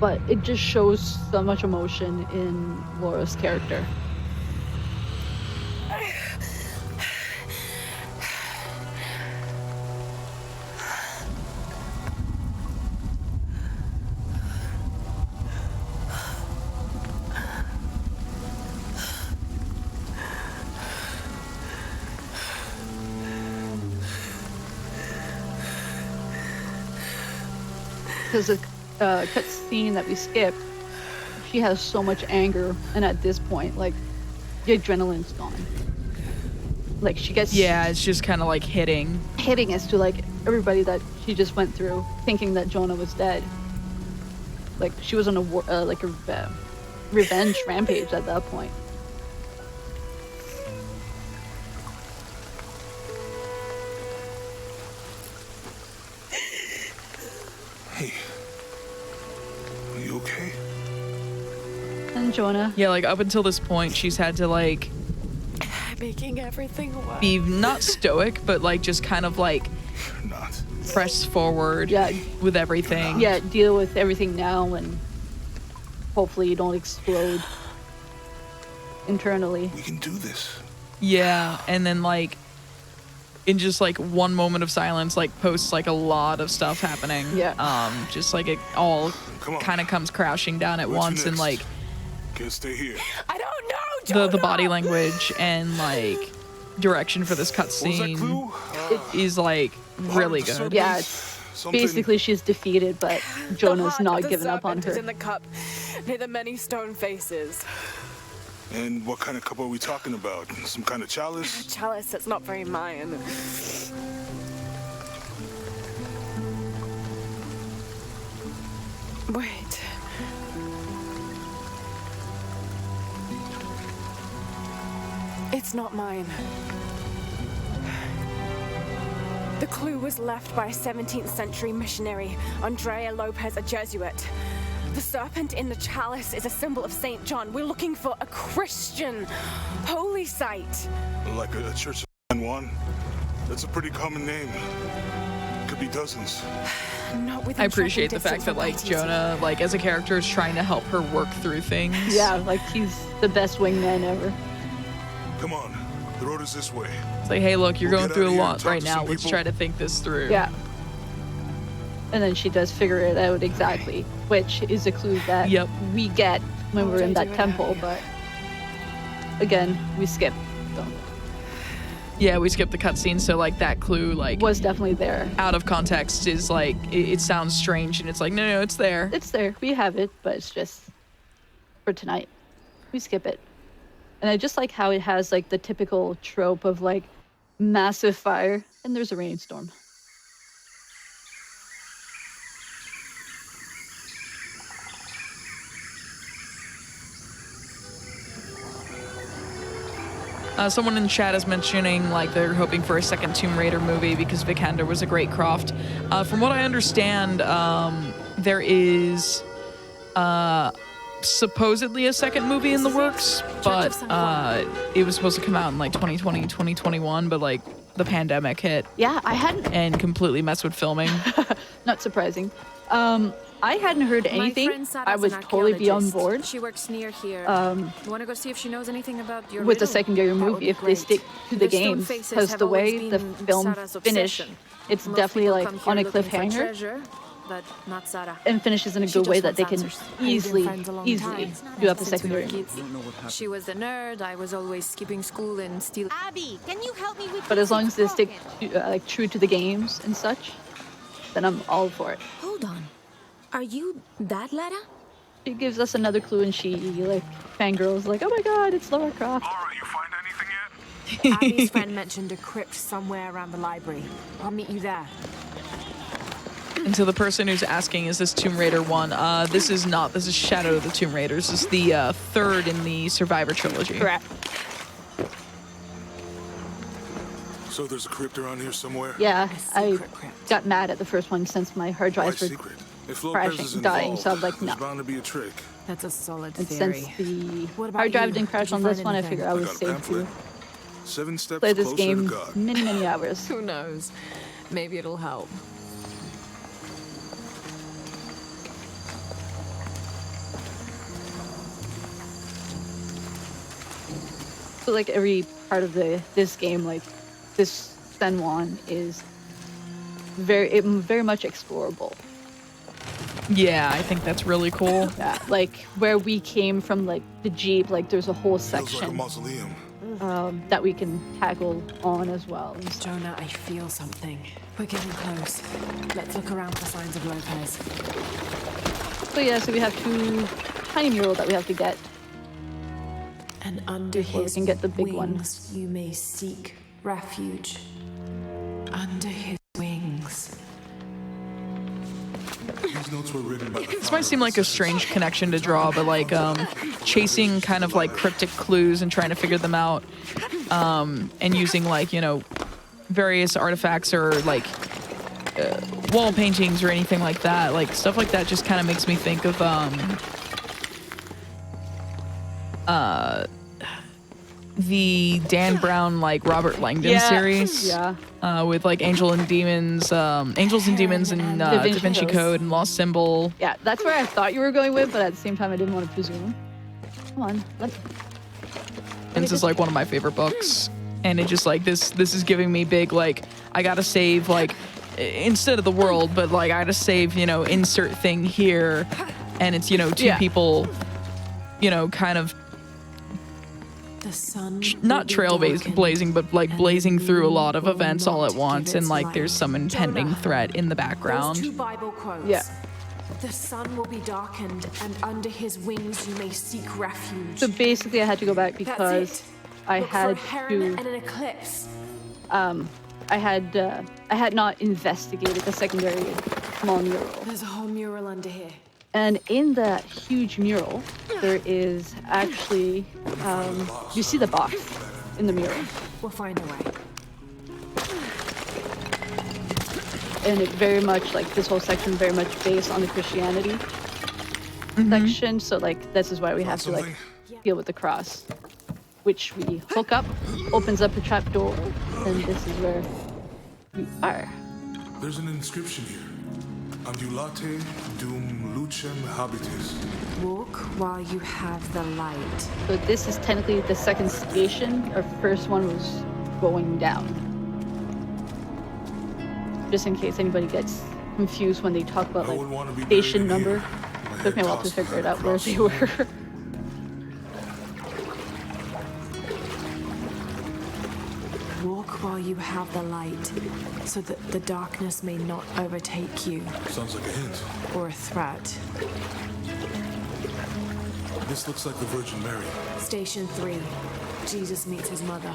but it just shows so much emotion in Laura's character. Because the cut scene that we skipped, she has so much anger, and at this point, like, the adrenaline's gone. Like she gets it's just kind of like hitting as to like everybody that she just went through, thinking that Jonah was dead. Like she was on a revenge rampage at that point. Hey, are you okay? And Jonah. Yeah, like up until this point, she's had to like making everything work. be not stoic, but like just kind of like press forward with everything. Yeah, deal with everything now and hopefully you don't explode internally. We can do this. Yeah, and then like in just like one moment of silence, like posts like a lot of stuff happening. Yeah. Just like it all kind of comes crashing down at once, and like Can't stay here. I don't know, the body language and like direction for this cutscene is like really good. Yeah, it's basically she's defeated, but Jonah's not giving up on her. In the cup near the many stone faces. And what kind of cup are we talking about? Some kind of chalice? Chalice that's not very Mayan. Wait. It's not mine. The clue was left by a 17th century missionary, Andrea Lopez, a Jesuit. The serpent in the chalice is a symbol of St. John. We're looking for a Christian holy site. Like a church of San Juan? That's a pretty common name. Could be dozens. I appreciate the fact that like Jonah, like as a character, is trying to help her work through things. Yeah, like he's the best wingman ever. Come on, the road is this way. It's like, hey, look, you're going through a lot right now. Let's try to think this through. Yeah. And then she does figure it out exactly, which is a clue that we get when we're in that temple, but again, we skip. So. Yeah, we skipped the cutscene, so like that clue like was definitely there. Out of context is like it sounds strange, and it's like no, it's there. It's there. We have it, but it's just for tonight. We skip it. And I just like how it has like the typical trope of like massive fire and there's a rainstorm. Someone in chat is mentioning like they're hoping for a second Tomb Raider movie because Vikander was a great Croft. From what I understand, there is supposedly a second movie in the works, but it was supposed to come out in like 2020, 2021, but like the pandemic hit. Yeah, I hadn't. And completely messed with filming. Not surprising. I hadn't heard anything. I would totally be on board. She works near here. You want to go see if she knows anything about your with the secondary movie if they stick to the games, because the way the films finish, it's definitely like on a cliffhanger. But not Sarah. And finishes in a good way that they can easily do up a secondary movie. She was the nerd. I was always skipping school and still. Abby, can you help me with? But as long as they stick like true to the games and such, then I'm all for it. Hold on, are you that Lara? She gives us another clue, and she like fangirls like, "Oh my God, it's Lara Croft." Laura, you find anything yet? Abby's friend mentioned a crypt somewhere around the library. I'll meet you there. And to the person who's asking, is this Tomb Raider 1? This is not. This is Shadow of the Tomb Raiders. This is the third in the Survivor trilogy. Correct. So there's a crypt around here somewhere? Yeah, I got mad at the first one since my hard drives were crashing, dying, so I'm like, no. There's bound to be a trick. That's a solid And theory. since the What about hard drive you? didn't crash Did you on this find one, I anything? figured I was got a safe pamphlet. to 7 steps play this closer game to God. many, many hours. Who knows? Maybe it'll help. So like every part of this game, like this San Juan is very much explorable. Yeah, I think that's really cool. Yeah, like where we came from, like the Jeep, like there's a whole Feels like a section mausoleum. that we can tackle on as well. Jonah, I feel something. We're getting close. Let's look around for signs of Lopez. So yeah, so we have 2 tiny murals that we have to get. And under before we his can get the big wings, one. you may seek Refuge. Under his wings. These notes were written by This might seem like a strange connection to draw, but like chasing kind of like cryptic clues and trying to figure them out, and using like, you know, various artifacts or like wall paintings or anything like that. Like stuff like that just kind of makes me think of the Dan Brown, like Robert Langdon series. Yeah. With like Angels and Demons and Da Vinci Code and Lost Symbol. Yeah, that's where I thought you were going with, but at the same time I didn't want to presume. Come on, This is like one of my favorite books. And it just like this is giving me big like I gotta save like instead of the world, but like I gotta save, you know, insert thing here. And it's, you know, two people, you know, kind of The sun not blazing, but like blazing through a lot of events all at once, and like there's some impending threat in the background. Those 2 Bible quotes. Yeah. The sun will be darkened, and under his wings you may seek refuge. So basically I had to go back because That's it. I Look had for a heron to and an eclipse. I had not investigated the secondary small mural. There's a whole mural under here. And in that huge mural, there is actually, you see the box in the mural. We'll find a way. And it very much, like this whole section, very much based on the Christianity section. So like, this is why we have to like deal with the cross, which we hook up, opens up a trap door, and this is where we are. There's an inscription here. Ambulate dum lucem habitis. Walk while you have the light. So this is technically the second station. Our first one was going down. Just in case anybody gets confused when they talk about like station number. Took me a while to figure it out where they were. Walk while you have the light, so that the darkness may not overtake you. Sounds like a hint. Or a threat. This looks like the Virgin Mary. Station 3. Jesus meets his mother.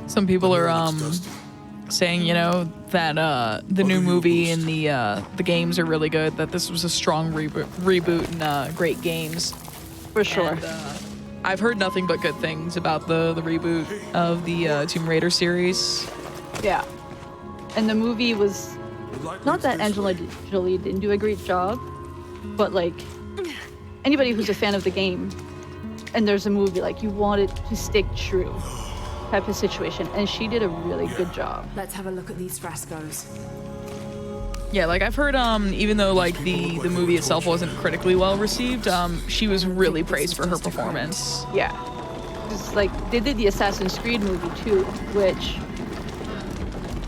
Some people are saying, you know, that the new movie and the games are really good, that this was a strong reboot and great games. For sure. And, I've heard nothing but good things about the reboot of the Tomb Raider series. Yeah. And the movie was, not that Angelina Jolie didn't do a great job, but like anybody who's a fan of the game and there's a movie, like you want it to stick true type of situation, and she did a really good job. Let's have a look at these frescoes. Yeah, like I've heard even though like the movie itself wasn't critically well received, she was really praised for her performance. Yeah. It's like they did the Assassin's Creed movie too, which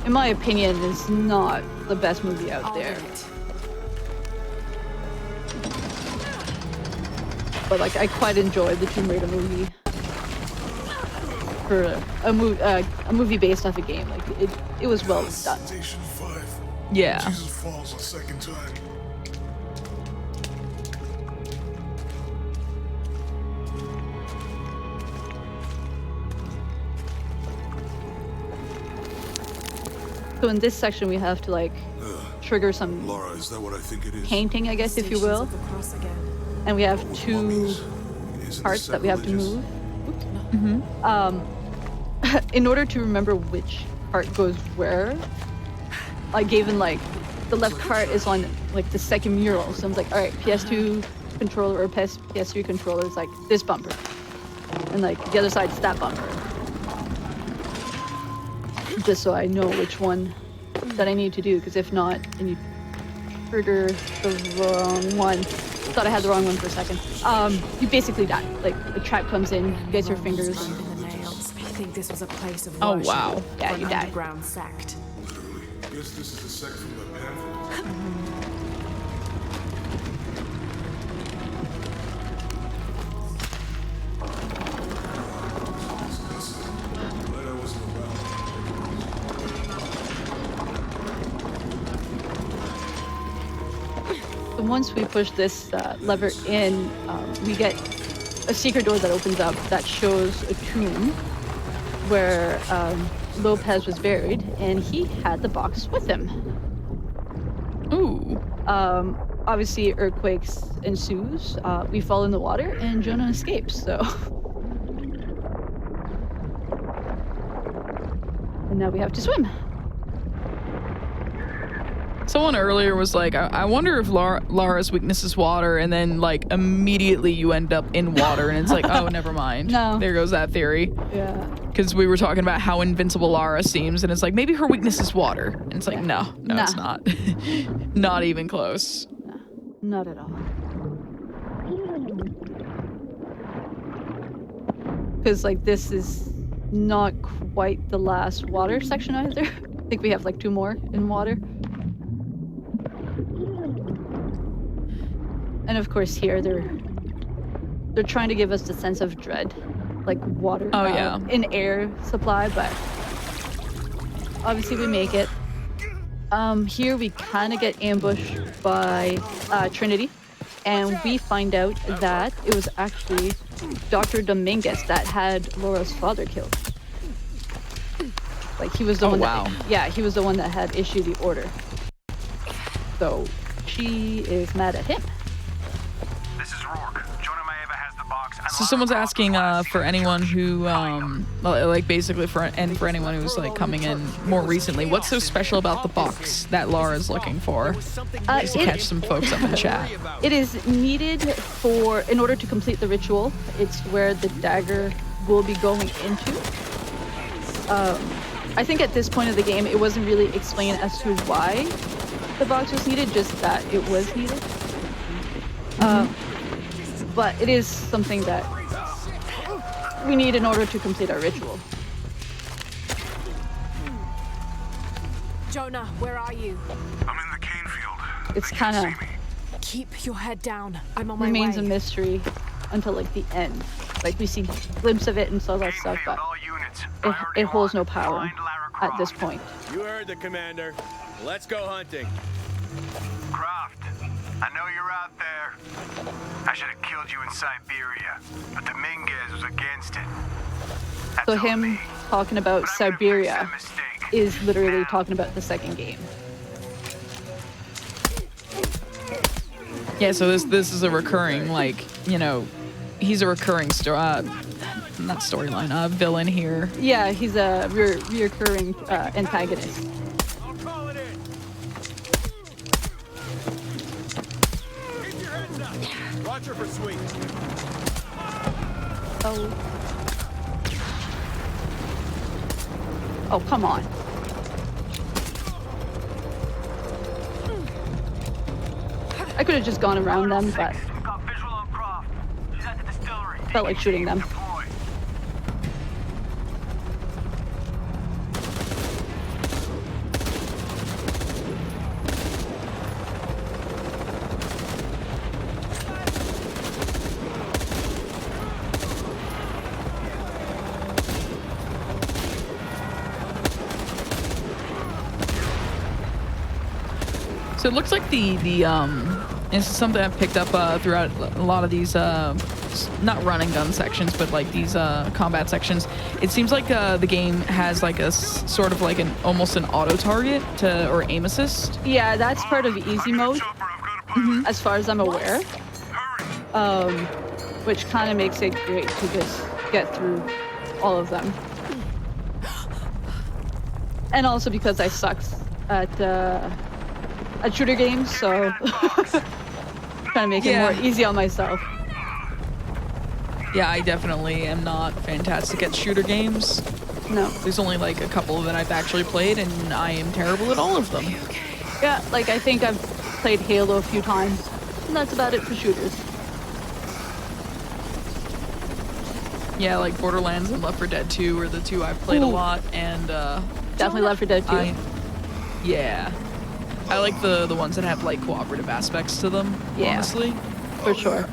in my opinion is not the best movie out there. But like I quite enjoyed the Tomb Raider movie. For a movie based off a game, like it was well done. Station 5. Yeah. Jesus falls a second time. So in this section we have to like trigger some Laura, is that what I think it is? painting, I guess, if you will. And we have 2 parts that we have to move. In order to remember which part goes where, like given like the left part is on like the second mural, so I'm like, all right, PS2 controller or PS3 controller is like this bumper, and like the other side's that bumper, just so I know which one that I need to do, because if not, then you trigger the wrong one. Thought I had the wrong one for a second. You basically die. Like the trap comes in, gets your fingers. I think this was a place of Oh, worship. wow. Yeah, an you die. underground sect. Guess this is a sect from the pamphlet. Glad I wasn't So once we push this lever in, we get a secret door that opens up that shows a tomb where Lopez was buried, and he had the box with him. Ooh. Obviously, earthquakes ensues. We fall in the water, and Jonah escapes. So, and now we have to swim. Someone earlier was like, I wonder if Lara's weakness is water, and then like immediately you end up in water, and it's like, oh, never mind. No. There goes that theory. Yeah. Because we were talking about how invincible Lara seems, and it's like, maybe her weakness is water. And it's like, no, it's not. Not even close. No, not at all. Because like this is not quite the last water section either. I think we have like 2 more in water. And of course here they're trying to give us the sense of dread, like water in air supply, but obviously we make it. Here we kind of get ambushed by Trinity, and we find out that it was actually Dr. Dominguez that had Laura's father killed. Like he was the one that, he was the one that had issued the order. So she is mad at him. So someone's asking for anyone who, like basically for anyone who's like coming in more recently, what's so special about the box that Lara's looking for? Just to catch some folks up in chat. It is needed in order to complete the ritual. It's where the dagger will be going into. I think at this point of the game, it wasn't really explained as to why the box was needed, just that it was needed. But it is something that we need in order to complete our ritual. Jonah, where are you? I'm in the cane field. It's kind of keep your head down. I'm on my way. Remains a mystery until like the end. Like we see a glimpse of it and all that stuff, but it holds no power at this point. You heard the commander. Let's go hunting. Croft, I know you're out there. I should have killed you in Siberia, but Dominguez was against it. So him talking about Siberia is literally talking about the second game. Yeah, so this is a recurring, like, you know, he's a recurring villain here. Yeah, he's a reoccurring antagonist. Roger for sweet. Oh, come on. I could have just gone around them, but felt like shooting them. So it looks like the this is something I've picked up throughout a lot of these not run and gun sections, but like these combat sections. It seems like the game has like a sort of like almost an auto target or aim assist. Yeah, that's part of easy mode, as far as I'm aware. Which kind of makes it great to just get through all of them. And also because I sucked at shooter games, so trying to make it more easy on myself. Yeah, I definitely am not fantastic at shooter games. No. There's only like a couple that I've actually played, and I am terrible at all of them. Yeah, like I think I've played Halo a few times, and that's about it for shooters. Yeah, like Borderlands and Left 4 Dead 2 are the two I've played a lot, and definitely Left 4 Dead 2. Yeah. I like the ones that have like cooperative aspects to them, honestly. For sure.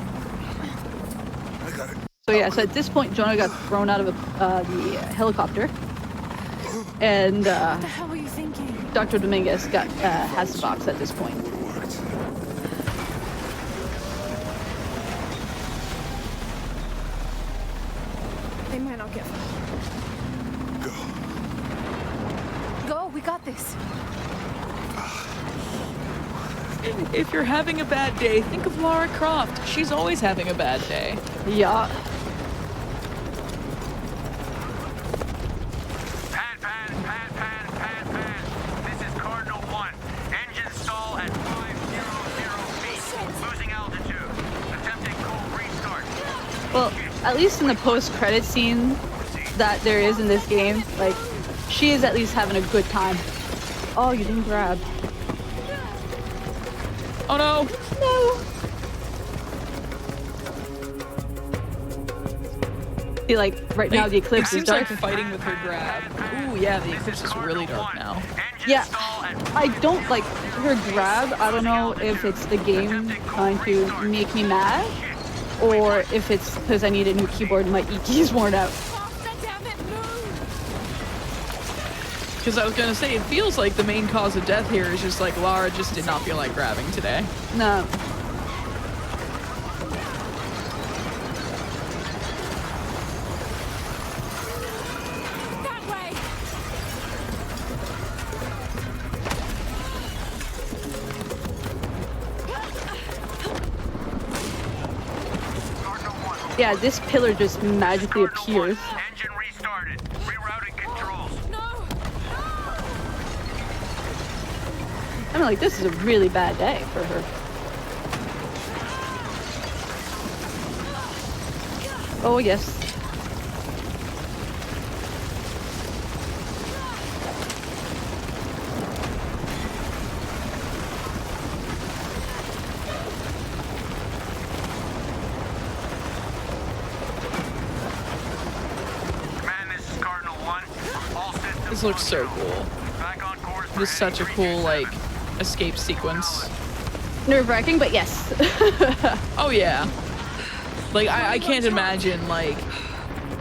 So yeah, so at this point, Jonah got thrown out of the helicopter, and What the hell were you thinking? Dr. Dominguez has the box at this point. can, I'll get Go, we got this. If you're having a bad day, think of Lara Croft. She's always having a bad day. Yeah. This is Cardinal 1. Engine stall at 500 feet. Losing altitude. Attempting cold restart. Well, at least in the post-credit scene that there is in this game, like, she is at least having a good time. Oh, you didn't grab. Oh no! No! See, like, right now the eclipse is dark. It seems like fighting with her grab. Ooh, yeah, the eclipse is really dark now. Yeah, I don't like her grab. I don't know if it's the game trying to make me mad, or if it's because I need a new keyboard and my EQ is worn out. Because I was gonna say, it feels like the main cause of death here is just like Lara just did not feel like grabbing today. No. That way. Yeah, this pillar just magically appears. Engine restarted. Rerouting controls. I mean, like, this is a really bad day for her. Oh, yes. Man, this is Cardinal 1. All systems. This looks so cool. This is such a cool, like, escape sequence. Nerve-wracking, but yes. Oh yeah. Like, I can't imagine, like,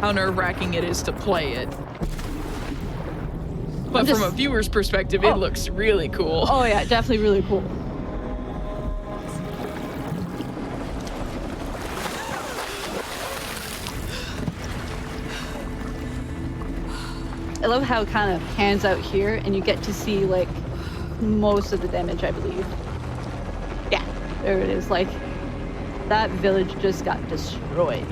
how nerve-wracking it is to play it. But from a viewer's perspective, it looks really cool. Oh yeah, definitely really cool. I love how it kind of pans out here and you get to see like most of the damage, I believe. Yeah, there it is. Like, that village just got destroyed.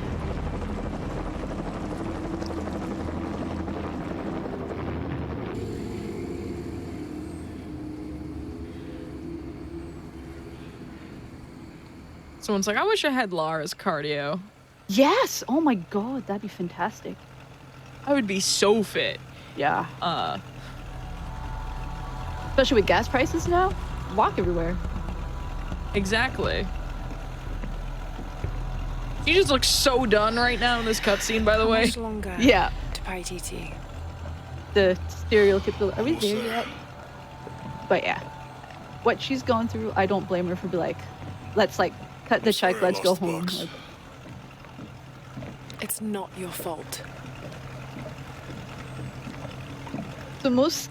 Someone's like, I wish I had Lara's cardio. Yes! Oh my god, that'd be fantastic. I would be so fit. Yeah. Especially with gas prices now. Walk everywhere. Exactly. She just looks so done right now in this cutscene, by the way. How much longer? Yeah. To pay TT. The stereotypical. Are we there yet? But yeah, what she's going through, I don't blame her for be like, let's like cut the check, let's go home. Like, it's not your fault. so most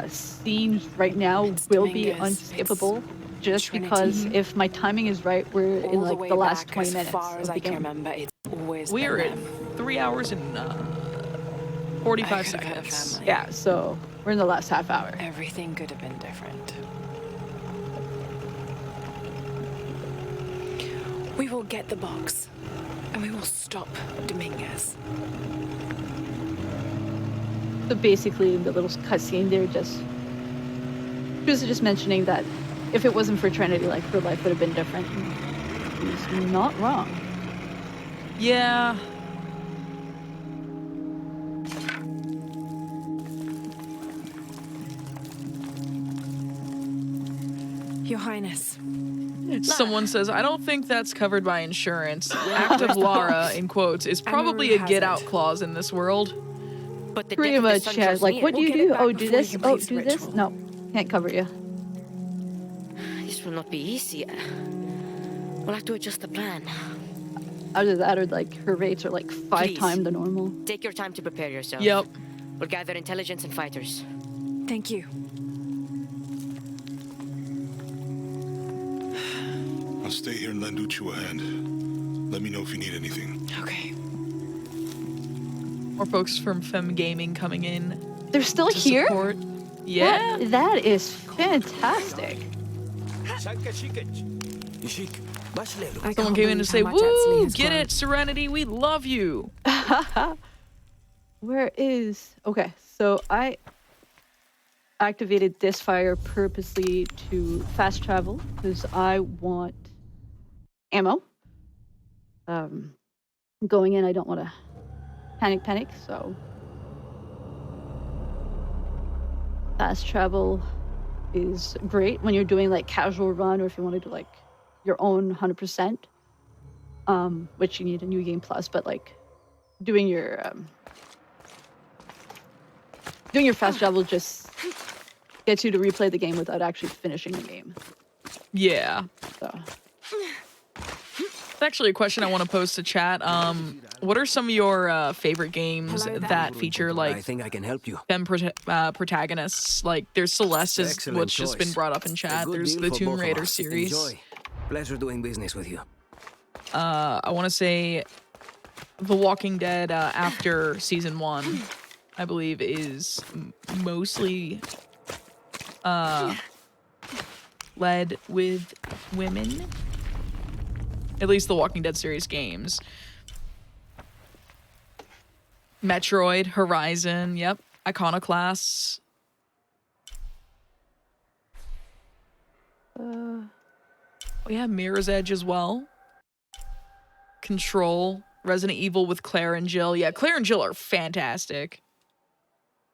scenes right now will be unskippable, just because if my timing is right, we're in like the last 20 minutes. As I can remember, it's always we are at 3 hours and 45 seconds. Yeah, so we're in the last half hour. Everything could have been different. We will get the box, and we will stop Dominguez. So basically, in the little cutscene, they're she was just mentioning that if it wasn't for Trinity, like, her life would have been different. He's not wrong. Yeah. Your Highness. Someone says, I don't think that's covered by insurance. Act of Lara, in quotes, is probably a get-out clause in this world. But the pretty much, yeah. Like, what do you do? Oh, do this? Oh, do this? No, can't cover you. This will not be easy. We'll have to adjust the plan. Either that or, like, her rates are, like, 5 times the normal. Take your time to prepare yourself. Yep. We'll gather intelligence and fighters. Thank you. I'll stay here and lend Uchu a hand. Let me know if you need anything. Okay. More folks from Fem Gaming coming in. They're still here? Support. Yeah. That is fantastic. Someone came in to say, "Woo, get it, Serenity, we love you." Where is... Okay, so I activated this fire purposely to fast travel because I want ammo. Going in, I don't want to panic, so fast travel is great when you're doing like casual run or if you want to do like your own 100%, which you need a new game plus, but like doing your fast travel just gets you to replay the game without actually finishing the game. Yeah. So. It's actually a question I want to pose to chat. What are some of your favorite games that feature like I think I can help you. femme protagonists? Like there's Celeste, is what's just been brought up in chat. There's the Tomb Raider series. Enjoy. Pleasure doing business with you. I want to say The Walking Dead after season 1, I believe, is mostly led with women. At least the Walking Dead series games. Metroid, Horizon, yep. Iconoclasts. Oh yeah, Mirror's Edge as well. Control, Resident Evil with Claire and Jill. Yeah, Claire and Jill are fantastic.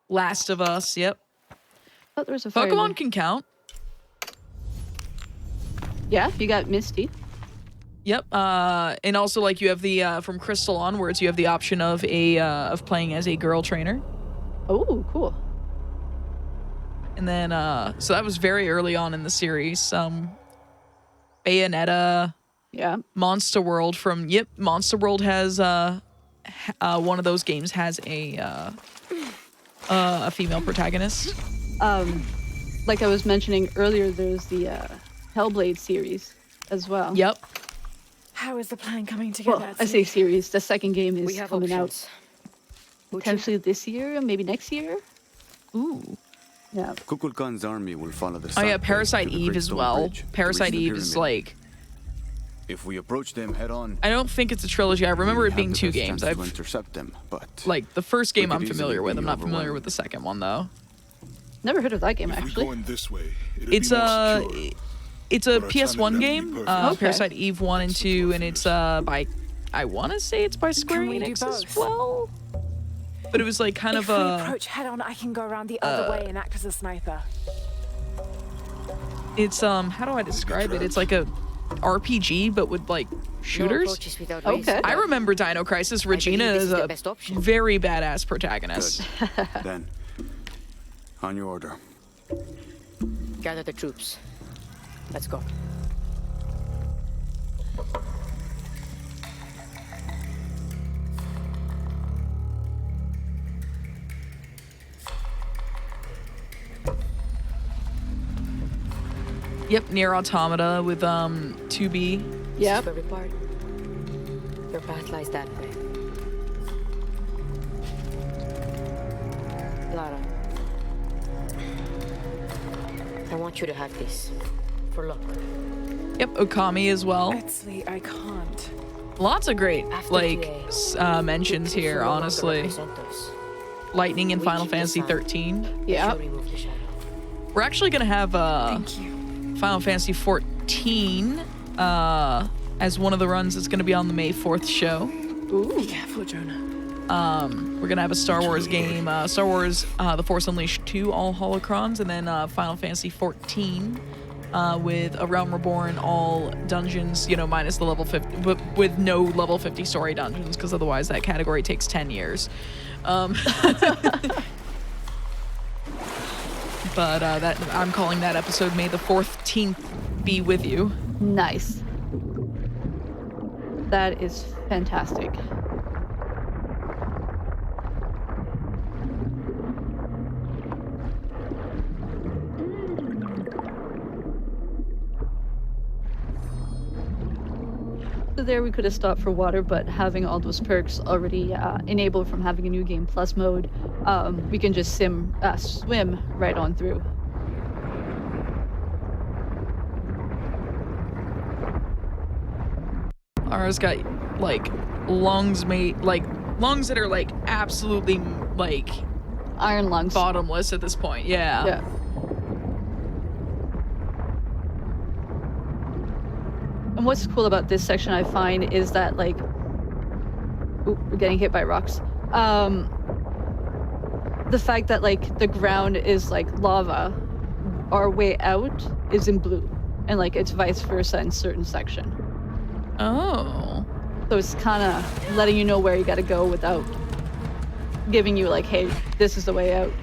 Last of Us, yep. Oh, there was a Pokemon can count. Yeah, you got Misty. Yep, and also like you have the from Crystal onwards, you have the option of playing as a girl trainer. Oh, cool. And then so that was very early on in the series. Bayonetta. Yeah. Monster World Monster World has one of those games has a female protagonist. Like I was mentioning earlier, there's the Hellblade series as well. Yep. How is the plan coming together? Well, I say series. The second game is coming options. out potentially this year, maybe next year. Ooh. Yeah. Kukulkan's army will follow the Oh yeah, south Parasite bank to the Eve Great as Stone well. Bridge to Parasite reach the Eve is pyramid. like... If we approach them head on, I don't think it's a trilogy. I remember we it have being the 2 best games. chance to I've intercept them, but like the first game we I'm could familiar easily with. be I'm not familiar overwhelmed. with the second one though. Never heard of that game If we actually. go in this way, it'll It's be more secure. it's a But our timing PS1 left me game. perfect. Okay. Parasite Eve 1 and 2, and it's by I want to say it's by Square Can we do Enix as both? well. But it was like kind If of we a approach head on, I can go around the other way and act as a sniper. it's how do I describe it? It's like a RPG but with like shooters. Okay. I remember Dino Crisis. Regina is a very badass protagonist. Then, on your order. Gather the troops. Let's go. Yep, Nier Automata with 2B. Yep. Where we part. Your path lies that way. Lara, I want you to have this. For luck. Yep, Okami as well. Actually, I can't. Lots of great After like TA, mentions the here, troops will no longer honestly. represent us. Lightning in We Final keep the Fantasy sun. 13. Yeah. She'll remove the shadow. We're actually gonna have Thank you. Final Fantasy 14 as one of the runs that's gonna be on the May 4th show. Ooh. Be careful, Jonah. We're gonna have a Star Wars game, Star Wars The Force Unleashed 2 all holocrons, and then Final Fantasy 14 with A Realm Reborn all dungeons, minus the level 50, but with no level 50 story dungeons, because otherwise that category takes 10 years. But that I'm calling that episode May the 14th be with you. Nice. That is fantastic. So there we could have stopped for water, but having all those perks already enabled from having a new game plus mode, we can just swim right on through. Lara's got like lungs that are like absolutely like iron lungs, bottomless at this point. Yeah. And what's cool about this section, I find, is that like, ooh, we're getting hit by rocks. The fact that like the ground is like lava, our way out is in blue, and like it's vice versa in certain section. Oh. So it's kind of letting you know where you got to go without giving you like, hey, this is the way out.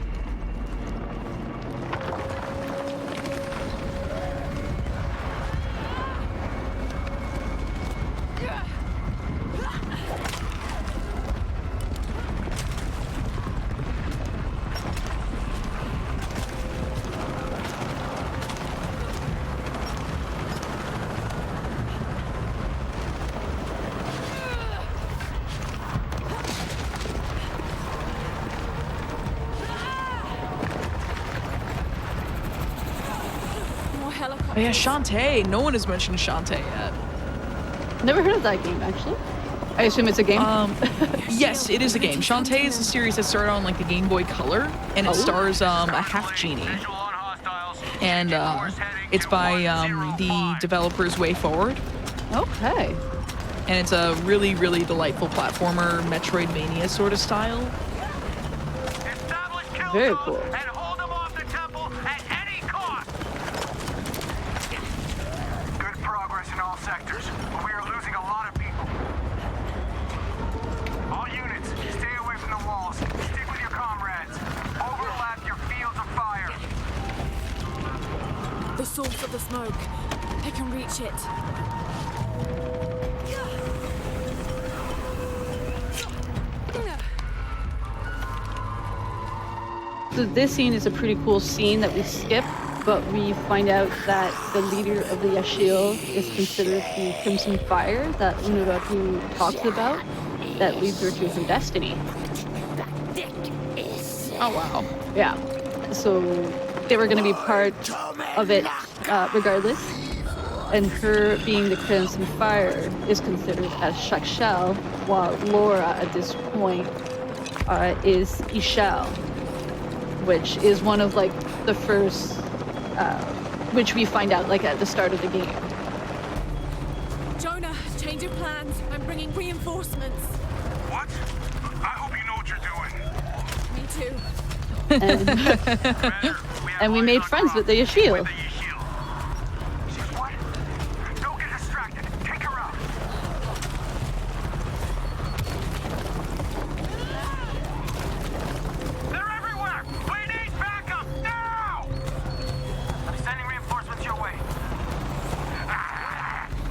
Oh yeah, Shantae. No one has mentioned Shantae yet. Never heard of that game, actually. I assume it's a game? Yes, it is a game. Shantae is a series that started on like the Game Boy Color, and it stars a half genie. And it's by the developers Way Forward. Okay. And it's a really, really delightful platformer, Metroidvania sort of style. Very cool. Sectors, but we are losing a lot of people. All units, stay away from the walls. Stick with your comrades. Overlap your fields of fire. The source of the smoke. I can reach it. So this scene is a pretty cool scene that we skip. But we find out that the leader of the Yashil is considered the Crimson Fire that Unuratu talks about, that leads her to her destiny. Oh wow. Yeah. So they were going to be part of it regardless. And her being the Crimson Fire is considered as Shakshel, while Laura at this point is Ishel, which is one of like the first which we find out like at the start of the game. Jonah, change your plans. I'm bringing reinforcements. What? I hope you know what you're Me too. And we made friends with the Yashil. Don't get distracted. Take her out. They're everywhere. We need backup now. I'm sending reinforcements your way.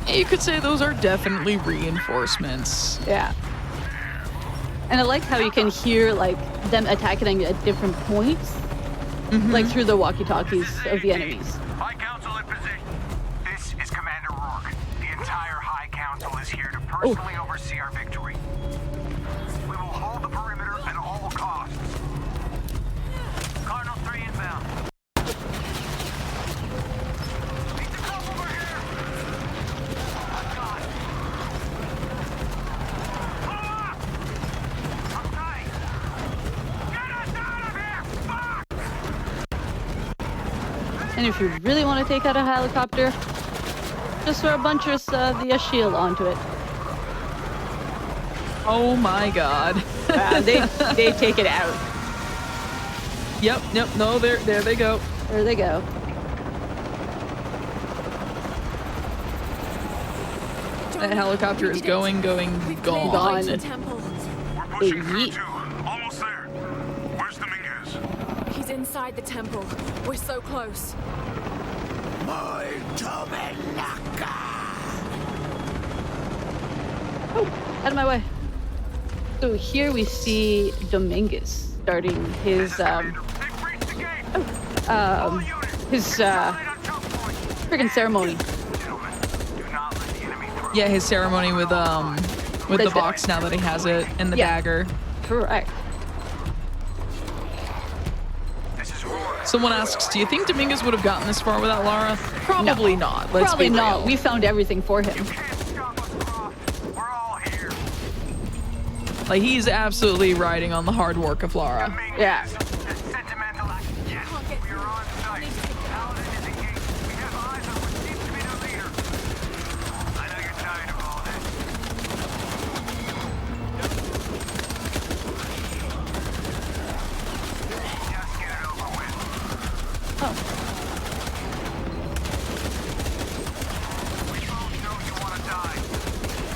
You could say those are definitely reinforcements. Yeah. And I like how you can hear like them attacking at different points, like through the walkie-talkies of the enemies. High Council in position. This is Commander Rourke. The entire High Council is here to personally oversee our victory. We will hold the perimeter at all costs. Cardinal 3 inbound. And if you really want to take out a helicopter, just throw a bunch of the Yashil onto it. Oh my god. They take it out. Yep, no, there they go. There they go. That helicopter is gone. Gone. Yeet. Almost there. Where's Dominguez? He's inside the temple. We're so close. Oh, out of my way. So here we see Dominguez starting his friggin' ceremony. Do not let the enemy through. Yeah, his ceremony with the box now that he has it and the dagger. Correct. Someone asks, do you think Dominguez would have gotten this far without Lara? Probably not. Let's Probably be not. real. We found everything for him. Like, he's absolutely riding on the hard work of Lara. Yeah.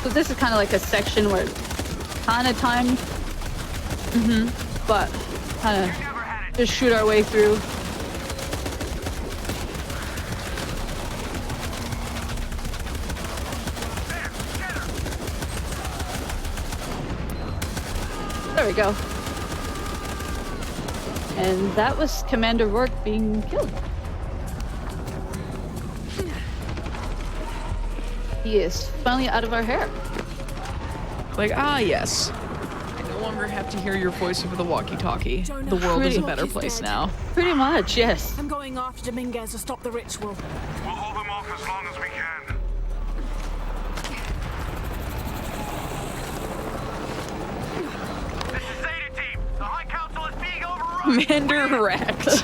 So this is kind of like a section where kind of timed, but kind of just shoot our way through. There we go. And that was Commander Rourke being killed. He is finally out of our hair. Like, ah, yes. I no longer have to hear your voice over the walkie-talkie. The world is a better place now. Pretty much, yes. I'm going after Dominguez to stop the ritual. We'll hold him off as long as we can. This is Zeta Team. The High Council is being overrun. Commander wrecked.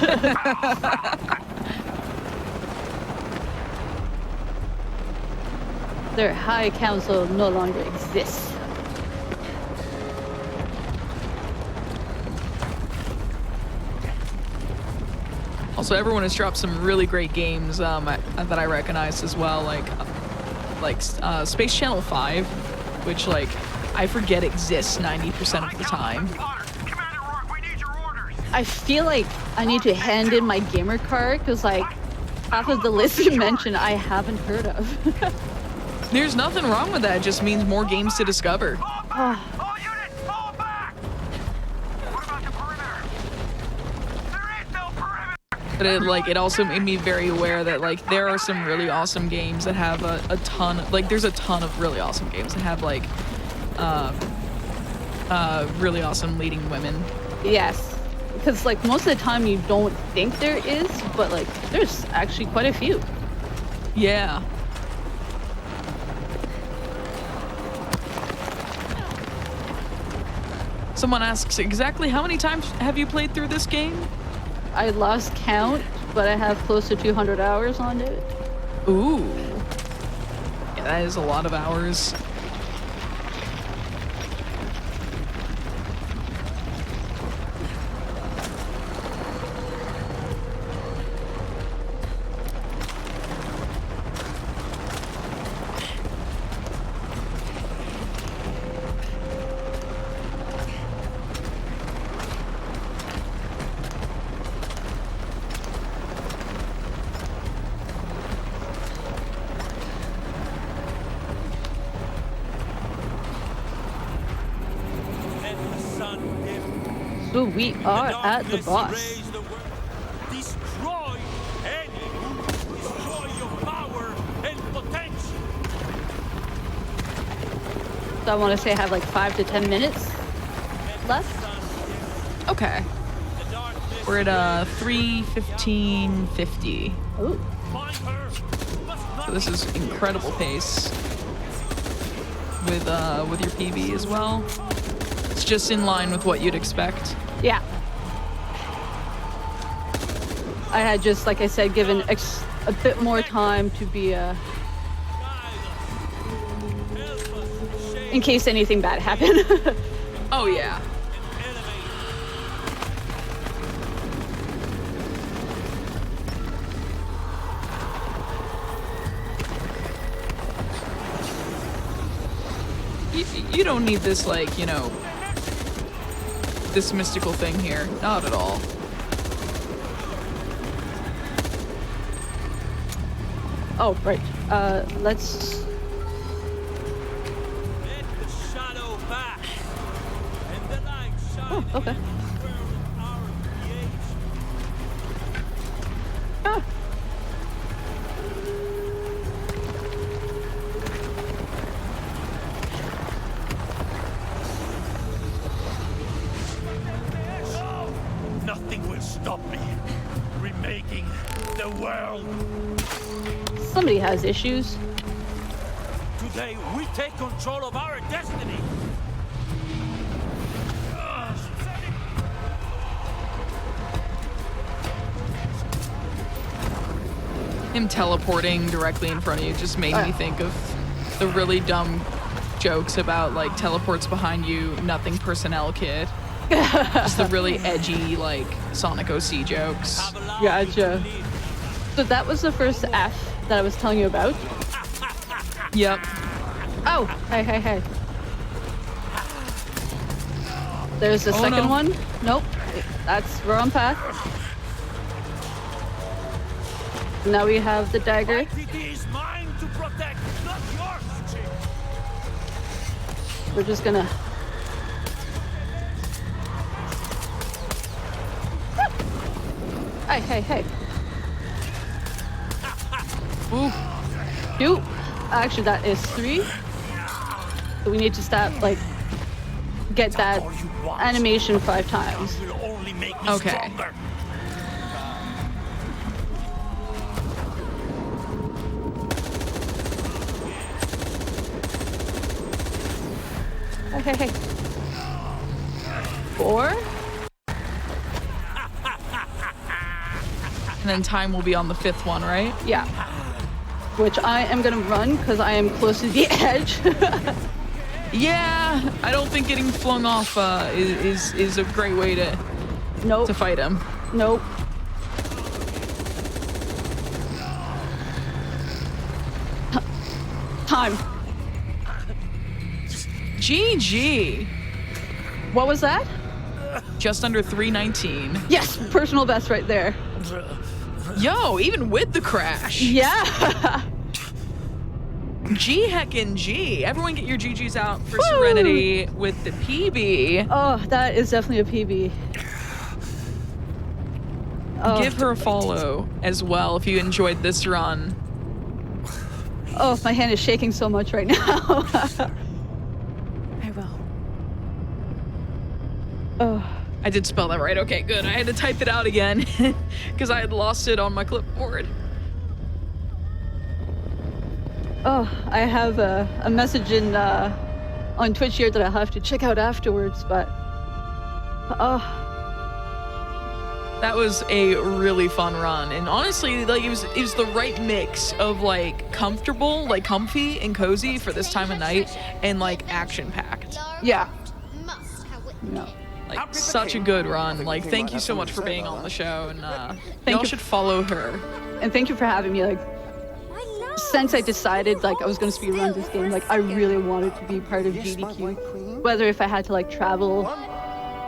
Their High Council no longer exists. Also, everyone has dropped some really great games that I recognize as well, like Space Channel 5, which like I forget exists 90% of the time. I feel like I need to hand in my gamer card because like half of the list you mentioned I haven't heard of. There's nothing wrong with that. It just means more games to discover. But it also made me very aware that like there are some really awesome games that have a ton, like there's a ton of really awesome games that have like really awesome leading women. Yes, because like most of the time you don't think there is, but like there's actually quite a few. Yeah. Someone asks, exactly how many times have you played through this game? I lost count, but I have close to 200 hours on it. Ooh. Yeah, that is a lot of hours. So we are at the boss. Destroy any, destroy your power and potential. So I want to say I have like 5 to 10 minutes left. Okay. We're at 3:15:50. Ooh. So this is incredible pace with your PB as well. It's just in line with what you'd expect. Yeah. I had just, like I said, given a bit more time to be in case anything bad happened. Oh yeah. You don't need this, like, you know, this mystical thing here. Not at all. Oh, right. Let's... Oh, okay. Ah. defending the world. Somebody has issues. Today, we take control of our destiny. Him teleporting directly in front of you just made me think of the really dumb jokes about like teleports behind you, nothing personnel kid. Just the really edgy like Sonic OC jokes. Gotcha. So that was the first F that I was telling you about? Yep. Oh, hey. There's the second one. Nope, that's wrong path. Now we have the dagger. IPD is mine to protect, not yours, Chief. We're just gonna... Hey. Ooh. 2. Actually, that is 3. So we need to stop, like, get that animation 5 times. Okay. Hey. 4. And then time will be on the 5th one, right? Yeah. Which I am gonna run because I am close to the edge. Yeah, I don't think getting flung off is a great way to to fight him. Nope. Time. GG. What was that? Just under 319. Yes, personal best right there. Yo, even with the crash. Yeah. G heckin' G. Everyone get your GGs out for Serenity with the PB. Oh, that is definitely a PB. Give her a follow as well if you enjoyed this run. Oh, my hand is shaking so much right now. I will. Oh. I did spell that right. Okay, good. I had to type it out again because I had lost it on my clipboard. Oh, I have a message in on Twitch here that I have to check out afterwards, but that was a really fun run, and honestly, like it was the right mix of like comfortable, like comfy and cozy for this time of night, and like action packed. Yeah. No. Like such a good run. Like thank you so much for being on the show, and y'all should follow her. And thank you for having me. Like, since I decided like I was gonna speedrun this game, like I really wanted to be part of GDQ. Whether if I had to like travel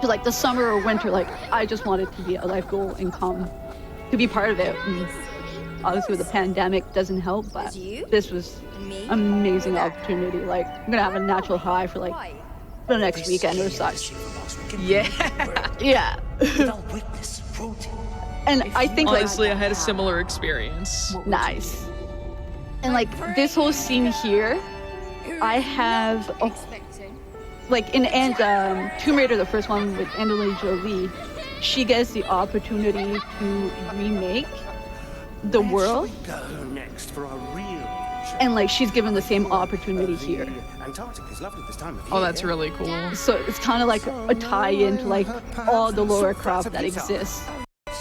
to like the summer or winter, like I just wanted to be a life goal and come to be part of it. And obviously with the pandemic doesn't help, but this was an amazing opportunity. Like I'm gonna have a natural high for like the next weekend or such. Yeah. Yeah. And I think honestly, like, I had a similar experience. Nice. And like this whole scene here, I have like in Tomb Raider, the first one with Angelina Jolie, she gets the opportunity to remake the world, and like she's given the same opportunity here. Oh, that's really cool. So it's kind of like a tie-in to like all the Lara Croft that exists. I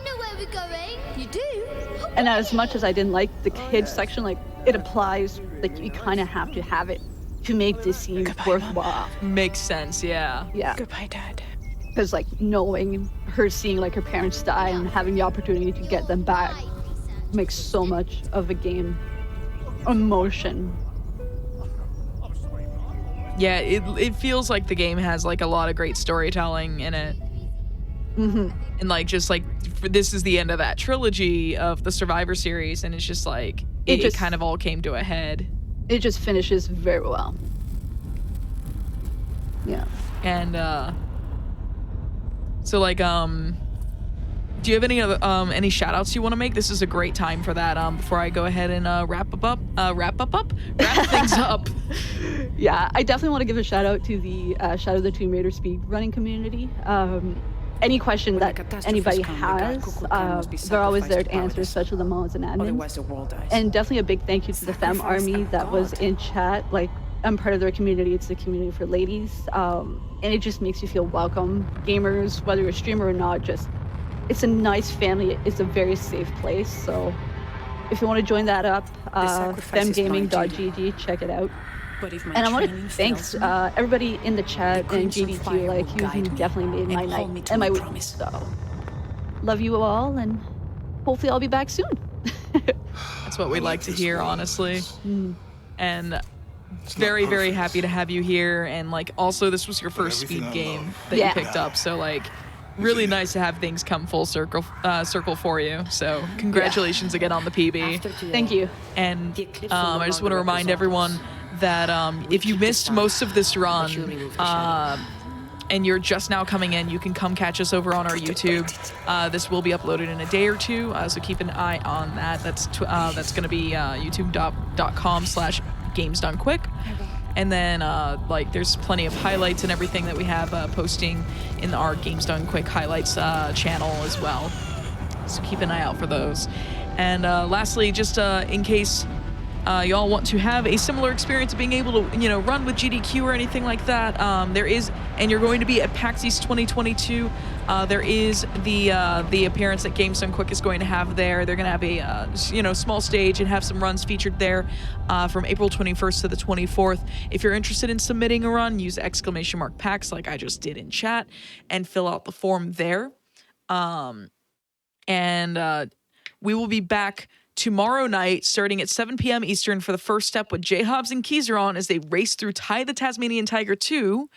know where we're going. You do? And as much as I didn't like the kids section, like it applies, like you kind of have to have it to make this scene worthwhile. Makes sense, yeah. Yeah. Goodbye, Dad. Because like knowing her, seeing like her parents die and having the opportunity to get them back makes so much of a game emotion. Yeah, it feels like the game has like a lot of great storytelling in it. Mm-hmm. And like just like this is the end of that trilogy of the Survivor series, and it's just like it just kind of all came to a head. It just finishes very well. Yeah. And so like do you have any other any shout outs you want to make? This is a great time for that before I go ahead and wrap things up. Yeah, I definitely want to give a shout out to the Shadow of the Tomb Raider speed running community. any question that anybody has, they're always there to answer, especially the mods and admins. And definitely a big thank you to the Femme Army that was in chat. Like, I'm part of their community. It's the community for ladies. And it just makes you feel welcome. Gamers, whether you're a streamer or not, it's a nice family. It's a very safe place. So if you want to join that up, femgaming.gg, check it out. And I want to thanks everybody in the chat and GDQ. Like, you definitely made my night and my week. So love you all, and hopefully I'll be back soon. That's what we like to hear, honestly. And very, very happy to have you here. And like, also, this was your first speed game that you picked up, so like, really nice to have things come full circle for you. So congratulations again on the PB. Thank you. And I just want to remind everyone that if you missed most of this run and you're just now coming in, you can come catch us over on our YouTube. This will be uploaded in a day or two, so keep an eye on that. That's going to be youtube.com/gamesdonequick. And then like, there's plenty of highlights and everything that we have posting in our Games Done Quick highlights channel as well. So keep an eye out for those. And lastly, just in case y'all want to have a similar experience of being able to, run with GDQ or anything like that, there is, and you're going to be at PAX East 2022, there is the appearance that Games Done Quick is going to have there. They're going to have a, small stage and have some runs featured there from April 21st to the 24th. If you're interested in submitting a run, use !PAX like I just did in chat and fill out the form there. And we will be back tomorrow night, starting at 7 p.m. Eastern, for the first step with J-Hobbs and Keyzeron as they race through Ty the Tasmanian Tiger 2.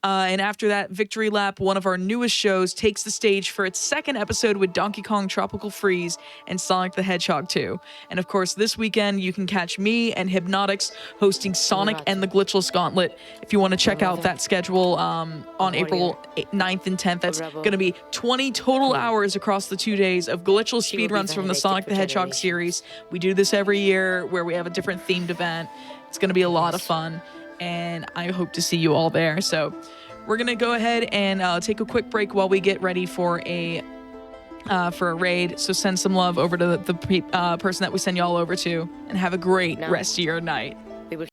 And after that, Victory Lap, one of our newest shows, takes the stage for its second episode with Donkey Kong Tropical Freeze and Sonic the Hedgehog 2. And of course, this weekend, you can catch me and Hypnotics hosting Sonic and the Glitchless Gauntlet. If you want to check out that schedule on April 9th and 10th, that's going to be 20 total hours across the 2 days of glitchless speedruns from the Sonic the Hedgehog series. We do this every year where we have a different themed event. It's going to be a lot of fun, and I hope to see you all there. So we're going to go ahead and take a quick break while we get ready for a raid. So send some love over to the person that we send y'all over to, and have a great rest of your night.